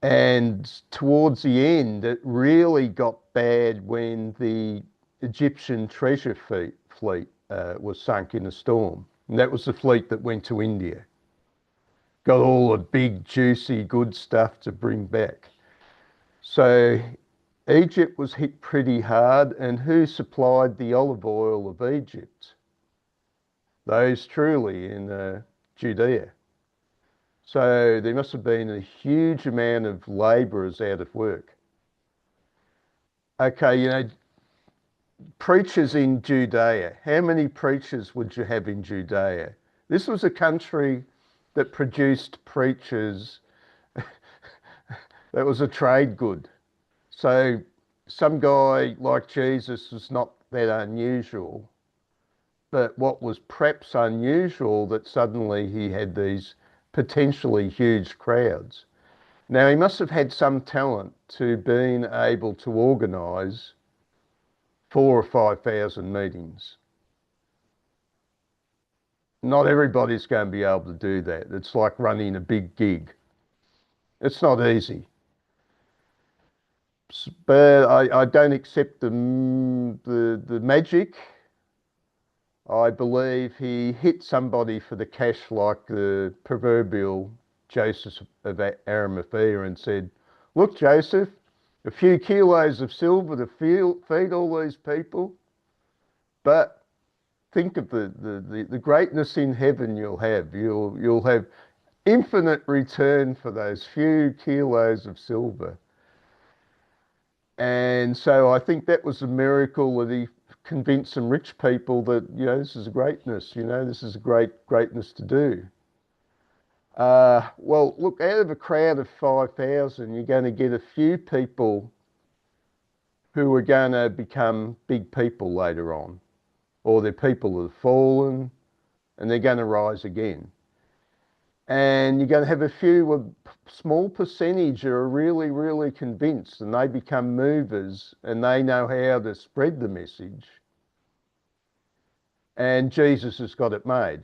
And towards the end, it really got bad when the Egyptian treasure fleet was sunk in a storm. And that was the fleet that went to India. Got all the big, juicy, good stuff to bring back. So Egypt was hit pretty hard, and who supplied the olive oil of Egypt? Those truly in Judea. So there must have been a huge amount of labourers out of work. Okay, you know, preachers in Judea. How many preachers would you have in Judea? This was a country that produced preachers. That was a trade good. So some guy like Jesus was not that unusual. But what was perhaps unusual, that suddenly he had these potentially huge crowds. Now, he must have had some talent to being able to organise 4,000 or 5,000 meetings. Not everybody's going to be able to do that. It's like running a big gig. It's not easy. But I don't accept the magic. I believe he hit somebody for the cash, like the proverbial Joseph of Arimathea, and said, look, Joseph, a few kilos of silver to feed all these people, but think of the greatness in heaven you'll have. You'll have infinite return for those few kilos of silver. And so I think that was a miracle that he convinced some rich people that, you know, this is a greatness, you know, this is a greatness to do. Well, look, out of a crowd of 5,000, you're going to get a few people who are going to become big people later on, or they're people who have fallen and they're going to rise again. And you're going to have a few, a small percentage who are really, really convinced, and they become movers and they know how to spread the message. And Jesus has got it made.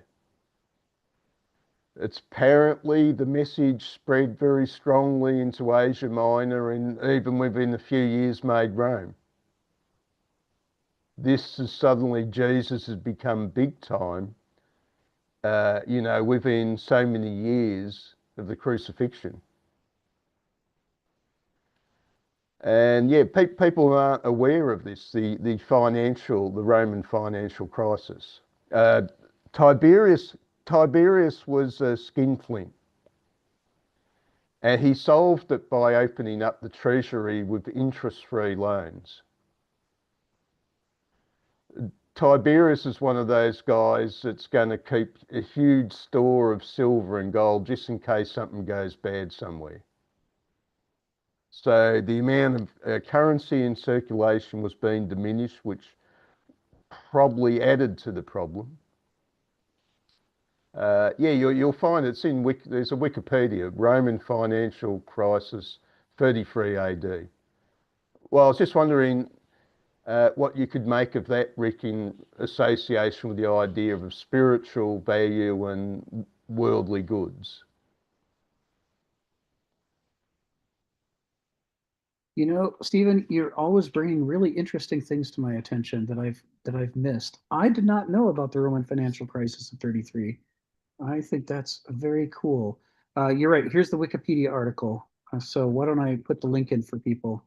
It's apparently the message spread very strongly into Asia Minor, and even within a few years made Rome. This is suddenly, Jesus has become big time. You know, within so many years of the crucifixion. And yeah, people aren't aware of this, the Roman financial crisis. Tiberius was a skinflint, and he solved it by opening up the treasury with interest-free loans. Tiberius is one of those guys that's going to keep a huge store of silver and gold just in case something goes bad somewhere. So the amount of currency in circulation was being diminished, which probably added to the problem. Yeah, you'll find it's in, there's a Wikipedia, Roman financial crisis, 33 AD. Well, I was just wondering, what you could make of that, Rick, in association with the idea of spiritual value and worldly goods. You know, Stephen, you're always bringing really interesting things to my attention that I've missed. I did not know about the Roman financial crisis of 33. I think that's very cool. You're right. Here's the Wikipedia article. So why don't I put the link in for people?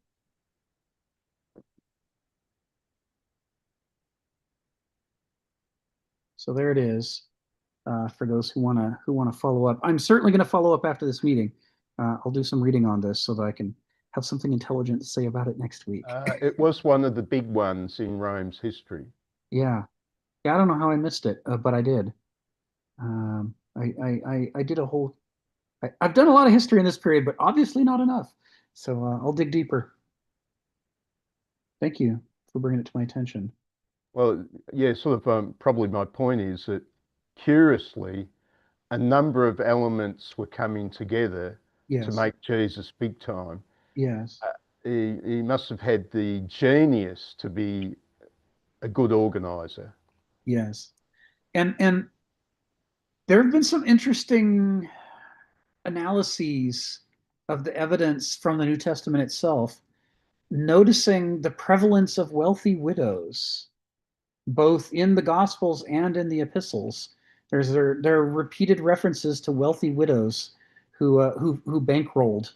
So there it is, for those who wanna follow up. I'm certainly going to follow up after this meeting. I'll do some reading on this so that I can have something intelligent to say about it next week. It was one of the big ones in Rome's history. Yeah, yeah. I don't know how I missed it, but I did. I did a whole. I've done a lot of history in this period, but obviously not enough. So I'll dig deeper. Thank you for bringing it to my attention. Well, yeah, sort of probably my point is that curiously, a number of elements were coming together to Yes, make Jesus big time. yes, He must have had the genius to be a good organizer. yes. And there have been some interesting analyses of the evidence from the New Testament itself, noticing the prevalence of wealthy widows, both in the Gospels and in the epistles. There are repeated references to wealthy widows who bankrolled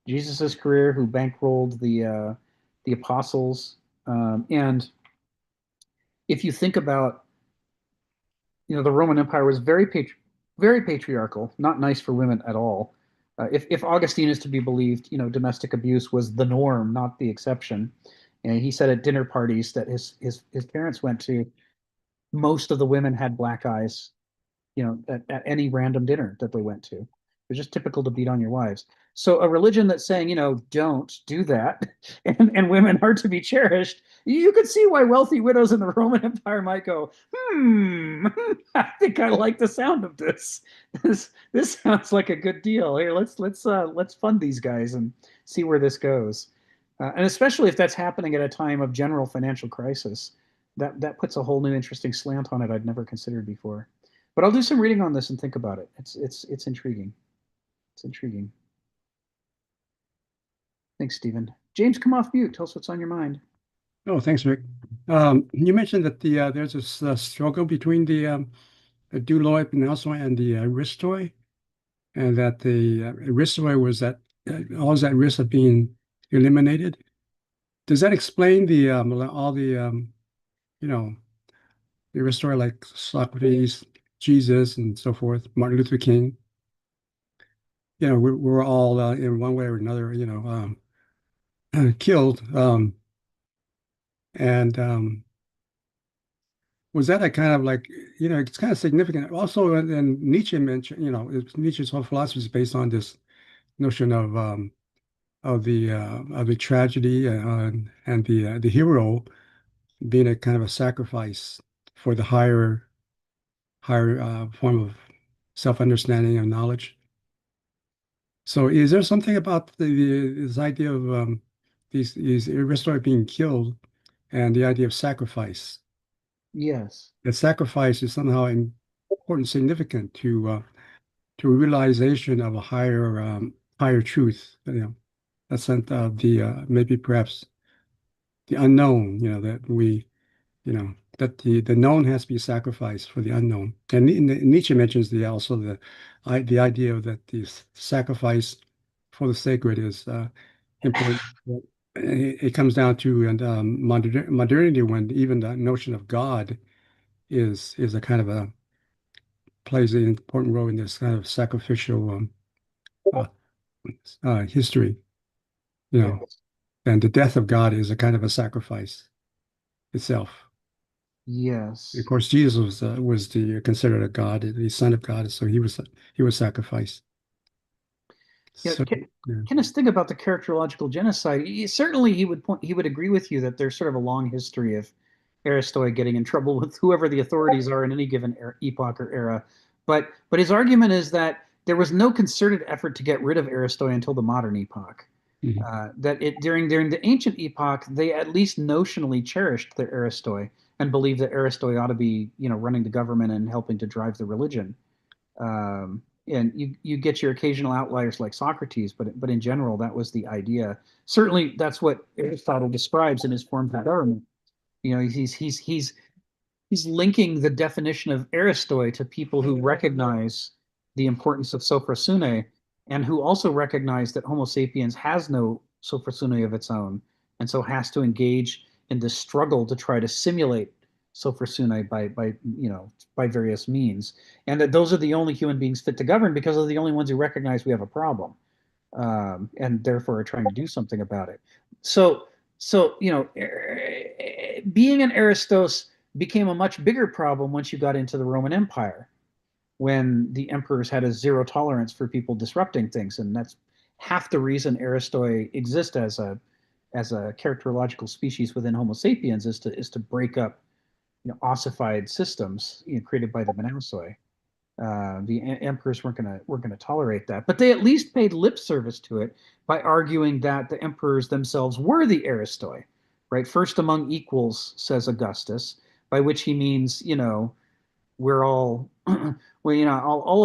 Jesus's career, who bankrolled the apostles, and if you think about, the Roman Empire was very patriarchal, not nice for women at all. If Augustine is to be believed, domestic abuse was the norm, not the exception. And he said at dinner parties that his parents went to, most of the women had black eyes, at any random dinner that they went to. It's just typical to beat on your wives. So a religion that's saying, don't do that, and women are to be cherished, you could see why wealthy widows in the Roman Empire might go, I think I like the sound of this. This sounds like a good deal. Here, let's fund these guys and see where this goes. And especially if that's happening at a time of general financial crisis, that puts a whole new interesting slant on it I'd never considered before. But I'll do some reading on this and think about it. It's intriguing. It's intriguing. Thanks, Stephen. James, come off mute. Tell us what's on your mind. Oh, thanks, Rick. You mentioned that there's this struggle between the douloi pneusoi and the aristoi, and that the aristoi was always at risk of being eliminated. Does that explain all the the aristoi like Socrates, Jesus, and so forth, Martin Luther King? We're all in one way or another, killed. And was that a kind of like, it's kind of significant. Also, and Nietzsche mentioned, Nietzsche's whole philosophy is based on this notion of the tragedy and the hero being a kind of a sacrifice for the higher form of self-understanding and knowledge. So, is there something about this idea of these aristocrats being killed and the idea of sacrifice? Yes. That sacrifice is somehow important, significant to realization of a higher truth. A sense of the maybe perhaps the unknown. That the known has to be sacrificed for the unknown. And Nietzsche mentions also the idea of that the sacrifice for the sacred is important. It comes down to modernity, when even the notion of God is a kind of plays an important role in this kind of sacrificial history, and the death of God is a kind of a sacrifice itself. Yes. Of course, Jesus was considered a God, the Son of God, so he was sacrificed. Yeah, So, Kenneth's thing about the characterological genocide, certainly he would agree with you that there's sort of a long history of Aristoi getting in trouble with whoever the authorities are in any given epoch or era. But his argument is that there was no concerted effort to get rid of Aristoi until the modern epoch. During the ancient epoch, they at least notionally cherished their Aristoi and believed that Aristoi ought to be, running the government and helping to drive the religion. and you get your occasional outliers like Socrates, but in general, that was the idea. Certainly, that's what Aristotle describes in his forms of government. You know, he's linking the definition of aristoi to people who recognize the importance of sophrosune, and who also recognize that Homo sapiens has no sophrosune of its own, and so has to engage in this struggle to try to simulate sophrosune by various means, and that those are the only human beings fit to govern because they're the only ones who recognize we have a problem, and therefore are trying to do something about it. So being an Aristos became a much bigger problem once you got into the Roman Empire, when the emperors had a zero tolerance for people disrupting things, and that's half the reason Aristoi exist as a characterological species within Homo sapiens, is to break up ossified systems created by the Monausoi. The emperors weren't gonna tolerate that, but they at least paid lip service to it by arguing that the emperors themselves were the Aristoi, right? First among equals, says Augustus, by which he means, we're all well, all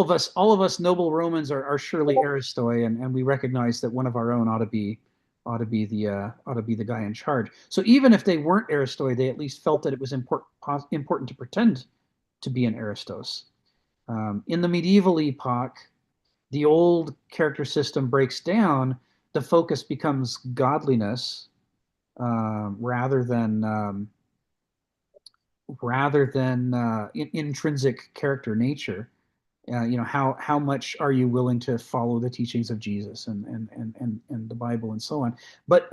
of us noble Romans are surely Aristoi, and we recognize that one of our own ought to be the guy in charge. So even if they weren't Aristoi, they at least felt that it was important to pretend to be an Aristos. In the medieval epoch, the old character system breaks down. The focus becomes godliness, rather than intrinsic character nature. How much are you willing to follow the teachings of Jesus and the Bible and so on? But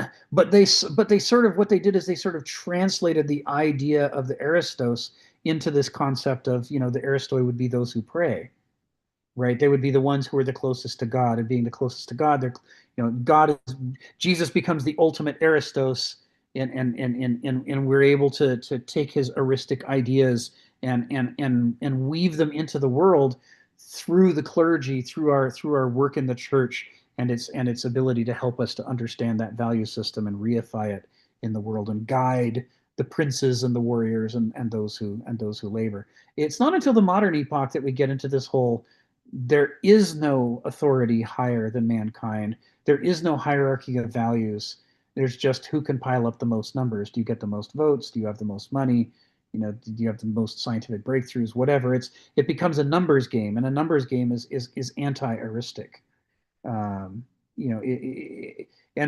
they sort of, what they did is they sort of translated the idea of the Aristos into this concept of, the Aristoi would be those who pray, right? They would be the ones who are the closest to God, and being the closest to God, Jesus becomes the ultimate Aristos, and we're able to take his eristic ideas and weave them into the world through the clergy, through our work in the church, and its ability to help us to understand that value system and reify it in the world, and guide the princes and the warriors and those who labor. It's not until the modern epoch that we get into this whole, there is no authority higher than mankind. There is no hierarchy of values. There's just who can pile up the most numbers. Do you get the most votes? Do you have the most money? Do you have the most scientific breakthroughs? Whatever. It becomes a numbers game, and a numbers game is anti-eristic. And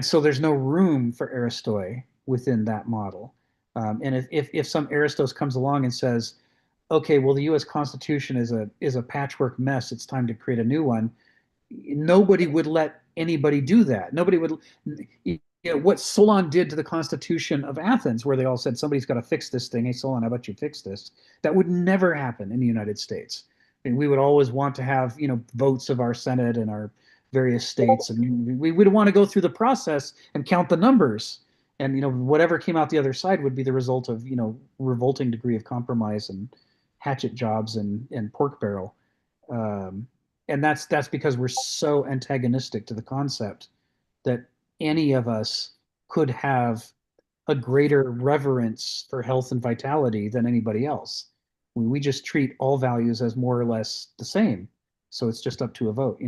so there's no room for Aristoi within that model. And if some Aristos comes along and says, okay, well, the U.S. Constitution is a patchwork mess, it's time to create a new one, nobody would let anybody do that. Nobody would. What Solon did to the Constitution of Athens, where they all said, somebody's got to fix this thing. Hey, Solon, how about you fix this? That would never happen in the United States. And we would always want to have, votes of our Senate and our various states, and we would want to go through the process and count the numbers. And whatever came out the other side would be the result of revolting degree of compromise and hatchet jobs and pork barrel. And that's because we're so antagonistic to the concept that any of us could have a greater reverence for health and vitality than anybody else. We just treat all values as more or less the same. So it's just up to a vote.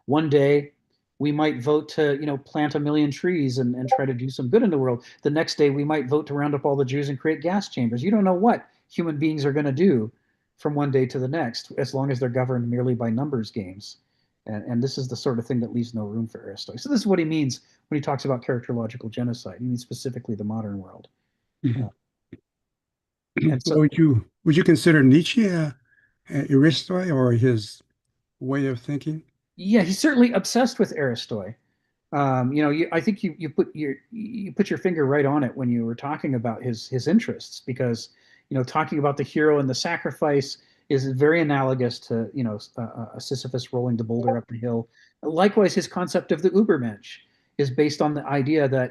One day we might vote to, plant 1 million trees and try to do some good in the world. The next day we might vote to round up all the Jews and create gas chambers. You don't know what human beings are going to do from one day to the next, as long as they're governed merely by numbers games. And this is the sort of thing that leaves no room for Aristotle. So this is what he means when he talks about characterological genocide. He means specifically the modern world. And so, would you consider Nietzsche a Aristoi, or his way of thinking? Yeah, he's certainly obsessed with Aristoi. I think you put your finger right on it when you were talking about his interests, because talking about the hero and the sacrifice is very analogous to a Sisyphus rolling the boulder up the hill. Likewise, his concept of the Übermensch is based on the idea that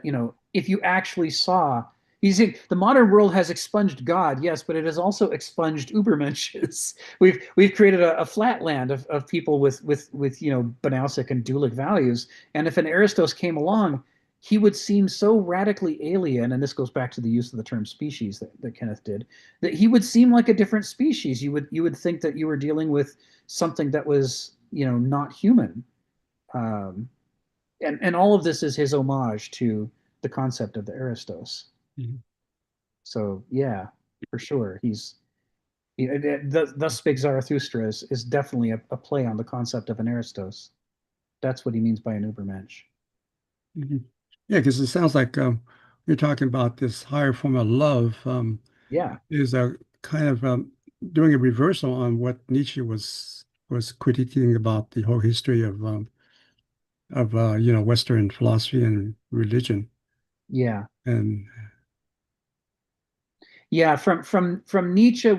if you actually saw, the modern world has expunged God, yes, but it has also expunged Übermensches. We've created a flatland of people with Banausic and dualic values, and if an Aristos came along, he would seem so radically alien, and this goes back to the use of the term species that Kenneth did, that he would seem like a different species. You would think that you were dealing with something that was not human. And all of this is his homage to the concept of the Aristos. Mhm. So yeah, for sure, thus spake Zarathustra is definitely a play on the concept of an Aristos. That's what he means by an Übermensch. Mhm. Yeah, because it sounds like you're talking about this higher form of love Yeah, is a kind of doing a reversal on what Nietzsche was critiquing about the whole history of Western philosophy and religion. yeah, And yeah. From Nietzsche,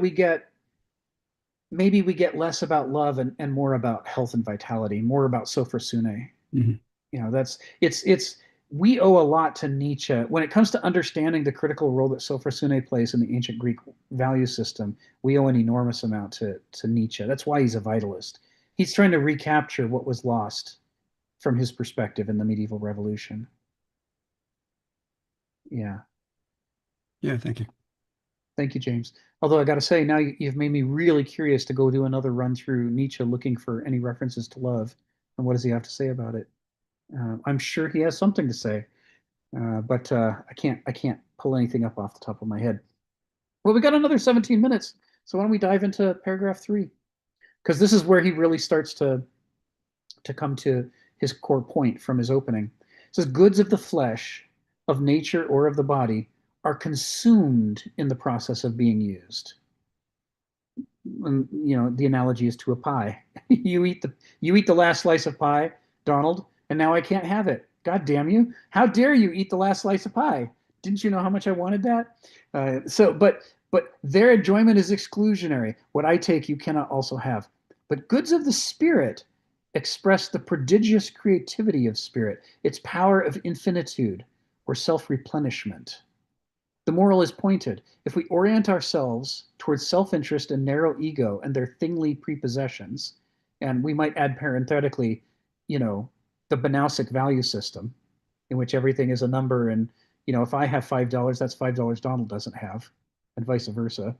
maybe we get less about love and more about health and vitality, more about sophrosune. mhm. It's we owe a lot to Nietzsche when it comes to understanding the critical role that sophrosune plays in the ancient Greek value system. We owe an enormous amount to Nietzsche. That's why he's a vitalist. He's trying to recapture what was lost from his perspective in the medieval revolution. Yeah. Yeah, thank you. Thank you, James. Although I got to say, now you've made me really curious to go do another run through Nietzsche looking for any references to love and what does he have to say about it. I'm sure he has something to say, but I can't pull anything up off the top of my head. Well, we got another 17 minutes, so why don't we dive into paragraph 3? Because this is where he really starts to come to his core point from his opening. It says, goods of the flesh, of nature, or of the body are consumed in the process of being used. And, the analogy is to a pie. you eat the last slice of pie, Donald, and now I can't have it. God damn you! How dare you eat the last slice of pie? Didn't you know how much I wanted that? But their enjoyment is exclusionary. What I take, you cannot also have. But goods of the spirit express the prodigious creativity of spirit, its power of infinitude or self-replenishment. The moral is pointed. If we orient ourselves towards self-interest and narrow ego and their thingly prepossessions, and we might add parenthetically, the Banausic value system, in which everything is a number, and if I have $5, that's $5 Donald doesn't have, and vice versa.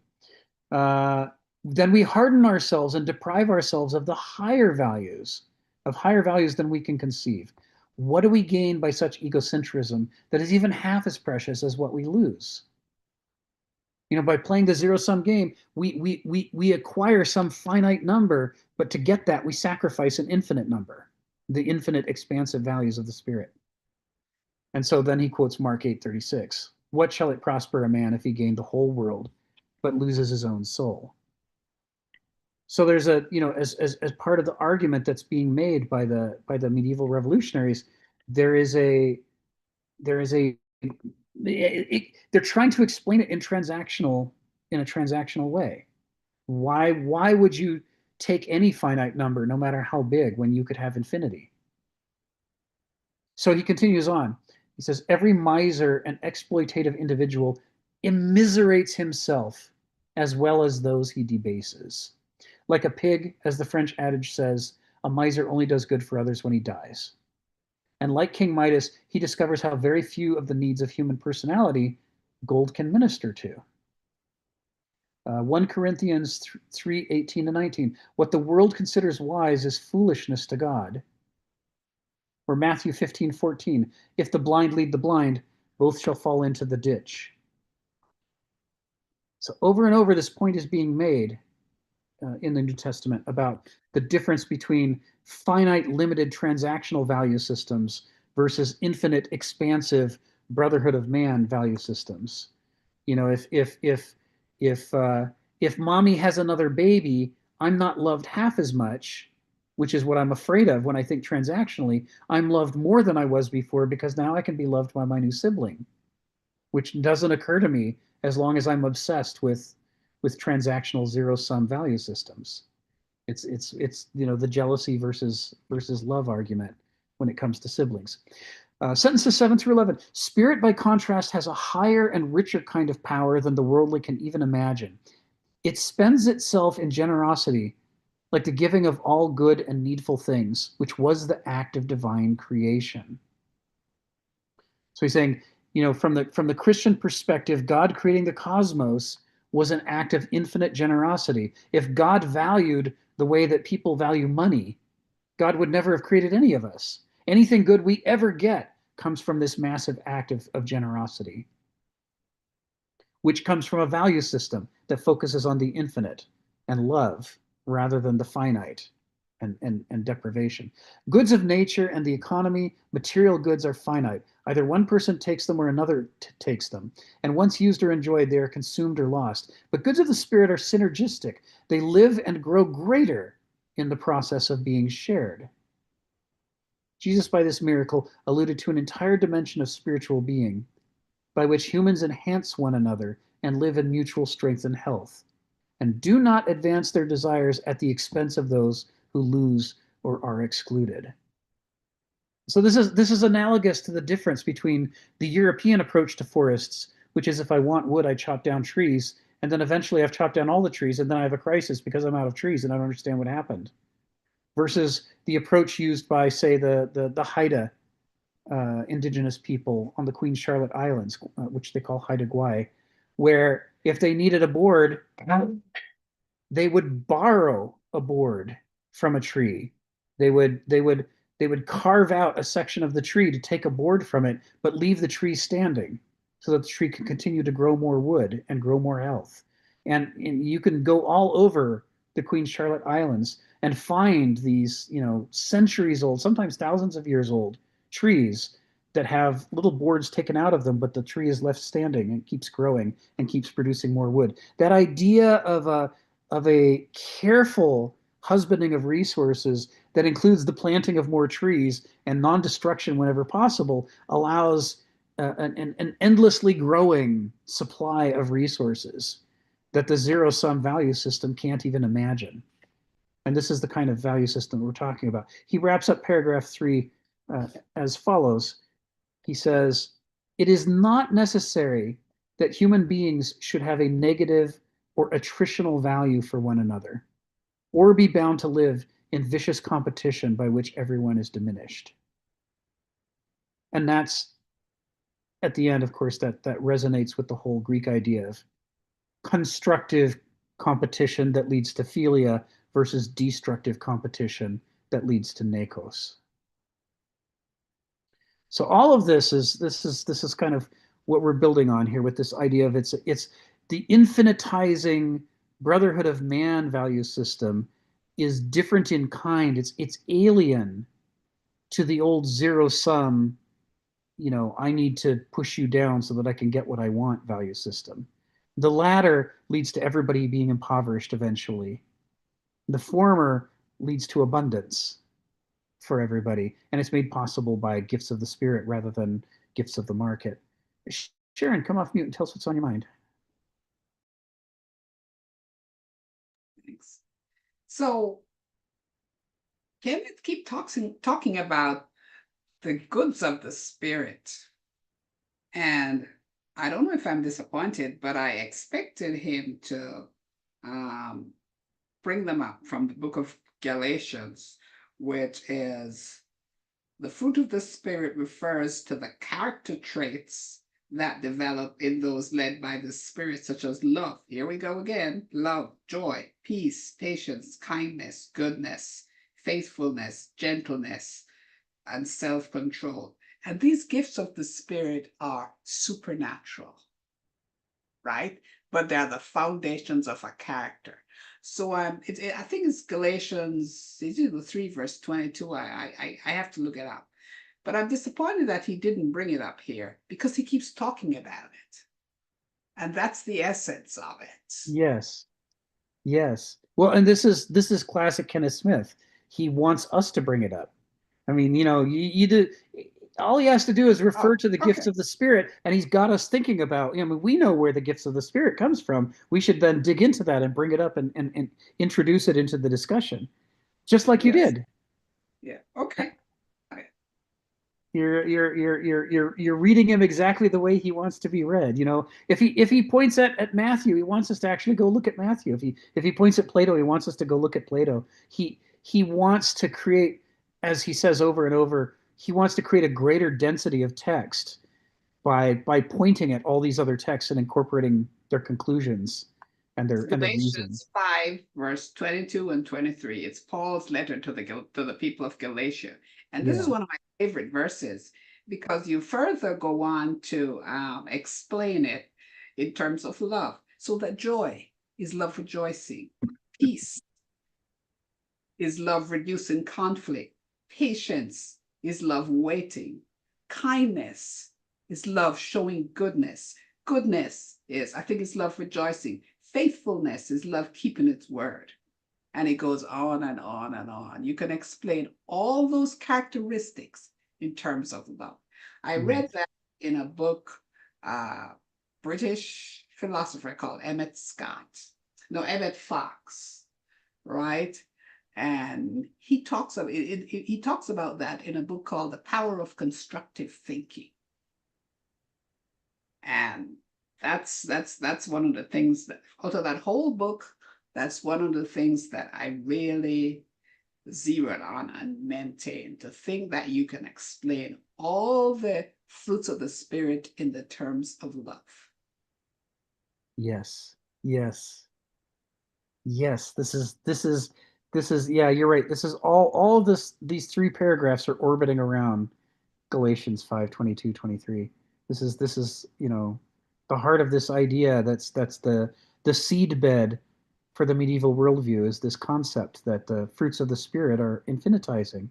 Then we harden ourselves and deprive ourselves of higher values than we can conceive. What do we gain by such egocentrism that is even half as precious as what we lose? By playing the zero-sum game, we acquire some finite number, but to get that, we sacrifice an infinite number, the infinite expansive values of the spirit. And so then he quotes Mark 8:36. What shall it prosper a man if he gain the whole world, but loses his own soul? So there's as part of the argument that's being made by the medieval revolutionaries, they're trying to explain it in a transactional way. Why would you take any finite number, no matter how big, when you could have infinity? So he continues on. He says, every miser and exploitative individual immiserates himself as well as those he debases. Like a pig, as the French adage says, a miser only does good for others when he dies. And like King Midas, he discovers how very few of the needs of human personality gold can minister to. 1 Corinthians 3:18-19. What the world considers wise is foolishness to God. Or Matthew 15:14. If the blind lead the blind, both shall fall into the ditch. So over and over, this point is being made in the New Testament about the difference between finite, limited transactional value systems versus infinite, expansive brotherhood of man value systems. If mommy has another baby, I'm not loved half as much, which is what I'm afraid of when I think transactionally. I'm loved more than I was before because now I can be loved by my new sibling, which doesn't occur to me as long as I'm obsessed with transactional zero-sum value systems. It's the jealousy versus love argument when it comes to siblings. Sentences 7-11. Spirit, by contrast, has a higher and richer kind of power than the worldly can even imagine. It spends itself in generosity, like the giving of all good and needful things, which was the act of divine creation. So he's saying, from the Christian perspective, God creating the cosmos was an act of infinite generosity. If God valued the way that people value money, God would never have created any of us. Anything good we ever get comes from this massive act of generosity, which comes from a value system that focuses on the infinite and love rather than the finite and deprivation. Goods of nature and the economy, material goods are finite. Either one person takes them or another takes them. And once used or enjoyed, they are consumed or lost. But goods of the spirit are synergistic. They live and grow greater in the process of being shared. Jesus, by this miracle, alluded to an entire dimension of spiritual being by which humans enhance one another and live in mutual strength and health, and do not advance their desires at the expense of those who lose or are excluded. So this is analogous to the difference between the European approach to forests, which is if I want wood, I chop down trees, and then eventually I've chopped down all the trees, and then I have a crisis because I'm out of trees and I don't understand what happened, versus the approach used by, say, the Haida indigenous people on the Queen Charlotte Islands, which they call Haida Gwaii, where if they needed a board, they would borrow a board from a tree. They would carve out a section of the tree to take a board from it, but leave the tree standing so that the tree can continue to grow more wood and grow more health. And you can go all over the Queen Charlotte Islands and find these, centuries old, sometimes thousands of years old trees that have little boards taken out of them, but the tree is left standing and keeps growing and keeps producing more wood. That idea of a careful husbanding of resources that includes the planting of more trees and non-destruction whenever possible allows an endlessly growing supply of resources that the zero-sum value system can't even imagine. And this is the kind of value system we're talking about. He wraps up paragraph 3 as follows. He says, "It is not necessary that human beings should have a negative or attritional value for one another, or be bound to live in vicious competition by which everyone is diminished." And that's, at the end, of course, that resonates with the whole Greek idea of constructive competition that leads to philia versus destructive competition that leads to nekos. So all of this is kind of what we're building on here with this idea of it's the infinitizing brotherhood of man value system is different in kind. It's alien to the old zero sum, I need to push you down so that I can get what I want value system. The latter leads to everybody being impoverished eventually. The former leads to abundance for everybody, and it's made possible by gifts of the spirit rather than gifts of the market. Sharon, come off mute and tell us what's on your mind. Thanks. So Kenneth keep talking about the goods of the spirit. And I don't know if I'm disappointed, but I expected him to bring them up from the book of Galatians, which is the fruit of the spirit refers to the character traits that develop in those led by the spirit, such as love. Here we go again. Love, joy, peace, patience, kindness, goodness, faithfulness, gentleness, and self-control. And these gifts of the spirit are supernatural, right? But they're the foundations of a character. So I think it's Galatians 3 verse 22. I have to look it up. But I'm disappointed that he didn't bring it up here because he keeps talking about it. And that's the essence of it. Yes. Well, and this is classic Kenneth Smith. He wants us to bring it up. I mean, you do. All he has to do is refer to the gifts of the Spirit, and he's got us thinking about. We know where the gifts of the Spirit comes from. We should then dig into that and bring it up and introduce it into the discussion, just like you did. Yeah. Okay. You're reading him exactly the way he wants to be read. If he points at Matthew, he wants us to actually go look at Matthew. If he points at Plato, he wants us to go look at Plato. He wants to create, as he says over and over, he wants to create a greater density of text by pointing at all these other texts and incorporating their conclusions and their reason. Galatians 5, verse 22 and 23. It's Paul's letter to the people of Galatia. And this is one of my favorite verses because you further go on to explain it in terms of love. So that joy is love rejoicing, peace is love reducing conflict, patience is love waiting, kindness is love showing goodness, goodness is, I think it's love rejoicing, faithfulness is love keeping its word. And it goes on and on and on. You can explain all those characteristics in terms of love. I read that in a book, British philosopher called Emmett Fox, right? And he talks about he talks about that in a book called The Power of Constructive Thinking. And that's one of the things that out of that whole book, that's one of the things that I really zeroed on and maintain, to think that you can explain all the fruits of the spirit in the terms of love. Yes. This is, yeah, you're right. This is all of this, these three paragraphs are orbiting around Galatians 5, 22, 23. This is, you know, the heart of this idea. That's the seed bed for the medieval worldview, is this concept that the fruits of the spirit are infinitizing.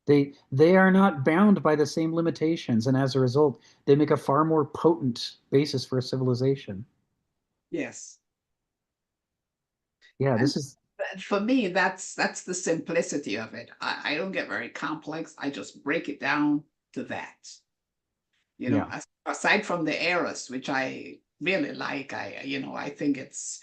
They are not bound by the same limitations, and as a result, they make a far more potent basis for a civilization. Yes. Yeah, And this is, for me, that's the simplicity of it. I don't get very complex. I just break it down to that. You know, aside from the eras, which I really like, I think it's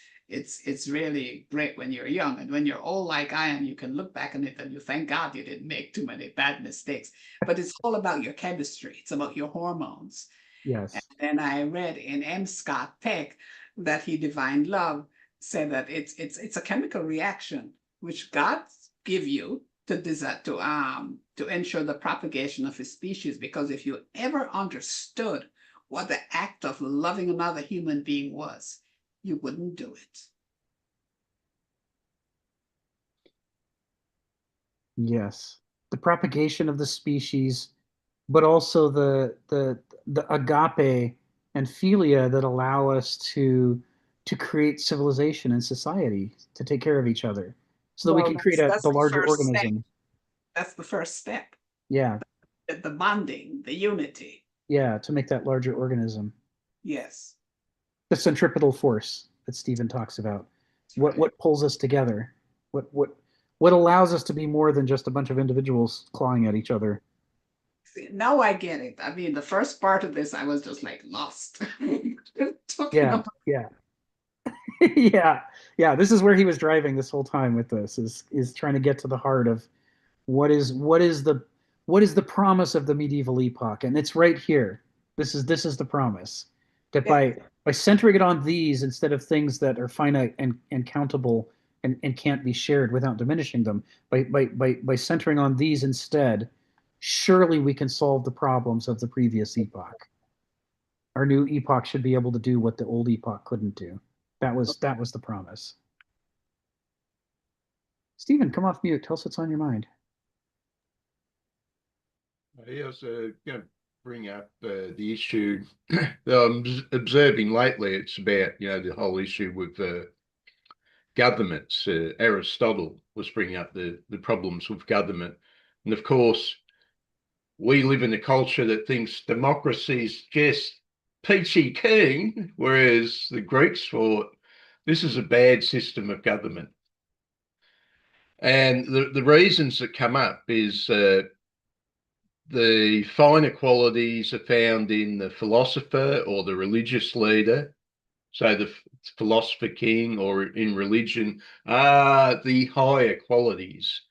really great when you're young, and when you're old like I am, you can look back on it and you thank God you didn't make too many bad mistakes. But it's all about your chemistry. It's about your hormones. yes. And then I read in M. Scott Peck that he divined love, said that it's a chemical reaction which God give you to ensure the propagation of his species. Because if you ever understood what the act of loving another human being was, you wouldn't do it. Yes. The propagation of the species, but also the agape and philia that allow us to create civilization and society, to take care of each other, so that we can create That's the the larger first step. organism. That's the first step. Yeah, The bonding, the unity. yeah, to make that larger organism. Yes. The centripetal force that Stephen talks about. What pulls us together? What allows us to be more than just a bunch of individuals clawing at each other? See, now I get it. I mean, the first part of this, I was just like lost. Yeah, yeah. Yeah. This is where he was driving this whole time with this, is trying to get to the heart of what is the promise of the medieval epoch, and it's right here. This is the promise, that by centering it on these instead of things that are finite and countable and can't be shared without diminishing them, by centering on these instead, surely we can solve the problems of the previous epoch. Our new epoch should be able to do what the old epoch couldn't do. That was the promise. Stephen, come off mute. Tell us what's on your mind. I was going to bring up the issue that I'm observing lately. It's about, the whole issue with governments. Aristotle was bringing up the problems with government. And of course, we live in a culture that thinks democracy is just peachy keen, whereas the Greeks thought this is a bad system of government. And the reasons that come up is the finer qualities are found in the philosopher or the religious leader. So the philosopher king, or in religion, are the higher qualities.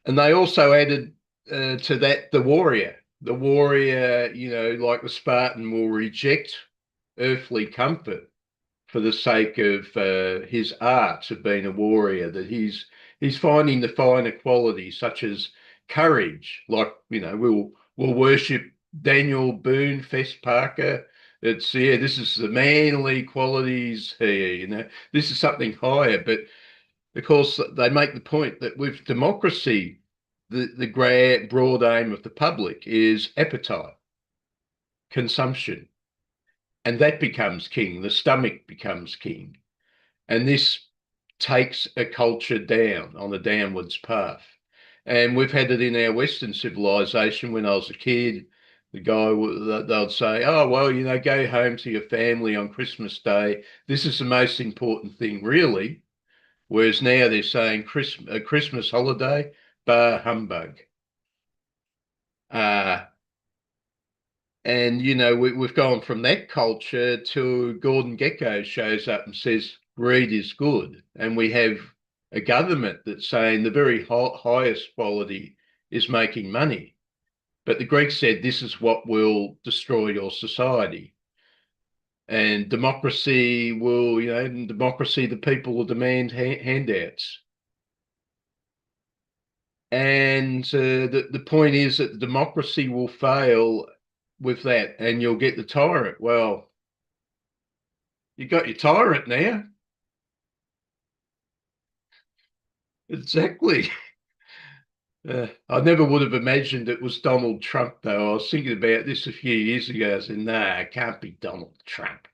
And they also added to that the warrior. The warrior, like the Spartan, will reject earthly comfort for the sake of his art of being a warrior, that he's finding the finer qualities such as courage. Like, we'll worship Daniel Boone, Fess Parker, It's, yeah, this is the manly qualities here, you know, this is something higher. But of course, they make the point that with democracy, the broad aim of the public is appetite, consumption, and that becomes king. The stomach becomes king. And this takes a culture down on a downwards path. And we've had it in our Western civilization. When I was a kid, the guy, they'd say, oh, well, you know, go home to your family on Christmas Day. This is the most important thing, really. Whereas now they're saying a Christmas holiday, bah humbug. And, you know, we've gone from that culture to Gordon Gekko shows up and says, greed is good. And we have a government that's saying the very highest quality is making money. But the Greeks said this is what will destroy your society. And democracy will, you know, in democracy, the people will demand handouts. And the point is that democracy will fail with that, and you'll get the tyrant. Well, you got your tyrant now. Exactly. I never would have imagined it was Donald Trump, though. I was thinking about this a few years ago. I said, "No, it can't be Donald Trump."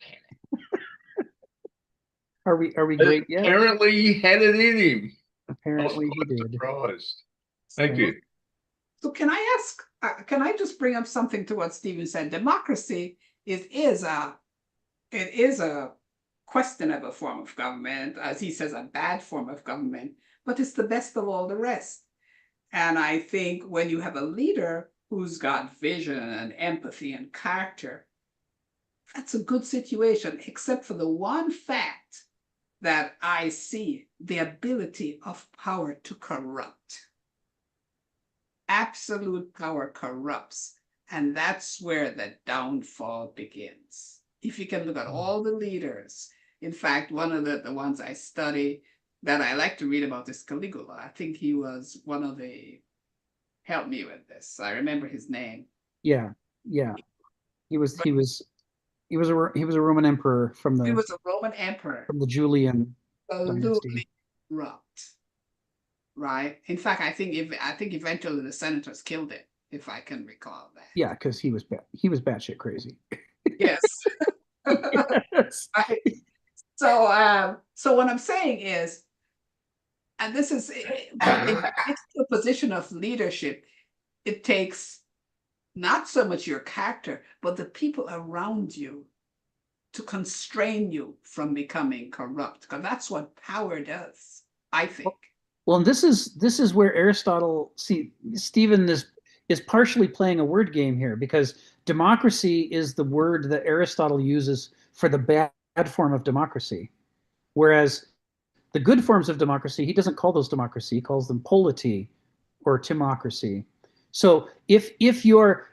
Are we great yet? Apparently, he had it in him. Apparently, he did. Surprised. Thank you. So can I ask? Can I just bring up something to what Stephen said? Democracy is a questionable form of government, as he says, a bad form of government, but it's the best of all the rest. And I think when you have a leader who's got vision and empathy and character, that's a good situation, except for the one fact that I see: the ability of power to corrupt. Absolute power corrupts, and that's where the downfall begins. If you can look at all the leaders, in fact, one of the ones I study that I like to read about is Caligula. I think he was one of the, help me with this, I remember his name. Yeah, he was a Roman emperor from He the was a Roman emperor, Julian absolutely dynasty. corrupt, right? In fact, I think eventually the senators killed him, if I can recall that. Yeah, because he was batshit crazy. Yes. Yes. Right. So what I'm saying is, and this is, if it's a position of leadership, it takes not so much your character, but the people around you to constrain you from becoming corrupt, because that's what power does, I think. Well, and this is where Aristotle, see, Stephen is partially playing a word game here, because democracy is the word that Aristotle uses for the bad form of democracy, whereas the good forms of democracy, he doesn't call those democracy, he calls them polity or timocracy. So if your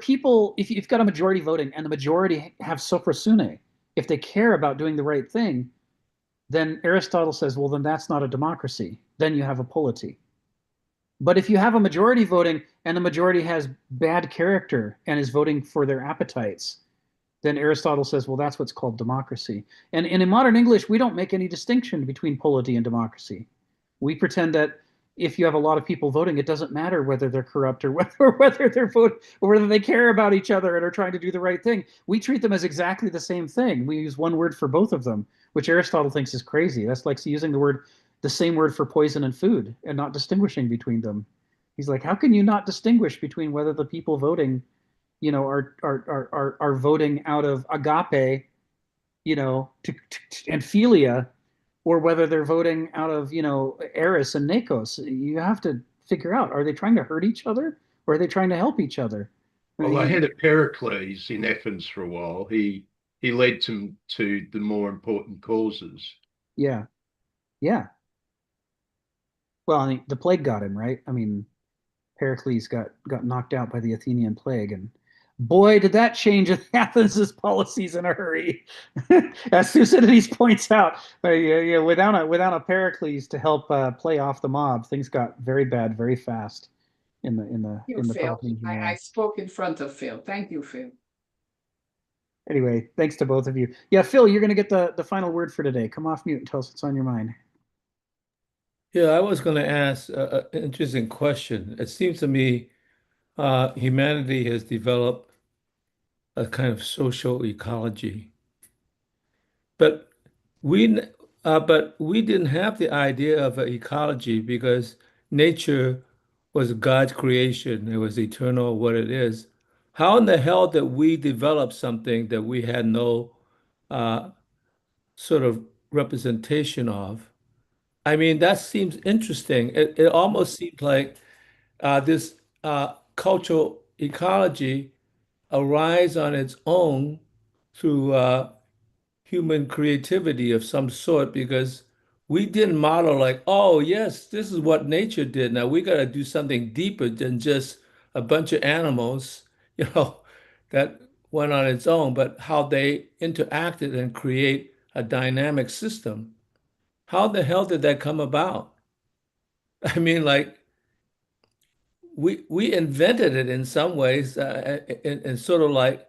people, if you've got a majority voting and the majority have sophrosune, if they care about doing the right thing, then Aristotle says, well, then that's not a democracy. Then you have a polity. But if you have a majority voting and the majority has bad character and is voting for their appetites, then Aristotle says, well, that's what's called democracy. And in modern English, we don't make any distinction between polity and democracy. We pretend that if you have a lot of people voting, it doesn't matter whether they're corrupt or whether they're vote or whether they care about each other and are trying to do the right thing. We treat them as exactly the same thing. We use one word for both of them, which Aristotle thinks is crazy. That's like using the same word for poison and food and not distinguishing between them. He's like, how can you not distinguish between whether the people voting, you know, are voting out of agape, you know, and philia, or whether they're voting out of, you know, eris and nekos? You have to figure out, are they trying to hurt each other or are they trying to help each other? Well, I had a Pericles in Athens for a while. He led to the more important causes. Yeah. Well, I mean, the plague got him, right? I mean, Pericles got knocked out by the Athenian plague, and boy, did that change Athens' policies in a hurry. As Thucydides points out, without a Pericles to help play off the mob, things got very bad very fast in the Phil. Peloponnesian War. I spoke in front of Phil. Thank you, Phil. Anyway, thanks to both of you. Yeah, Phil, you're going to get the final word for today. Come off mute and tell us what's on your mind. Yeah, I was going to ask an interesting question. It seems to me humanity has developed a kind of social ecology, but we didn't have the idea of an ecology because nature was God's creation. It was eternal, what it is. How in the hell did we develop something that we had no uh, sort of representation of? I mean, that seems interesting. It almost seems like this cultural ecology arise on its own through human creativity of some sort because we didn't model like, oh, yes, this is what nature did. Now we got to do something deeper than just a bunch of animals, you know, that went on its own, but how they interacted and create a dynamic system. How the hell did that come about? I mean, like we invented it in some ways, and sort of like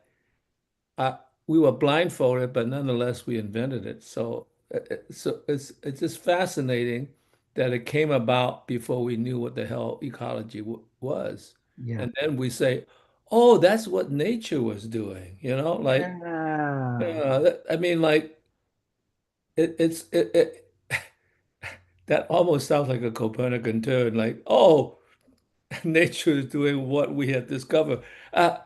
uh, we were blindfolded, but nonetheless we invented it. So it's just fascinating that it came about before we knew what the hell ecology w was, Yeah. and then we say, "Oh, that's what nature was doing," you know, like Yeah. I mean, like it that almost sounds like a Copernican turn, like, "Oh, nature is doing what we have discovered." Uh,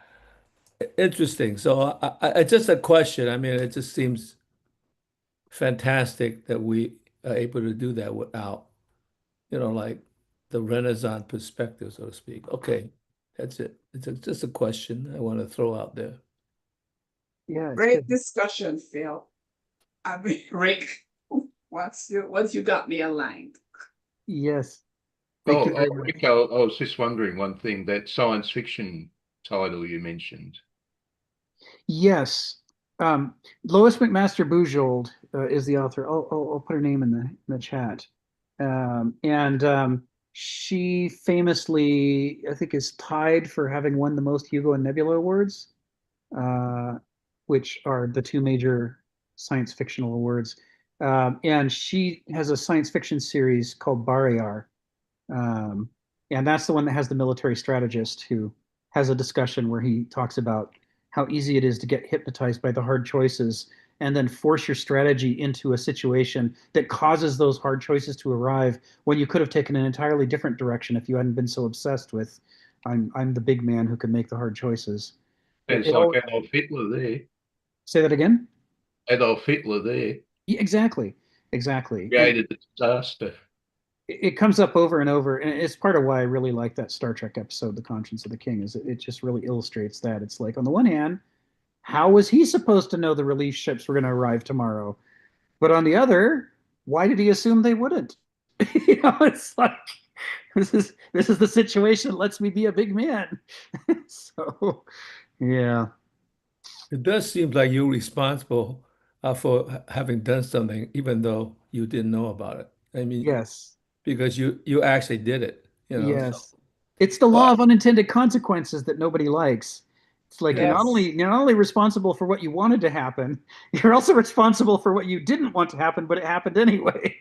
Interesting. So it's just a question. I mean, it just seems fantastic that we are able to do that without, like the Renaissance perspective, so to speak. Okay, that's it. Just a question I want to throw out there. Yeah, it's Great good. discussion, Phil. I mean, Rick, once you got me aligned. Yes. Thank you very much. Rick, I was just wondering one thing, that science fiction title you mentioned. Yes. Lois McMaster Bujold is the author. I'll put her name in the chat. And she famously, I think, is tied for having won the most Hugo and Nebula awards, uh, which are the two major science fictional awards. And she has a science fiction series called Barriar. Um, and that's the one that has the military strategist who has a discussion where he talks about how easy it is to get hypnotized by the hard choices and then force your strategy into a situation that causes those hard choices to arrive when you could have taken an entirely different direction if you hadn't been so obsessed with I'm the big man who can make the hard choices. It's It like all, Adolf Hitler there. say that again? Adolf Hitler there Yeah, exactly. Exactly. And created the disaster. it comes up over and over, and it's part of why I really like that Star Trek episode, "The Conscience of the King," is it just really illustrates that. It's like, on the one hand, how was he supposed to know the relief ships were going to arrive tomorrow? But on the other, why did he assume they wouldn't? It's like this is the situation that lets me be a big man. So, yeah, It does seem like you're responsible for having done something, even though you didn't know about it. I mean, yes. because you actually did it, So, Yes. It's the law well, of unintended consequences that nobody likes. It's like yeah. you're not only responsible for what you wanted to happen, you're also responsible for what you didn't want to happen, but it happened anyway.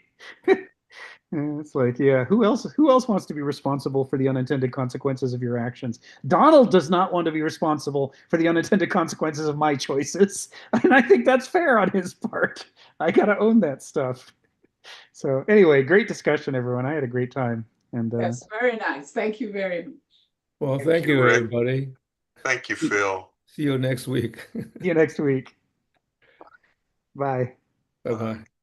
It's like, yeah, who else wants to be responsible for the unintended consequences of your actions? Donald does not want to be responsible for the unintended consequences of my choices. And I think that's fair on his part. I gotta own that stuff. So anyway, great discussion, everyone. I had a great time. And That's very nice. Thank you very much. Well, Thank thank you, you, Rick. everybody. Thank you, Phil. See you next week. see you next week. Bye. Bye-bye.